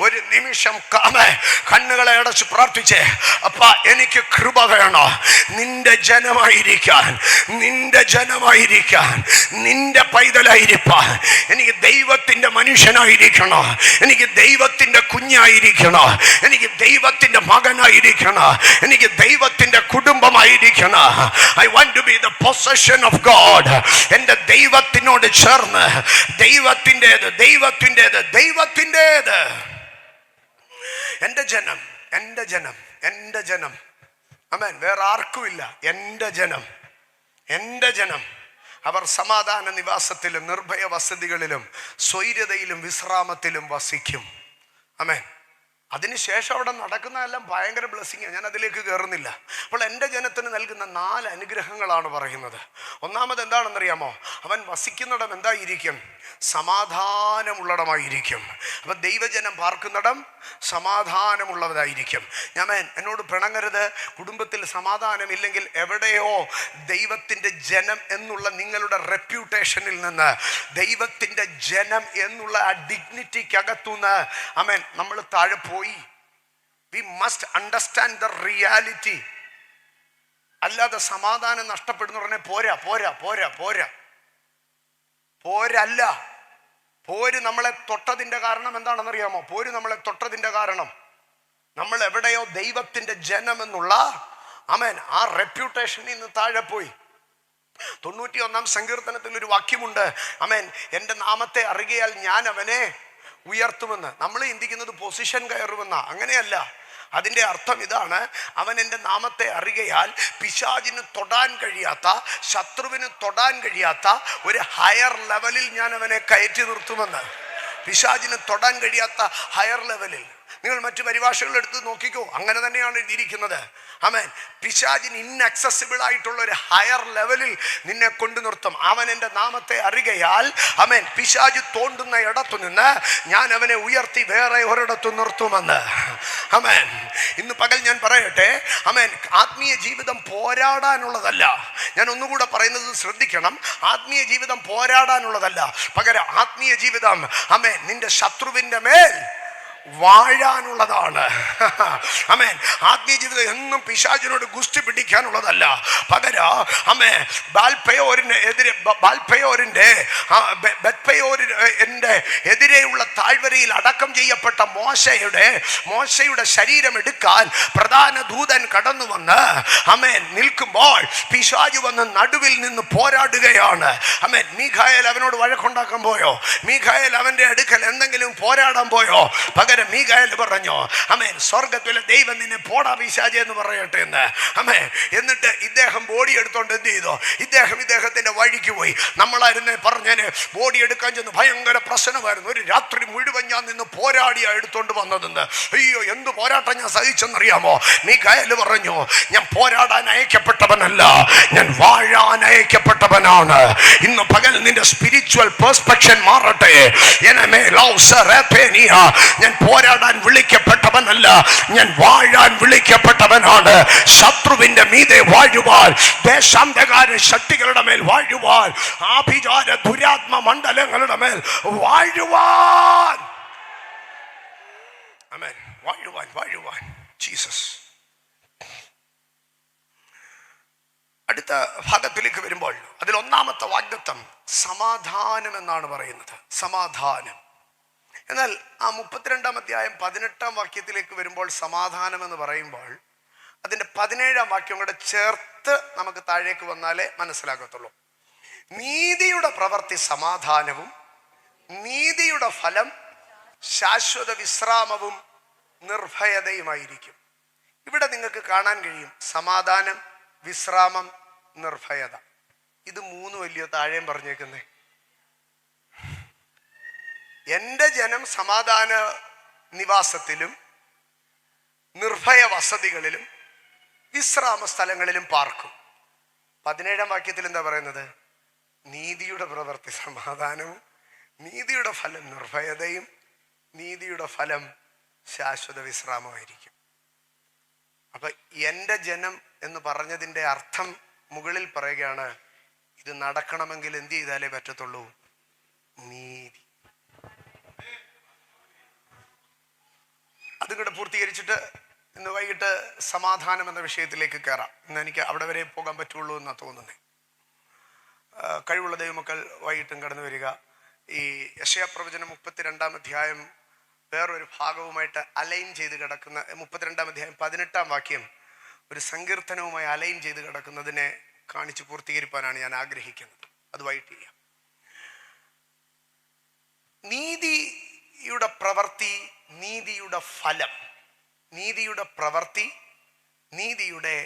ഒരു നിമിഷം കണ്ണുകളെ അടച്ച് പ്രാർത്ഥിച്ചേ, അപ്പാ എനിക്ക് കൃപ വേണോ നിന്റെ ജനമായിരിക്കാൻ, നിന്റെ ജനമായിരിക്കാൻ, നിന്റെ പൈതലായിരിക്കാൻ. എനിക്ക് ദൈവത്തിന്റെ മനുഷ്യനായിരിക്കണോ, എനിക്ക് ദൈവത്തിന്റെ കുഞ്ഞായിരിക്കണോ, എനിക്ക് ദൈവത്തിന്റെ മകനായിരിക്കണോ, എനിക്ക് ദൈവത്തിന്റെ കുടുംബമായിരിക്കണോ. I want to be the possession of God. എൻ്റെ ദൈവത്തിനോട് ചേർന്ന് ദൈവത്തിൻ്റെത്, ദൈവത്തിൻ്റെത്, ദൈവത്തിൻ്റെത്. എൻ്റെ ജനം, എൻ്റെ ജനം, എൻ്റെ ജനം. ആമേൻ. വേറെ ആർക്കുമില്ല. എൻ്റെ ജനം, എൻ്റെ ജനം. അവർ സമാധാന നിവാസത്തിലും നിർഭയ വസതികളിലും സ്വൈര്യതയിലും വിശ്രാമത്തിലും വസിക്കും. ആമേൻ. അതിനുശേഷം അവിടെ നടക്കുന്നതെല്ലാം ഭയങ്കര ബ്ലെസ്സിങ്. ഞാൻ അതിലേക്ക് കയറുന്നില്ല. അപ്പോൾ എൻ്റെ ജനത്തിന് നൽകുന്ന 4 അനുഗ്രഹങ്ങളാണ് പറയുന്നത്. ഒന്നാമത് എന്താണെന്നറിയാമോ? അവൻ വസിക്കുന്നിടം എന്തായിരിക്കും? സമാധാനമുള്ളിടമായിരിക്കും. അപ്പം ദൈവജനം പാർക്കുന്നിടം സമാധാനമുള്ളവരായിരിക്കും. ഞാൻ എന്നോട് പിണങ്ങരുത്. കുടുംബത്തിൽ സമാധാനമില്ലെങ്കിൽ എവിടെയോ ദൈവത്തിൻ്റെ ജനം എന്നുള്ള നിങ്ങളുടെ റെപ്യൂട്ടേഷനിൽ നിന്ന്, ദൈവത്തിൻ്റെ ജനം എന്നുള്ള ആ ഡിഗ്നിറ്റിക്കകത്തുനിന്ന് ആമേൻ നമ്മൾ താഴെ പോയി. We must understand the reality. അല്ലാതെ സമാധാനം നഷ്ടപ്പെടുന്ന പറഞ്ഞാൽ പോരാ പോരാ പോരാ പോരാ പോരല്ല. പോര് നമ്മളെ തൊട്ടതിൻ്റെ കാരണം എന്താണെന്നറിയാമോ? പോര് നമ്മളെ തൊട്ടതിൻ്റെ കാരണം നമ്മൾ എവിടെയോ ദൈവത്തിൻ്റെ ജനം എന്നുള്ള ആമേൻ ആ റെപ്യൂട്ടേഷനിൽ നിന്ന് താഴെ പോയി. 91 സങ്കീർത്തനത്തിൽ ഒരു വാക്യമുണ്ട്, ആമേൻ, എൻ്റെ നാമത്തെ അറിയാൽ ഞാൻ അവനെ ഉയർത്തുമെന്ന്. നമ്മൾ ചിന്തിക്കുന്നത് പൊസിഷൻ കയറുമെന്നാ. അങ്ങനെയല്ല. അതിൻ്റെ അർത്ഥം ഇതാണ്, അവൻ എൻ്റെ നാമത്തെ അറിയാൽ പിശാചിന് തൊടാൻ കഴിയാത്ത, ശത്രുവിന് തൊടാൻ കഴിയാത്ത ഒരു ഹയർ ലെവലിൽ ഞാൻ അവനെ കയറ്റി നിർത്തുമെന്ന്. പിശാചിന് തൊടാൻ കഴിയാത്ത ഹയർ ലെവലിൽ. നിങ്ങൾ മറ്റു പരിഭാഷകൾ എടുത്ത് നോക്കിക്കോ, അങ്ങനെ തന്നെയാണ് എഴുതിയിരിക്കുന്നത്. ആമേൻ. പിശാചിന് ഇൻഅക്സസിബിൾ ആയിട്ടുള്ള ഒരു ഹയർ ലെവലിൽ നിന്നെ കൊണ്ടു നിർത്തും. അവൻ എൻ്റെ നാമത്തെ അറിയാൽ ആമേൻ പിശാച് തോണ്ടുന്ന ഇടത്തു നിന്ന് ഞാൻ അവനെ ഉയർത്തി വേറെ ഒരിടത്തു നിർത്തുമെന്ന്. ആമേൻ. ഇന്ന് പകൽ ഞാൻ പറയട്ടെ, ആമേൻ, ആത്മീയ ജീവിതം പോരാടാനുള്ളതല്ല. ഞാൻ ഒന്നുകൂടെ പറയുന്നത് ശ്രദ്ധിക്കണം. ആത്മീയ ജീവിതം പോരാടാനുള്ളതല്ല, പകരം ആത്മീയ ജീവിതം ആമേൻ നിന്റെ ശത്രുവിൻ്റെ മേൽ വാഴാനുള്ളതാണ്. ആമേൻ. ആത്മീയ ജീവിതം എന്നും പിശാചിനോട് ഗുസ്തി പിടിക്കാനുള്ളതല്ല, പകരം ആമേൻ ബത്പയോരിന്റെ എതിരെയുള്ള താഴ്വരയിൽ അടക്കം ചെയ്യപ്പെട്ട മോശയുടെ ശരീരം എടുക്കാൻ പ്രധാന ദൂതൻ കടന്നു വന്ന് ആമേൻ നിൽക്കുമ്പോൾ പിശാച് വന്ന് നടുവിൽ നിന്ന് പോരാടുകയാണ്. ആമേൻ. മീഖായേൽ അവനോട് വഴക്കുണ്ടാക്കാൻ പോയോ? മീഖായേൽ അവന്റെ അടുക്കൽ എന്തെങ്കിലും പോരാടാൻ പോയോ? പകരം മീഖായേൽ പറഞ്ഞു, ആമേൻ, സ്വർഗത്തിലെ ദൈവം നിന്നെ പോടാ പിശാചേ എന്ന് പറയട്ടെ എന്ന്. ആമേൻ. എന്നിട്ട് ഇദ്ദേഹം ബോഡി എടുത്തോണ്ട് എന്ത് ചെയ്തു? ഇദ്ദേഹത്തിന്റെ വഴിക്ക് പോയി. നമ്മളായിരുന്നേ പറഞ്ഞേനെ, ബോഡി എടുക്കാൻ ചെന്ന് ഭയങ്കര പ്രശ്നമായിരുന്നു. ഒരു രാത്രി മുഴുവൻ ഞാൻ നിന്ന് പോരാടിയാ എടുത്തോണ്ട് വന്നതെന്ന്. അയ്യോ, എന്ത് പോരാട്ടം ഞാൻ സഹിച്ചെന്നറിയാമോ? മീഖായേൽ പറഞ്ഞു, ഞാൻ പോരാടാൻ അയക്കപ്പെട്ടവനല്ല, ഞാൻ വാഴാൻ അയക്കപ്പെട്ടവനാണ്. ഇന്ന് പകൽ നിന്റെ സ്പിരിച്വൽ പെർസ്പെക്ഷൻ മാറട്ടെ. ഞാൻ പോരാടാൻ വിളിക്കപ്പെട്ടവനല്ല, ഞാൻ വാഴാൻ വിളിക്കപ്പെട്ടവനാണ്. ശത്രുവിന്റെ മീതെ വാഴുവാൻ, ദേശാന്തകാര ശക്തികളുടെ മേൽ വാഴുവാൻ, ആഭിചാര ദുരാത്മ മണ്ഡലങ്ങളുടെ മേൽ വാഴുവാൻ ആമേൻ. വാഴുവാൻ വാഴുവാൻ ജീസസ്. അടുത്ത ഭാഗത്തിലേക്ക് വരുമ്പോൾ അതിൽ ഒന്നാമത്തെ വാഗ്ദത്തം സമാധാനം എന്നാണ് പറയുന്നത്. സമാധാനം. എന്നാൽ ആ 32-ാം അധ്യായം 18-ാം വാക്യത്തിലേക്ക് വരുമ്പോൾ സമാധാനം എന്ന് പറയുമ്പോൾ അതിൻ്റെ 17-ാം വാക്യം കൂടെ ചേർത്ത് നമുക്ക് താഴേക്ക് വന്നാലേ മനസ്സിലാകത്തുള്ളൂ. നീതിയുടെ പ്രവൃത്തി സമാധാനവും നീതിയുടെ ഫലം ശാശ്വത വിശ്രാമവും നിർഭയതയുമായിരിക്കും. ഇവിടെ നിങ്ങൾക്ക് കാണാൻ കഴിയും സമാധാനം, വിശ്രാമം, നിർഭയത. ഇത് മൂന്ന് വലിയ താഴെയും പറഞ്ഞേക്കുന്നേ. എൻ്റെ ജനം സമാധാന നിവാസത്തിലും നിർഭയ വസതികളിലും വിശ്രാമ സ്ഥലങ്ങളിലും പാർക്കും. 17-ാം വാക്യത്തിൽ എന്താ പറയുന്നത്? നീതിയുടെ പ്രവൃത്തി സമാധാനവും നീതിയുടെ ഫലം നിർഭയതയും നീതിയുടെ ഫലം ശാശ്വത വിശ്രാമമായിരിക്കും. അപ്പൊ എൻ്റെ ജനം എന്ന് പറഞ്ഞതിൻ്റെ അർത്ഥം മുകളിൽ പറയുകയാണ്, ഇത് നടക്കണമെങ്കിൽ എന്ത് ചെയ്താലേ പറ്റത്തുള്ളൂ? നീതി. അതും കൂടെ പൂർത്തീകരിച്ചിട്ട് ഇന്ന് വൈകിട്ട് സമാധാനം എന്ന വിഷയത്തിലേക്ക് കയറാം. ഇന്ന് എനിക്ക് അവിടെ വരെ പോകാൻ പറ്റുള്ളൂ എന്നാണ് തോന്നുന്നത്. കഴിവുള്ള ദൈവമക്കൾ വൈകിട്ടും കടന്നു വരിക. ഈ യെശയ്യാ പ്രവചനം 32-ാം അധ്യായം വേറൊരു ഭാഗവുമായിട്ട് അലൈൻ ചെയ്ത് കിടക്കുന്ന 32-ാം അധ്യായം 18-ാം വാക്യം ഒരു സങ്കീർത്തനവുമായി അലൈൻ ചെയ്ത് കിടക്കുന്നതിനെ കാണിച്ച് പൂർത്തീകരിക്കാനാണ് ഞാൻ ആഗ്രഹിക്കുന്നത്. അത് വൈകിട്ട് ചെയ്യാം. നീതിയുടെ പ്രവൃത്തി, നീതിയുടെ ഫലം. നീതിയുടെ പ്രവൃത്തി, നീതിയുടെ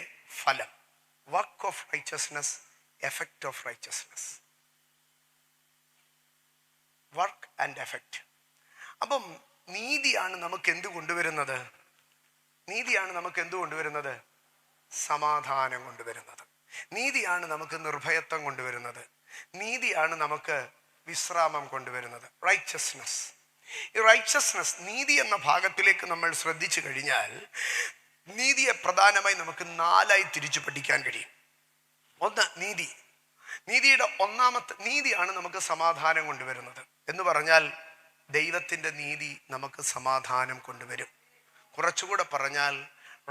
ഫലം. Work of righteousness, effect of righteousness. Work and effect. അപ്പം നീതിയാണ് നമുക്ക് എന്ത് കൊണ്ടുവരുന്നത്? നീതിയാണ് നമുക്ക് എന്ത് കൊണ്ടുവരുന്നത്? സമാധാനം കൊണ്ടുവരുന്നത്. നീതിയാണ് നമുക്ക് നിർഭയത്വം കൊണ്ടുവരുന്നത്. നീതിയാണ് നമുക്ക് വിശ്രാമം കൊണ്ടുവരുന്നത്. റൈച്ചസ്നെസ്. ഈ റൈച്ചസ്നെസ്, നീതി എന്ന ഭാഗത്തിലേക്ക് നമ്മൾ ശ്രദ്ധിച്ചു കഴിഞ്ഞാൽ നീതിയെ പ്രധാനമായി നമുക്ക് 4ആയി തിരിച്ചു പഠിക്കാൻ കഴിയും. ഒന്ന്, നീതി. നീതിയുടെ ഒന്നാമത്തെ നീതിയാണ് നമുക്ക് സമാധാനം കൊണ്ടുവരുന്നത്. എന്ന് പറഞ്ഞാൽ ദൈവത്തിൻ്റെ നീതി നമുക്ക് സമാധാനം കൊണ്ടുവരും. കുറച്ചുകൂടെ പറഞ്ഞാൽ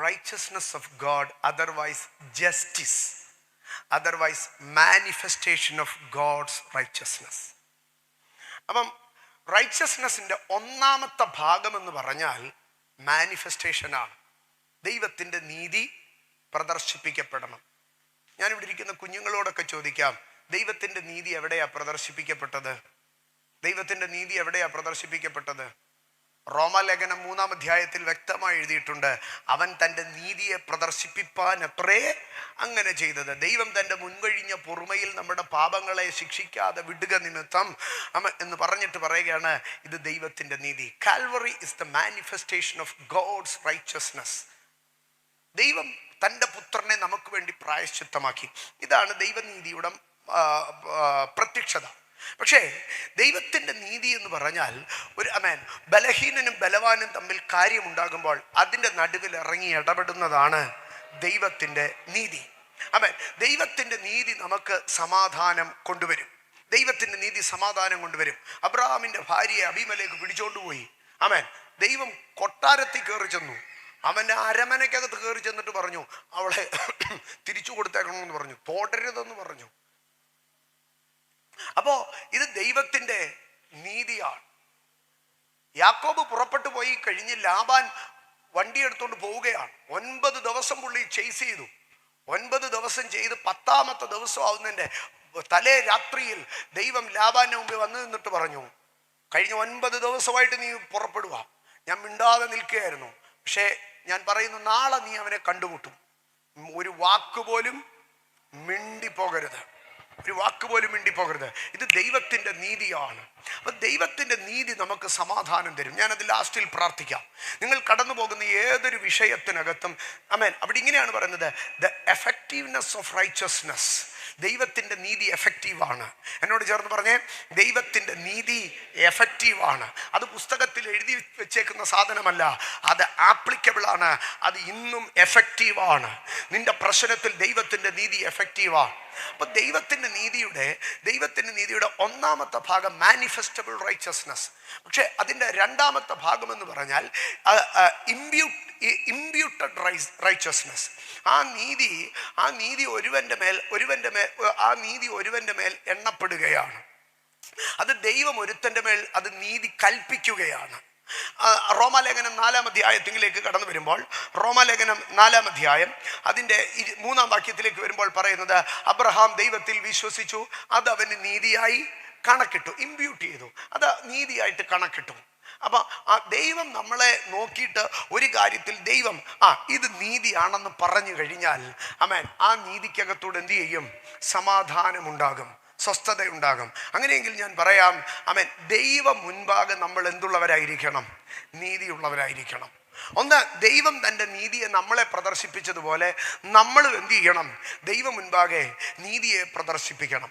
righteousness of God, otherwise justice, otherwise manifestation of God's righteousness. അപ്പം റൈച്ചസ്നെസ്സിൻ്റെ ഒന്നാമത്തെ ഭാഗം എന്ന് പറഞ്ഞാൽ മാനിഫെസ്റ്റേഷനാണ്. ദൈവത്തിൻ്റെ നീതി പ്രദർശിപ്പിക്കപ്പെടണം. ഞാനിവിടെ ഇരിക്കുന്ന കുഞ്ഞുങ്ങളോടൊക്കെ ചോദിക്കാം, ദൈവത്തിൻ്റെ നീതി എവിടെയാ പ്രദർശിപ്പിക്കപ്പെട്ടത്? ദൈവത്തിൻ്റെ നീതി എവിടെയാ പ്രദർശിപ്പിക്കപ്പെട്ടത്? റോമാലേഖനം 3-ാം അധ്യായത്തിൽ വ്യക്തമായി എഴുതിയിട്ടുണ്ട്, അവൻ തൻ്റെ നീതിയെ പ്രദർശിപ്പിപ്പാൻ അത്രേ അങ്ങനെ ചെയ്തത്. ദൈവം തൻ്റെ മുൻകഴിഞ്ഞ പൊറുമയിൽ നമ്മുടെ പാപങ്ങളെ ശിക്ഷിക്കാതെ വിടുക നിമിത്തം എന്ന് പറഞ്ഞിട്ട് പറയുകയാണ്, ഇത് ദൈവത്തിൻ്റെ നീതി. Calvary is the manifestation of God's righteousness. ദൈവം തൻ്റെ പുത്രനെ നമുക്ക് വേണ്ടി പ്രായശ്ചിത്തമാക്കി. ഇതാണ് ദൈവനീതിയുടെ പ്രത്യക്ഷത. പക്ഷേ ദൈവത്തിൻ്റെ നീതി എന്ന് പറഞ്ഞാൽ ഒരു ബലഹീനനും ബലവാനും തമ്മിൽ കാര്യമുണ്ടാകുമ്പോൾ അതിൻ്റെ നടുവിൽ ഇറങ്ങി ഇടപെടുന്നതാണ് ദൈവത്തിൻ്റെ നീതി. ദൈവത്തിൻ്റെ നീതി നമുക്ക് സമാധാനം കൊണ്ടുവരും. ദൈവത്തിൻ്റെ നീതി സമാധാനം കൊണ്ടുവരും. അബ്രഹാമിൻ്റെ ഭാര്യയെ അബീമലേക്ക് പിടിച്ചോണ്ടുപോയി. ദൈവം കൊട്ടാരത്തിൽ കയറി ചെന്നു. അവൻ്റെ അരമനയ്ക്കകത്ത് കയറി ചെന്നിട്ട് പറഞ്ഞു, അവളെ തിരിച്ചു കൊടുത്തേക്കണമെന്ന് പറഞ്ഞു, തോടരുതെന്ന് പറഞ്ഞു. അപ്പോ ഇത് ദൈവത്തിൻ്റെ നീതിയാണ്. യാക്കോബ് പുറപ്പെട്ടു പോയി കഴിഞ്ഞ് ലാബാൻ വണ്ടി എടുത്തുകൊണ്ട് പോവുകയാണ്. 9 ദിവസം പുള്ളി ചേസ് ചെയ്തു. 9 ദിവസം ചെയ്ത് 10ാമത്തെ ദിവസം ആവുന്നതിൻ്റെ തലേ രാത്രിയിൽ ദൈവം ലാബാന്റെ മുമ്പിൽ വന്നു നിന്നിട്ട് പറഞ്ഞു, കഴിഞ്ഞ 9 ദിവസമായിട്ട് നീ പുറപ്പെടുക. ഞാൻ മിണ്ടാതെ നിൽക്കുകയായിരുന്നു, പക്ഷേ ഞാൻ പറയുന്നു, നാളെ നീ അവനെ കണ്ടുമുട്ടും. ഒരു വാക്കുപോലും മിണ്ടിപ്പോകരുത്, ഒരു വാക്കുപോലും മിണ്ടിപ്പോകരുത്. ഇത് ദൈവത്തിൻ്റെ നീതിയാണ്. അപ്പം ദൈവത്തിൻ്റെ നീതി നമുക്ക് സമാധാനം തരും. ഞാനത് ലാസ്റ്റിൽ പ്രാർത്ഥിക്കാം. നിങ്ങൾ കടന്നു പോകുന്ന ഏതൊരു വിഷയത്തിനകത്തും അവിടെ ഇങ്ങനെയാണ് പറയുന്നത്, ദ എഫക്റ്റീവ്നെസ് ഓഫ് റൈച്ചസ്നെസ്. ദൈവത്തിൻ്റെ നീതി എഫക്റ്റീവാണ്. എന്നോട് ചേർന്ന് പറഞ്ഞേ, ദൈവത്തിൻ്റെ നീതി എഫക്റ്റീവാണ്. അത് പുസ്തകത്തിൽ എഴുതി വെച്ചേക്കുന്ന സാധനമല്ല, അത് ആപ്ലിക്കബിൾ ആണ്, അത് ഇന്നും എഫക്റ്റീവാണ്. നിന്റെ പ്രശ്നത്തിൽ ദൈവത്തിൻ്റെ നീതി എഫക്റ്റീവാണ്. അപ്പൊ ദൈവത്തിൻ്റെ നീതിയുടെ ഒന്നാമത്തെ ഭാഗം മാനിഫെസ്റ്റബിൾ റൈച്ചസ്നസ്. പക്ഷെ അതിൻ്റെ രണ്ടാമത്തെ ഭാഗം എന്ന് പറഞ്ഞാൽ ഇമ്പ്യൂട്ടഡ് റൈച്ചസ്നസ്. ആ നീതി ഒരുവന്റെ മേൽ എണ്ണപ്പെടുകയാണ്. അത് ദൈവം ഒരുത്തൻ്റെ മേൽ അത് നീതി കൽപ്പിക്കുകയാണ്. റോമാലേഖനം 4-ാം അധ്യായത്തിലേക്ക് കടന്നു വരുമ്പോൾ, റോമാലേഖനം 4-ാം അധ്യായം അതിൻ്റെ 3-ാം വാക്യത്തിലേക്ക് വരുമ്പോൾ പറയുന്നത്, അബ്രഹാം ദൈവത്തിൽ വിശ്വസിച്ചു, അത് അവന് നീതിയായി കണക്കിട്ടു. ഇമ്പ്യൂട്ട് ചെയ്തു, അത് നീതിയായിട്ട് കണക്കിട്ടു. അപ്പൊ ആ ദൈവം നമ്മളെ നോക്കിയിട്ട് ഒരു കാര്യത്തിൽ ദൈവം ഇത് നീതിയാണെന്ന് പറഞ്ഞു കഴിഞ്ഞാൽ, ആമേൻ, ആ നീതിക്കകത്തൂടെ എന്ത് ചെയ്യും? സമാധാനമുണ്ടാകും, സ്വസ്ഥതയുണ്ടാകും. അങ്ങനെയെങ്കിൽ ഞാൻ പറയാം, ആമേൻ, ദൈവം മുൻപാകെ നമ്മൾ എന്തുള്ളവരായിരിക്കണം? നീതിയുള്ളവരായിരിക്കണം. ഒന്ന്, ദൈവം തൻ്റെ നീതിയെ നമ്മളെ പ്രദർശിപ്പിച്ചതുപോലെ നമ്മളും എന്ത് ചെയ്യണം? ദൈവം മുൻപാകെ നീതിയെ പ്രദർശിപ്പിക്കണം.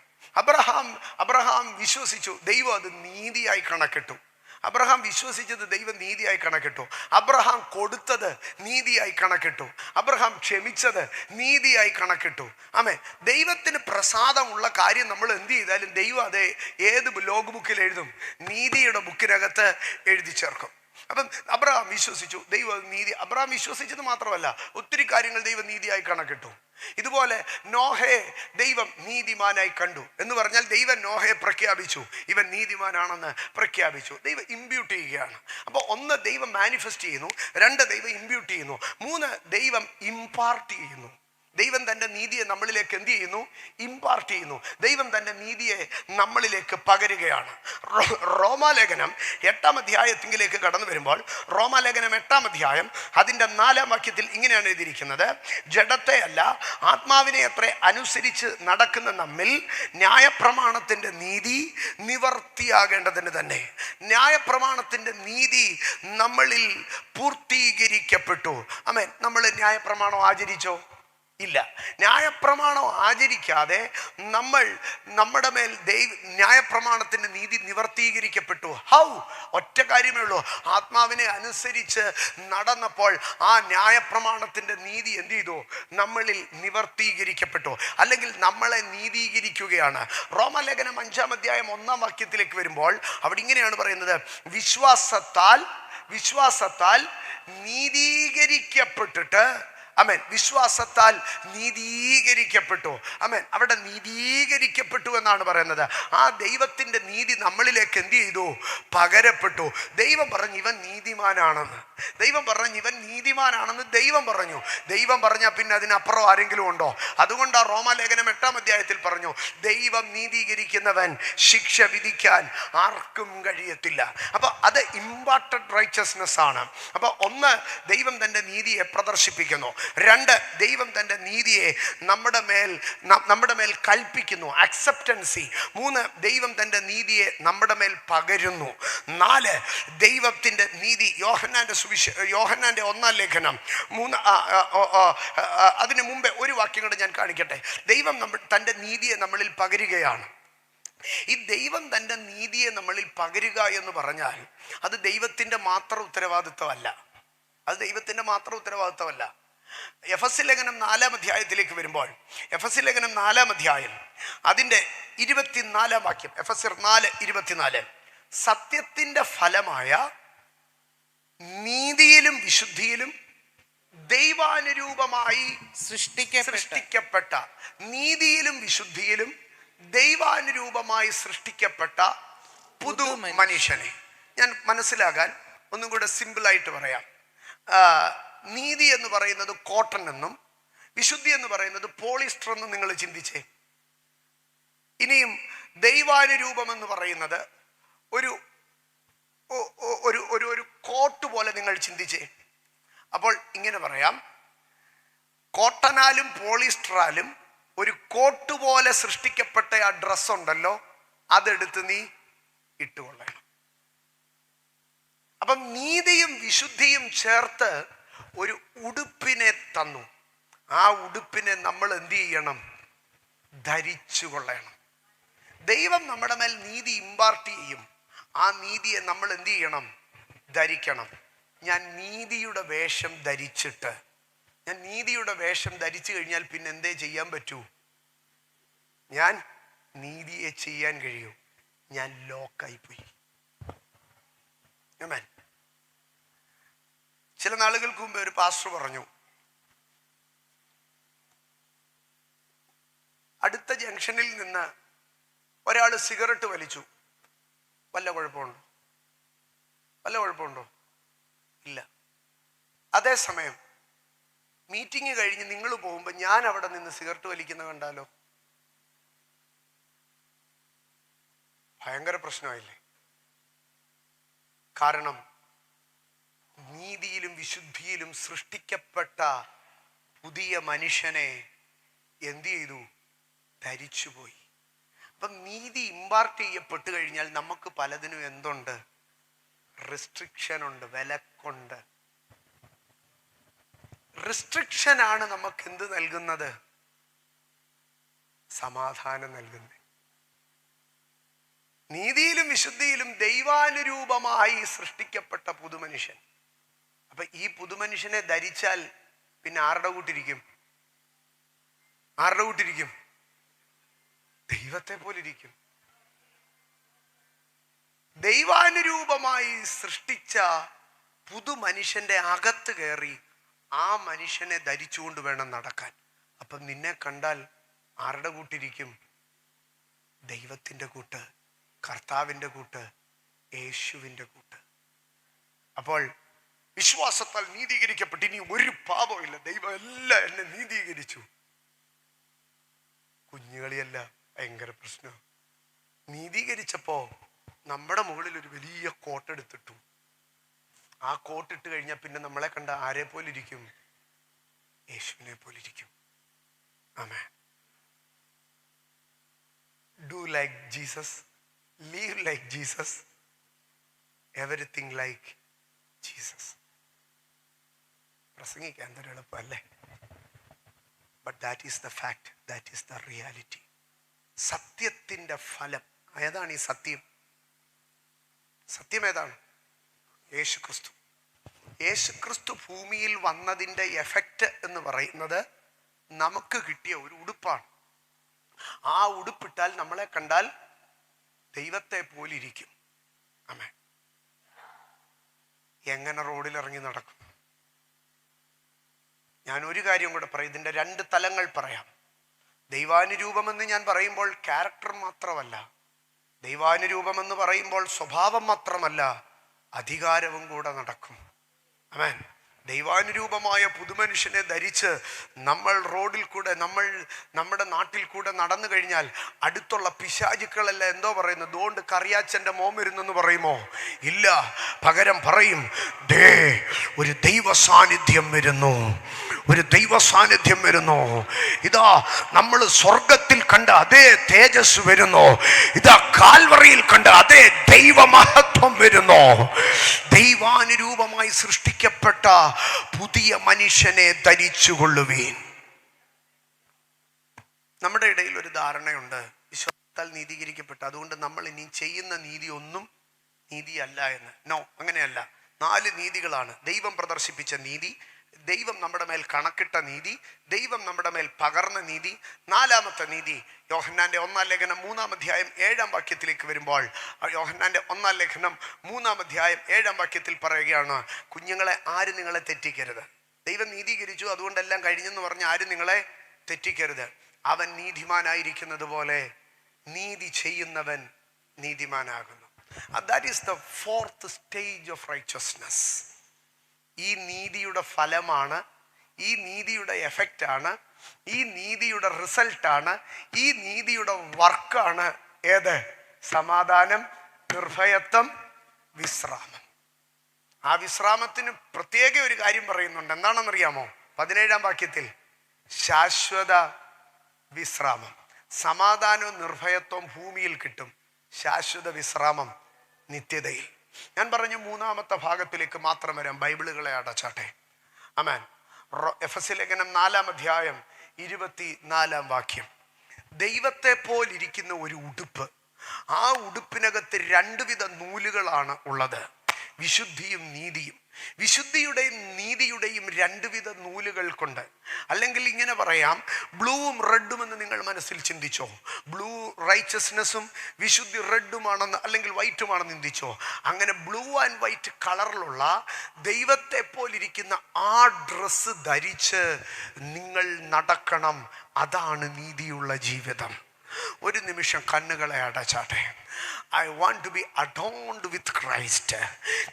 അബ്രഹാം വിശ്വസിച്ചു, ദൈവം അത് നീതിയായി കണക്കിട്ടു. അബ്രഹാം വിശ്വസിച്ചത് ദൈവം നീതിയായി കണക്കിട്ടു. അബ്രഹാം കൊടുത്തത് നീതിയായി കണക്കിട്ടു. അബ്രഹാം ക്ഷമിച്ചത് നീതിയായി കണക്കിട്ടു. ആമേൻ. ദൈവത്തിന് പ്രസാദമുള്ള കാര്യം നമ്മൾ എന്ത് ചെയ്താലും ദൈവം അത് ഏത് ലോഗ് ബുക്കിൽ എഴുതും? നീതിയുടെ ബുക്കിനകത്ത് എഴുതി ചേർക്കും. അപ്പം അബ്രഹാം വിശ്വസിച്ചു, ദൈവം നീതി. അബ്രഹാം വിശ്വസിച്ചത് മാത്രമല്ല, ഒത്തിരി കാര്യങ്ങൾ ദൈവം നീതിയായി കണക്കിട്ടു. ഇതുപോലെ നോഹയെ ദൈവം നീതിമാനായി കണ്ടു എന്ന് പറഞ്ഞാൽ ദൈവം നോഹയെ പ്രഖ്യാപിച്ചു, ഇവൻ നീതിമാനാണെന്ന് പ്രഖ്യാപിച്ചു. ദൈവം ഇമ്പ്യൂട്ട് ചെയ്യുകയാണ്. അപ്പോൾ ഒന്ന്, ദൈവം മാനിഫെസ്റ്റ് ചെയ്യുന്നു. 2, ദൈവം ഇമ്പ്യൂട്ട് ചെയ്യുന്നു. 3, ദൈവം ഇമ്പാർട്ട് ചെയ്യുന്നു. ദൈവം തൻ്റെ നീതിയെ നമ്മളിലേക്ക് എന്ത് ചെയ്യുന്നു? ഇമ്പാർട്ട് ചെയ്യുന്നു. ദൈവം തൻ്റെ നീതിയെ നമ്മളിലേക്ക് പകരുകയാണ്. റോമാലേഖനം 8-ാം അധ്യായത്തിലേക്ക് കടന്നു വരുമ്പോൾ, റോമാലേഖനം 8-ാം അധ്യായം അതിൻ്റെ 4-ാം വാക്യത്തിൽ ഇങ്ങനെയാണ് എഴുതിയിരിക്കുന്നത്, ജഡത്തെ അല്ല ആത്മാവിനെ അത്രേ അനുസരിച്ച് നടക്കുന്ന നമ്മിൽ ന്യായപ്രമാണത്തിൻ്റെ നീതി നിവർത്തിയാകേണ്ടതിന് തന്നെ. ന്യായപ്രമാണത്തിൻ്റെ നീതി നമ്മളിൽ പൂർത്തീകരിക്കപ്പെട്ടു. ആമേൻ. നമ്മൾ ന്യായപ്രമാണം ആചരിച്ചോ? ഇല്ല. ന്യായപ്രമാണം ആചരിക്കാതെ നമ്മുടെ മേൽ ന്യായപ്രമാണത്തിൻ്റെ നീതി നിവർത്തീകരിക്കപ്പെട്ടു. ഹൗ? ഒറ്റ കാര്യമേ ഉള്ളൂ. ആത്മാവിനെ അനുസരിച്ച് നടന്നപ്പോൾ ആ ന്യായപ്രമാണത്തിൻ്റെ നീതി എന്ത് ചെയ്തു? നമ്മളിൽ നിവർത്തീകരിക്കപ്പെട്ടു, അല്ലെങ്കിൽ നമ്മളെ നീതീകരിക്കുകയാണ്. റോമാലേഖനം 5-ാം അധ്യായം 1-ാം വാക്യത്തിലേക്ക് വരുമ്പോൾ അവിടെ ഇങ്ങനെയാണ് പറയുന്നത്, വിശ്വാസത്താൽ നീതീകരിക്കപ്പെട്ടിട്ട്, ആമേൻ, വിശ്വാസത്താൽ നീതീകരിക്കപ്പെട്ടു. ആമേൻ. അവിടെ നീതീകരിക്കപ്പെട്ടു എന്നാണ് പറയുന്നത്. ആ ദൈവത്തിൻ്റെ നീതി നമ്മളിലേക്ക് എന്ത് ചെയ്തു? പകരപ്പെട്ടു. ദൈവം പറഞ്ഞു ഇവൻ നീതിമാനാണെന്ന്. ദൈവം പറഞ്ഞു. ദൈവം പറഞ്ഞാൽ പിന്നെ അതിനപ്പുറം ആരെങ്കിലും ഉണ്ടോ? അതുകൊണ്ടാണ് റോമാലേഖനം 8-ാം അധ്യായത്തിൽ പറഞ്ഞു, ദൈവം നീതീകരിക്കുന്നവൻ ശിക്ഷ വിധിക്കാൻ ആർക്കും കഴിയത്തില്ല. അപ്പൊ അത് ഇമ്പാർട്ടഡ് റൈച്ചസ്നെസ് ആണ്. അപ്പൊ ഒന്ന്, ദൈവം തൻ്റെ നീതിയെ പ്രദർശിപ്പിക്കുന്നു. 2, ദൈവം തൻ്റെ നീതിയെ നമ്മുടെ മേൽ കൽപ്പിക്കുന്നു, അക്സെപ്റ്റൻസി. 3, ദൈവം തൻ്റെ നീതിയെ നമ്മുടെ മേൽ പകരുന്നു. 4, ദൈവത്തിൻ്റെ നീതി. യോഹന്നാന്റെ 1-ാം ലേഖനം 3, അതിനു മുമ്പേ ഒരു വാക്യം കൂടെ ഞാൻ കാണിക്കട്ടെ. ദൈവം തൻ്റെ നീതിയെ നമ്മളിൽ പകരുകയാണ്. ഈ ദൈവം തൻ്റെ നീതിയെ നമ്മളിൽ പകരുക എന്ന് പറഞ്ഞാൽ അത് ദൈവത്തിൻ്റെ മാത്രം ഉത്തരവാദിത്വമല്ല. എഫെസ്യ ലേഖനം 4-ാം അധ്യായത്തിലേക്ക് വരുമ്പോൾ, എഫെസ്യ ലേഖനം 4-ാം അധ്യായം അതിൻ്റെ 24-ാം വാക്യം, എഫെസ്യർ 4:24, സത്യത്തിൻ്റെ ഫലമായ നീതിയിലും വിശുദ്ധിയിലും ദൈവാനുരൂപമായി സൃഷ്ടിക്കപ്പെട്ട, നീതിയിലും വിശുദ്ധിയിലും ദൈവാനുരൂപമായി സൃഷ്ടിക്കപ്പെട്ട പുതു മനുഷ്യനെ. ഞാൻ മനസ്സിലാകാൻ ഒന്നും കൂടെ സിമ്പിളായിട്ട് പറയാം. നീതി എന്ന് പറയുന്നത് കോട്ടൺ എന്നും വിശുദ്ധി എന്ന് പറയുന്നത് പോളിസ്റ്റർ എന്നും നിങ്ങൾ ചിന്തിച്ചേ. ഇനിയും ദൈവാനുരൂപം എന്ന് പറയുന്നത് ഒരു ഒരു കോട്ട് പോലെ നിങ്ങൾ ചിന്തിച്ചേ. അപ്പോൾ ഇങ്ങനെ പറയാം, കോട്ടനാലും പോളിസ്റ്ററാലും ഒരു കോട്ട് പോലെ സൃഷ്ടിക്കപ്പെട്ട ആ ഡ്രസ് ഉണ്ടല്ലോ, അതെടുത്ത് നീ ഇട്ടുകൊള്ളണം. അപ്പം നീതിയും വിശുദ്ധിയും ചേർത്ത് ഒരു ഉടുപ്പിനെ തന്നു. ആ ഉടുപ്പിനെ നമ്മൾ എന്ത് ചെയ്യണം? ധരിച്ചു കൊള്ളണം. ദൈവം നമ്മുടെ മേൽ നീതി ഇമ്പാർട്ട് ചെയ്യും. ആ നീതിയെ നമ്മൾ എന്ത് ചെയ്യണം? ധരിക്കണം. ഞാൻ നീതിയുടെ വേഷം ധരിച്ചു കഴിഞ്ഞാൽ പിന്നെ എന്തേ ചെയ്യാൻ പറ്റൂ? ഞാൻ നീതിയെ ചെയ്യാൻ കഴിയൂ. ഞാൻ ലോക്കായിപ്പോയി. ആമേൻ. ചില നാളുകൾക്ക് മുമ്പ് ഒരു പാസ്റ്റർ പറഞ്ഞു, അടുത്ത ജംഗ്ഷനിൽ നിന്ന് ഒരാൾ സിഗരറ്റ് വലിച്ചു. വല്ല കുഴപ്പമുണ്ടോ? ഇല്ല. അതേസമയം മീറ്റിംഗ് കഴിഞ്ഞ് നിങ്ങൾ പോകുമ്പോൾ ഞാൻ അവിടെ നിന്ന് സിഗരറ്റ് വലിക്കുന്ന കണ്ടാലോ? ഭയങ്കര പ്രശ്നമായില്ലേ? കാരണം നീതിയിലും വിശുദ്ധിയിലും സൃഷ്ടിക്കപ്പെട്ട പുതിയ മനുഷ്യനെ എന്ത് ചെയ്തു? ധരിച്ചുപോയി. അപ്പം നീതി ഇമ്പാർട്ട് ചെയ്യപ്പെട്ട് കഴിഞ്ഞാൽ നമുക്ക് പലതിനും എന്തുണ്ട്? റെസ്ട്രിക്ഷൻ ഉണ്ട്, വിലക്കുണ്ട്. റെസ്ട്രിക്ഷനാണ് നമുക്ക് എന്ത് നൽകുന്നത്? സമാധാനം നൽകുന്നത്. നീതിയിലും വിശുദ്ധിയിലും ദൈവാനുരൂപമായി സൃഷ്ടിക്കപ്പെട്ട പുതുമനുഷ്യൻ. അപ്പൊ ഈ പുതുമനുഷ്യനെ ധരിച്ചാൽ പിന്നെ ആരുടെ കൂട്ടിരിക്കും? ദൈവത്തെ പോലിരിക്കും. ദൈവാനുരൂപമായി സൃഷ്ടിച്ച പുതുമനുഷ്യന്റെ അകത്ത് കയറി ആ മനുഷ്യനെ ധരിച്ചുകൊണ്ട് വേണം നടക്കാൻ. അപ്പം നിന്നെ കണ്ടാൽ ആരുടെ കൂട്ടിരിക്കും? ദൈവത്തിന്റെ കൂട്ട്, കർത്താവിന്റെ കൂട്ട്, യേശുവിന്റെ കൂട്ട്. അപ്പോൾ വിശ്വാസത്താൽ നീതീകരിക്കപ്പെട്ട് ഇനി ഒരു പാപമില്ല, ദൈവം എല്ലാം എന്നെ നീതീകരിച്ചു. കുഞ്ഞുകളിയല്ല, ഭയങ്കര പ്രശ്നം. നീതീകരിച്ചപ്പോ നമ്മുടെ മുകളിൽ ഒരു വലിയ കോട്ടെടുത്തിട്ടു. ആ കോട്ടിട്ട് കഴിഞ്ഞാൽ പിന്നെ നമ്മളെ കണ്ട ആരെ പോലിരിക്കും? യേശുവിനെ പോലിരിക്കും. ആമേൻ. Do like Jesus, live like Jesus, everything like Jesus. പ്രസംഗിക്കാൻ എന്തൊരു എളുപ്പമല്ലേ? But that is the fact, that is the reality. സത്യത്തിൻ്റെ ഫലം ഏതാണ്? ഈ സത്യം ഏതാണ്? യേശുക്രിസ്തു ഭൂമിയിൽ വന്നതിൻ്റെ എഫക്റ്റ് എന്ന് പറയുന്നത് നമുക്ക് കിട്ടിയ ഒരു ഉടുപ്പാണ്. ആ ഉടുപ്പിട്ടാൽ നമ്മളെ കണ്ടാൽ ദൈവത്തെ പോലിരിക്കും. ആമേൻ. എങ്ങനെ റോഡിൽ ഇറങ്ങി നടക്കും? ഞാൻ ഒരു കാര്യം കൂടെ പറയും, ഇതിൻ്റെ 2 തലങ്ങൾ പറയാം. ദൈവാനുരൂപമെന്ന് ഞാൻ പറയുമ്പോൾ ക്യാരക്ടർ മാത്രമല്ല, ദൈവാനുരൂപമെന്ന് പറയുമ്പോൾ സ്വഭാവം മാത്രമല്ല, അധികാരവും കൂടെ നടക്കും. ആമേൻ. ദൈവാനുരൂപമായ പുതുമനുഷ്യനെ ധരിച്ച് നമ്മൾ റോഡിൽ കൂടെ, നമ്മുടെ നാട്ടിൽ കൂടെ നടന്നു കഴിഞ്ഞാൽ അടുത്തുള്ള പിശാചുക്കളെല്ലാം എന്തോ പറയുന്നു? ദോണ്ട് കറിയാച്ചൻ്റെ മോൻ വരുന്നെന്ന് പറയുമോ? ഇല്ല. പകരം പറയും, ദേ ഒരു ദൈവ സാന്നിധ്യം വരുന്നു, ഇതാ നമ്മൾ സ്വർഗത്തിൽ കണ്ട അതേ തേജസ് വരുന്നു, ഇതാ കാൽവറിയിൽ കണ്ട അതേ ദൈവമഹത്വം വരുന്നു. ദൈവാനുരൂപമായി സൃഷ്ടിക്കപ്പെട്ട പുതിയ മനുഷ്യനെ ധരിച്ചുകൊള്ളുവീൻ. നമ്മുടെ ഇടയിൽ ഒരു ധാരണയുണ്ട്, വിശ്വാസത്താൽ നീതീകരിക്കപ്പെട്ട, അതുകൊണ്ട് നമ്മൾ ഇനി ചെയ്യുന്ന നീതി ഒന്നും നീതിയല്ല എന്ന്. നോ, അങ്ങനെയല്ല. 4 നീതികളാണ്. ദൈവം പ്രദർശിപ്പിച്ച നീതി, ദൈവം നമ്മുടെ മേൽ കണക്കിട്ട നീതി, ദൈവം നമ്മുടെ മേൽ പകർന്ന നീതി. 4ാമത്തെ നീതി യോഹന്നാന്റെ 1-ാം ലേഖനം 3-ാം അധ്യായം 7-ാം വാക്യത്തിലേക്ക് വരുമ്പോൾ, യോഹന്നാന്റെ 1-ാം ലേഖനം 3-ാം അധ്യായം 7-ാം വാക്യത്തിൽ പറയുകയാണ്, കുഞ്ഞുങ്ങളെ, ആരും നിങ്ങളെ തെറ്റിക്കരുത്. ദൈവം നീതീകരിച്ചു, അതുകൊണ്ടെല്ലാം കഴിഞ്ഞെന്ന് പറഞ്ഞ് ആരും നിങ്ങളെ തെറ്റിക്കരുത്. അവൻ നീതിമാനായിരിക്കുന്നത് പോലെ നീതി ചെയ്യുന്നവൻ നീതിമാനാകുന്നു. That is the 4th stage of righteousness. ഈ നീതിയുടെ ഫലമാണ്, ഈ നീതിയുടെ എഫക്റ്റാണ്, ഈ നീതിയുടെ റിസൾട്ടാണ്, ഈ നീതിയുടെ വർക്കാണ് ഏത്? സമാധാനം, നിർഭയത്വം, വിശ്രാമം. ആ വിശ്രാമത്തിന് പ്രത്യേക ഒരു കാര്യം പറയുന്നുണ്ട്. എന്താണെന്നറിയാമോ? 17-ാം വാക്യത്തിൽ ശാശ്വത വിശ്രാമം. സമാധാനവും നിർഭയത്വവും ഭൂമിയിൽ കിട്ടും, ശാശ്വത വിശ്രാമം നിത്യതയിൽ. ഞാൻ പറഞ്ഞു 3ാമത്തെ ഭാഗത്തിലേക്ക് മാത്രം വരാം. ബൈബിളുകളെ അടച്ചാട്ടെ. ആമേൻ. എഫെസ്യ ലേഖനം 4-ാം അധ്യായം 24-ാം വാക്യം. ദൈവത്തെ പോലിരിക്കുന്ന ഒരു ഉടുപ്പ്. ആ ഉടുപ്പിനകത്ത് രണ്ടുവിധ നൂലുകളാണ് ഉള്ളത്, വിശുദ്ധിയും നീതിയും. വിശുദ്ധിയുടെയും നീതിയുടെയും രണ്ടുവിധ നൂലുകൾ കൊണ്ട്, അല്ലെങ്കിൽ ഇങ്ങനെ പറയാം, ബ്ലൂവും റെഡും എന്ന് നിങ്ങൾ മനസ്സിൽ ചിന്തിച്ചോ. ബ്ലൂ റൈച്ചസ്നെസ്സും വിശുദ്ധി റെഡുമാണെന്ന് അല്ലെങ്കിൽ വൈറ്റുമാണെന്ന് ചിന്തിച്ചോ. അങ്ങനെ ബ്ലൂ ആൻഡ് വൈറ്റ് കളറിലുള്ള ദൈവത്തെ പോലിരിക്കുന്ന ആ ഡ്രസ്സ് ധരിച്ച് നിങ്ങൾ നടക്കണം. അതാണ് നീതിയുള്ള ജീവിതം. ഒരു നിമിഷം കണ്ണുകളെ അടച്ചാട്ടെ. I want to be adorned with Christ.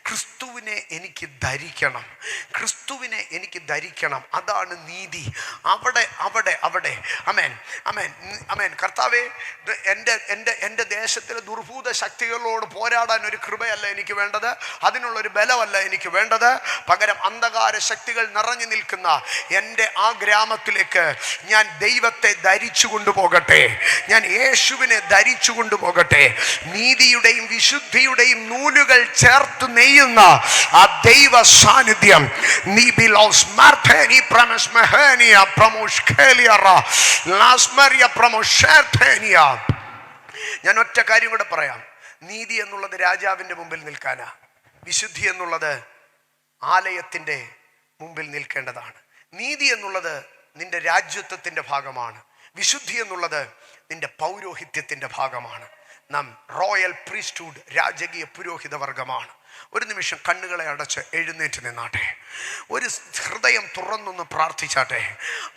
ക്രിസ്തുവിനെ എനിക്ക് ധരിക്കണം, ക്രിസ്തുവിനെ എനിക്ക് ധരിക്കണം. അതാണ് നീതി. അവിടെ അവിടെ അവിടെ അമേൻ അമേൻ അമേൻ. കർത്താവേ, എൻ്റെ ദേശത്തിലെ ദുർഭൂത ശക്തികളോട് പോരാടാൻ ഒരു കൃപയല്ല എനിക്ക് വേണ്ടത്, അതിനുള്ളൊരു ബലമല്ല എനിക്ക് വേണ്ടത്. പകരം അന്ധകാര ശക്തികൾ നിറഞ്ഞു നിൽക്കുന്ന എൻ്റെ ആ ഗ്രാമത്തിലേക്ക് ഞാൻ ദൈവത്തെ ധരിച്ചു കൊണ്ടുപോകട്ടെ, ഞാൻ യേശുവിനെ ധരിച്ചു കൊണ്ടുപോകട്ടെ. നീതിയുടെയും വിശുദ്ധിയുടെയും നൂലുകൾ ചേർത്ത് നെയ്യുന്ന ആ ദൈവ സാന്നിധ്യം. ഞാൻ ഒറ്റ കാര്യം കൂടെ പറയാം. നീതി എന്നുള്ളത് രാജാവിന്റെ മുമ്പിൽ നിൽക്കാനാ, വിശുദ്ധി എന്നുള്ളത് ആലയത്തിന്റെ മുമ്പിൽ നിൽക്കേണ്ടതാണ്. നീതി എന്നുള്ളത് നിന്റെ രാജ്യത്വത്തിന്റെ ഭാഗമാണ്, വിശുദ്ധി എന്നുള്ളത് നിന്റെ പൗരോഹിത്യത്തിന്റെ ഭാഗമാണ്. നാം റോയൽ പ്രീസ്റ്റ്ഹുഡ്, രാജകീയ പുരോഹിത വർഗമാണ്. ഒരു നിമിഷം കണ്ണുകളെ അടച്ച് എഴുന്നേറ്റ് നിന്നാട്ടെ, ഒരു ഹൃദയം തുറന്നൊന്ന് പ്രാർത്ഥിച്ചാട്ടെ.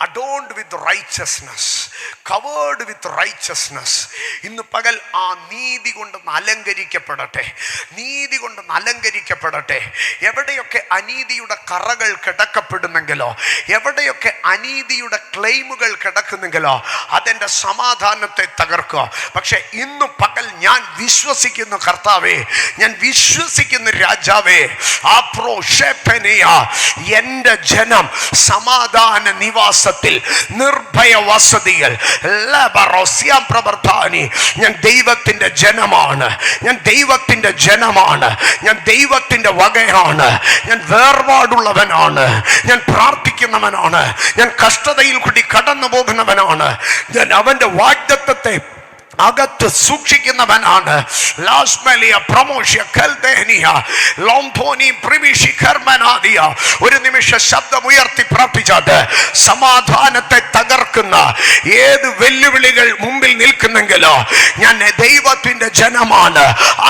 Adorned with righteousness, covered with righteousness. ഇന്ന് പകൽ ആ നീതി കൊണ്ടൊന്ന് അലങ്കരിക്കപ്പെടട്ടെ, നീതി കൊണ്ടൊന്ന് അലങ്കരിക്കപ്പെടട്ടെ. എവിടെയൊക്കെ അനീതിയുടെ കറകൾ കിടക്കപ്പെടുന്നെങ്കിലോ, എവിടെയൊക്കെ അനീതിയുടെ ക്ലെയിമുകൾ കിടക്കുന്നെങ്കിലോ, അതെൻ്റെ സമാധാനത്തെ തകർക്കുക. പക്ഷെ ഇന്ന് പകൽ ഞാൻ വിശ്വസിക്കുന്ന കർത്താവേ, ഞാൻ വിശ്വസിക്കുന്ന രാജാവേ, എന്റെ ജനം സമാധാന നിവാസത്തിൽ, നിർഭയ വസതികൾ, ഞാൻ ദൈവത്തിന്റെ ജനമാണ്, ഞാൻ ദൈവത്തിന്റെ ജനമാണ്, ഞാൻ ദൈവത്തിന്റെ വകയാണ്, ഞാൻ വേർപാടുള്ളവനാണ്, ഞാൻ പ്രാർത്ഥിക്കുന്നവനാണ്, ഞാൻ കഷ്ടതയിൽ കൂടി കടന്നു പോകുന്നവനാണ്, ഞാൻ അവന്റെ വാഗ്ദത്തത്തെ അകത്ത് സൂക്ഷിക്കുന്നവനാണ്. ഒരു നിമിഷം ശബ്ദമുയർത്തി പ്രാർത്ഥിച്ചാട്ട് സമാധാനത്തെ തകർക്കുന്ന ഏത് വെല്ലുവിളികൾ മുമ്പിൽ നിൽക്കുന്നെങ്കിലോ, ഞാൻ ദൈവത്തിന്റെ ജനമാണ്.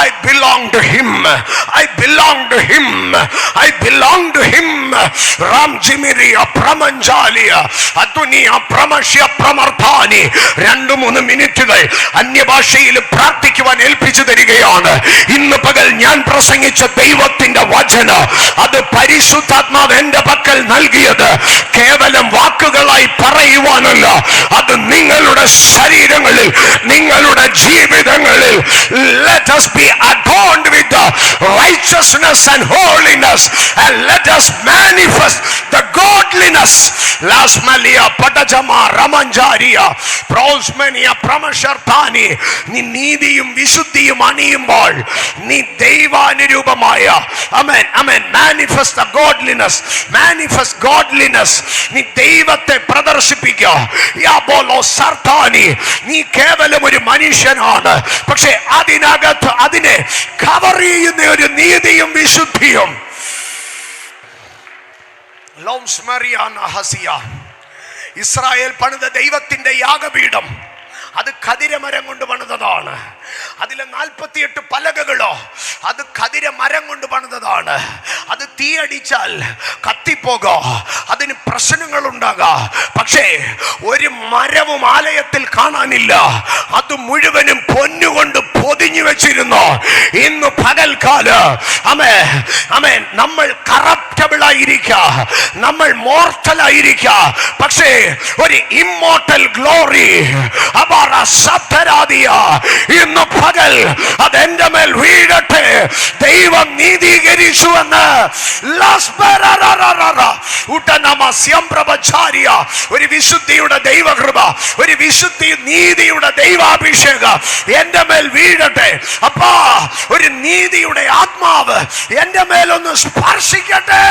I belong to him, I belong to him, I belong to him. Ramjimiria Pramanjalia Adunia Pramashya Pramarthani. 2-3 മിനിറ്റുകൾ അന്യഭാഷയിൽ പ്രാർത്ഥിക്കുവാൻ ഏൽപ്പിച്ചു തരികയാണ്. ഇന്ന് പകൽ ഞാൻ പ്രസംഗിച്ച ദൈവത്തിന്റെ വചനം, അത് പരിശുദ്ധാത്മാവ് എന്റെ പക്കൽ നൽകിയത് കേവലം വാക്കുകളായി പറയുവാനല്ല, അത് നിങ്ങളുടെ ശരീരങ്ങളിൽ, നിങ്ങളുടെ ജീവിതങ്ങളിൽ. Let us be adorned with the righteousness and holiness, and let us manifest the godliness. Lasmalia Padajama Ramanjaria Prosmenia Pramashartani. നീ നീതിയും വിശുദ്ധിയും അണിയുമ്പോൾ നീ ദൈവാനുരൂപമായ, ആമേൻ ആമേൻ, manifest the godliness, manifest godliness. നീ ദൈവത്തെ പ്രദർശിപ്പിക്കുക. നീ കേവലം ഒരു മനുഷ്യനാണ്, പക്ഷെ അതിനകത്ത് അതിനെ കവർ ചെയ്യുന്ന ഒരു നീതിയും വിശുദ്ധിയും. ഇസ്രായേൽ പണിത ദൈവത്തിന്റെ യാഗപീഠം, അത് ഖദിരമരം കൊണ്ട് പണിതതാണ്. അതിലെ 48 പലകകളോ അത് ഖദിരമരം കൊണ്ട് പണിതതാണ്. അത് തീയടിച്ചാൽ കത്തിപ്പോകോ, അതിന് പ്രശ്നങ്ങൾ ഉണ്ടാകാം. പക്ഷേ ഒരു മരവും ആലയത്തിൽ കാണാനില്ല, അത് മുഴുവനും പൊന്നുകൊണ്ട് പൊതിഞ്ഞു വെച്ചിരുന്നു. ഇന്ന് പകൽക്കാലം ആമേൻ, നമ്മൾ കറപ്റ്റബിൾ ആയിരിക്കാം, നമ്മൾ മോർട്ടൽ ആയിരിക്കാം, പക്ഷേ ഒരു ഇമ്മോർട്ടൽ ഗ്ലോറി ഇന്ന് പകൽ അതെന്റെ മേൽ വീഴട്ടെ. ദൈവം നീതീകരിച്ചുവെന്ന് ഒരു വിശുദ്ധിയുടെ ദൈവകൃപ, ഒരു വിശുദ്ധി നീതിയുടെ ദൈവാഭിഷേകം എന്റെ മേൽ വീഴട്ടെ. അപ്പാ, ഒരു നീതിയുടെ ആത്മാവ് എന്റെ മേലൊന്ന് സ്പർശിക്കട്ടെ.